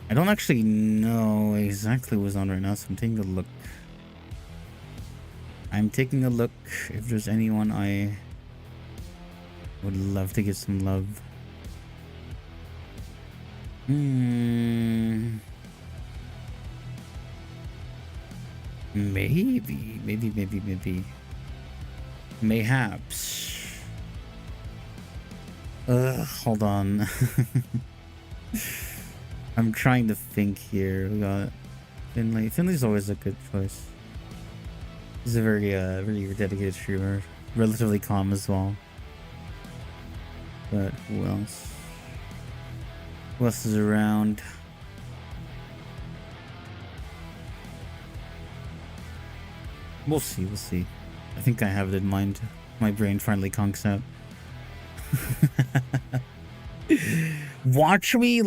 I don't actually know exactly what's on right now, so I'm taking a look. If there's anyone I would love to give some love. Maybe. Mayhaps. Hold on. I'm trying to think here. We got Finley. Finley's always a good choice. He's a very dedicated streamer. Relatively calm as well. But who else? Who else is around? We'll see. I think I have it in mind. My brain finally conks out. Watch me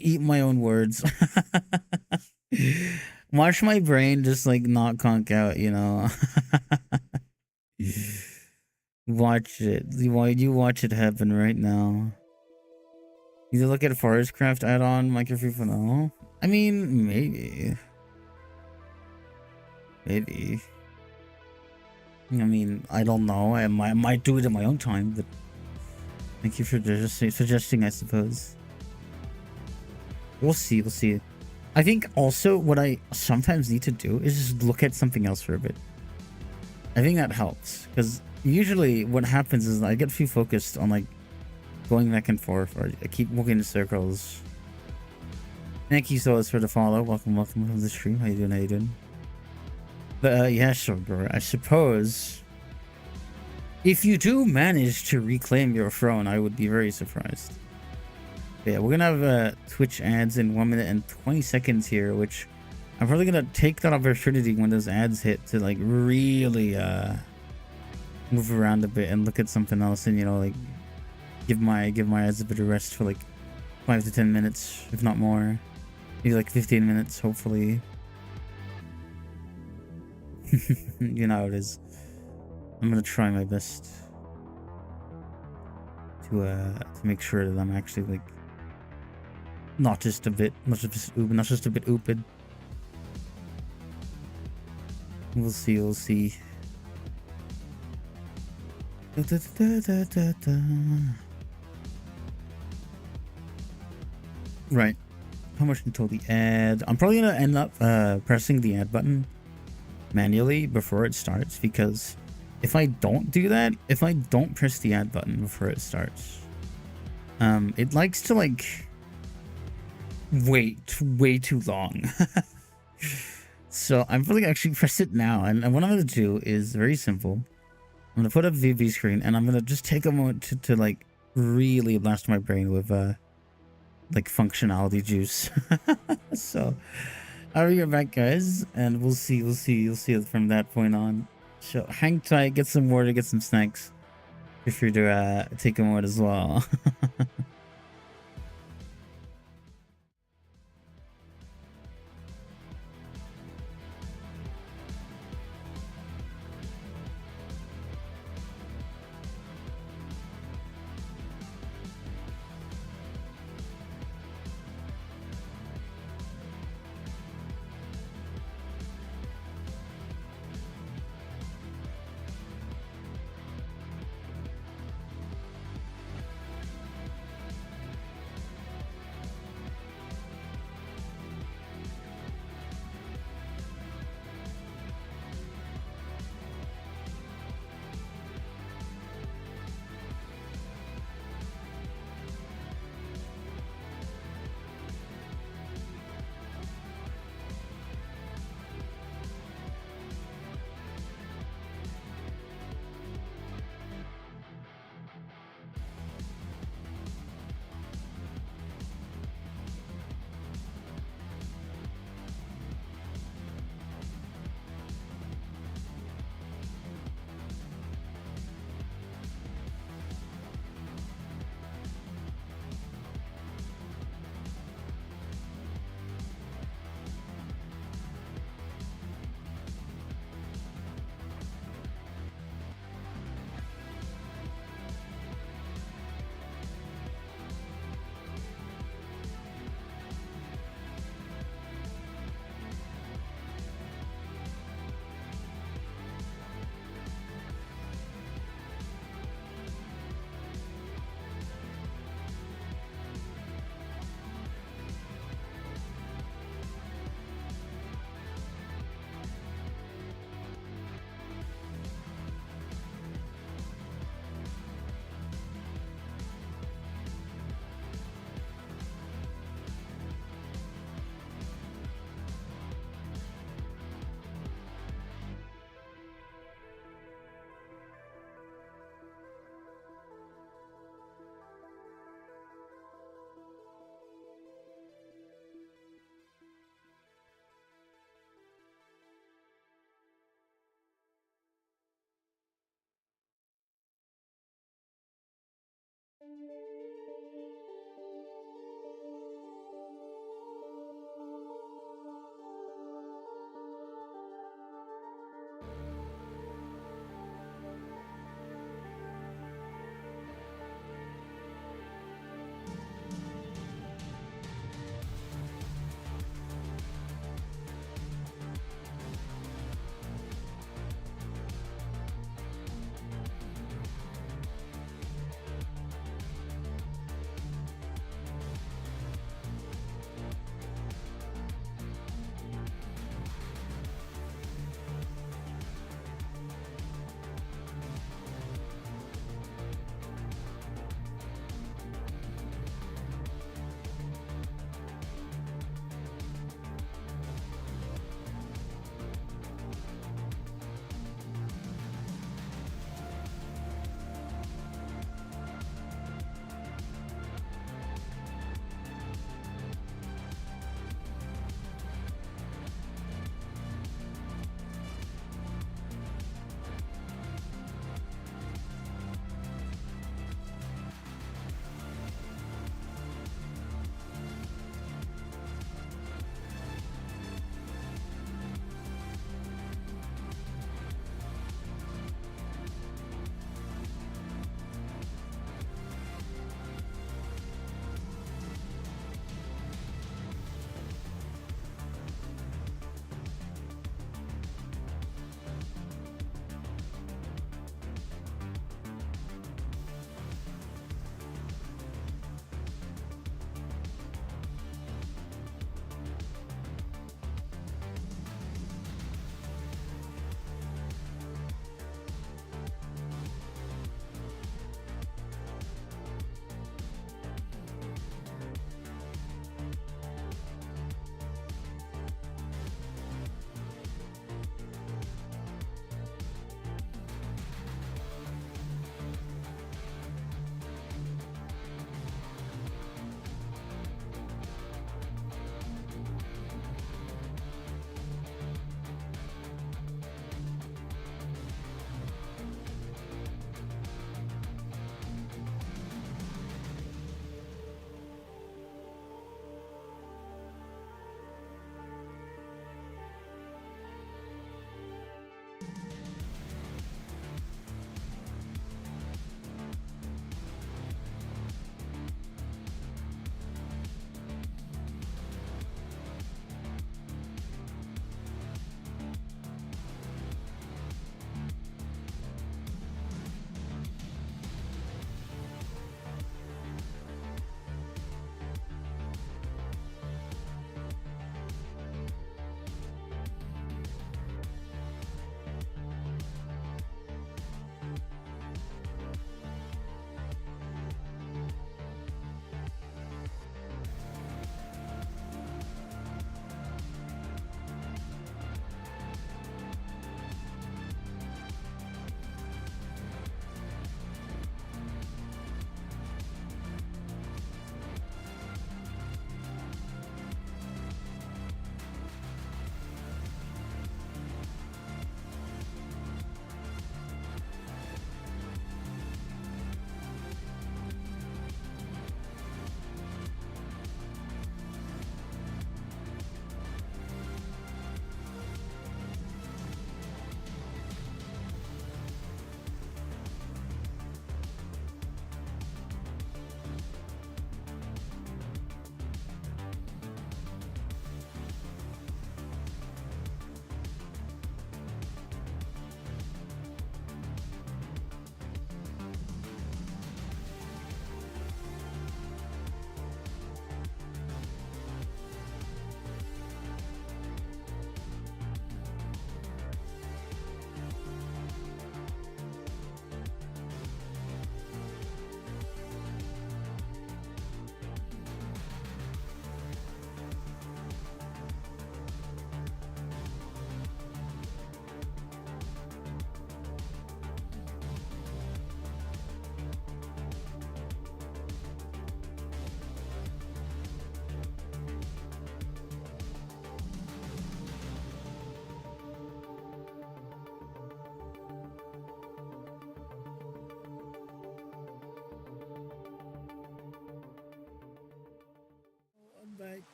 eat my own words. Watch my brain just like not conk out, you know. Watch it. You watch it happen right now. You look at Forestcraft add-on microphone for now. I mean, maybe. I mean, I don't know. I might do it in my own time, but thank you for suggesting, I suppose. We'll see. I think also what I sometimes need to do is just look at something else for a bit. I think that helps, because usually what happens is I get too focused on like going back and forth, or I keep walking in circles. Thank you so much for the follow. Welcome to the stream. How you doing? But yeah, sure, bro. I suppose if you do manage to reclaim your throne, I would be very surprised. But yeah, we're gonna have Twitch ads in 1 minute and 20 seconds here, which I'm probably gonna take that opportunity when those ads hit to like really move around a bit and look at something else, and, you know, like give my eyes a bit of rest for like 5 to 10 minutes, if not more. Maybe like 15 minutes, hopefully. You know how it is. I'm gonna try my best to make sure that I'm actually like not just a bit ooped. We'll see. Right. How much until the ad? I'm probably gonna end up pressing the ad button manually before it starts, because if I don't do that, if I don't press the ad button before it starts, it likes to like wait way too long. So I'm probably gonna actually press it now, and what I'm gonna do is very simple. I'm gonna put up VB screen, and I'm gonna just take a moment to like really blast my brain with like functionality juice. So I'll be right back, guys, and you'll see it from that point on. So hang tight, get some water, get some snacks. Feel free to take a moment as well.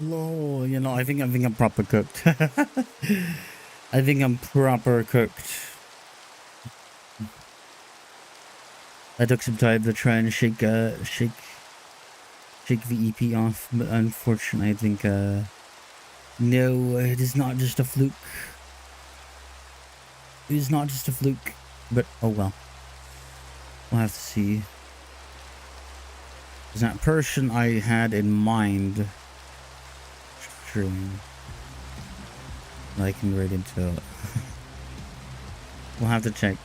Lol, you know, I think I'm proper cooked. I think I'm proper cooked. I took some time to try and shake the EP off, but unfortunately, I think no, it is not just a fluke. It is not just a fluke, but oh well. We'll have to see. Is that person I had in mind true? I can read into it. We'll have to check.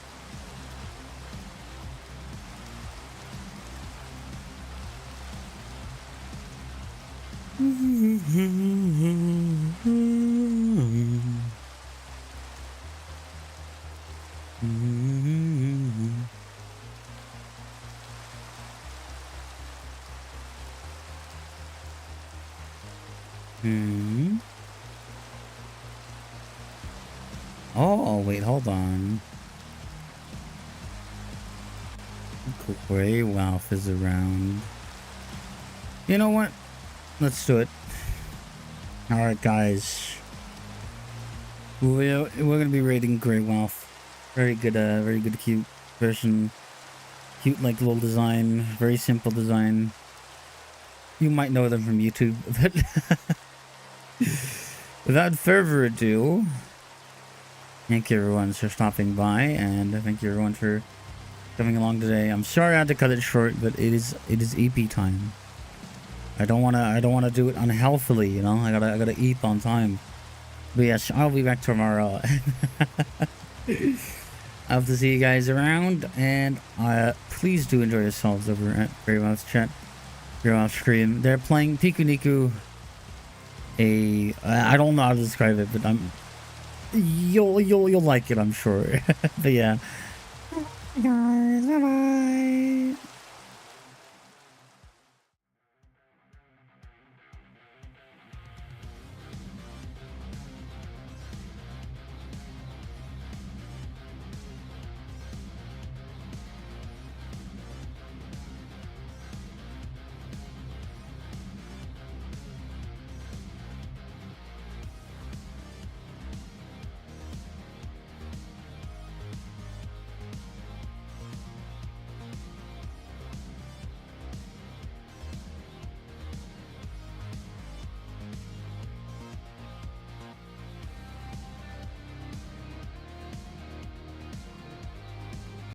Oh, wait, hold on. Gray Wolf is around. You know what? Let's do it. Alright, guys. We're gonna be rating Grey Wolf. Very good cute version. Cute like little design. Very simple design. You might know them from YouTube, but without further ado, thank you everyone for stopping by, and thank you everyone for coming along today. I'm sorry I had to cut it short, but it is EP time. I don't wanna do it unhealthily, you know. I gotta eat on time. But yes, I'll be back tomorrow. I hope to see you guys around, and please do enjoy yourselves over at Grey Wolf's chat. Grey Wolf's stream. They're playing Piku Niku. I don't know how to describe it, but you'll like it, I'm sure. But yeah. Guys, bye bye.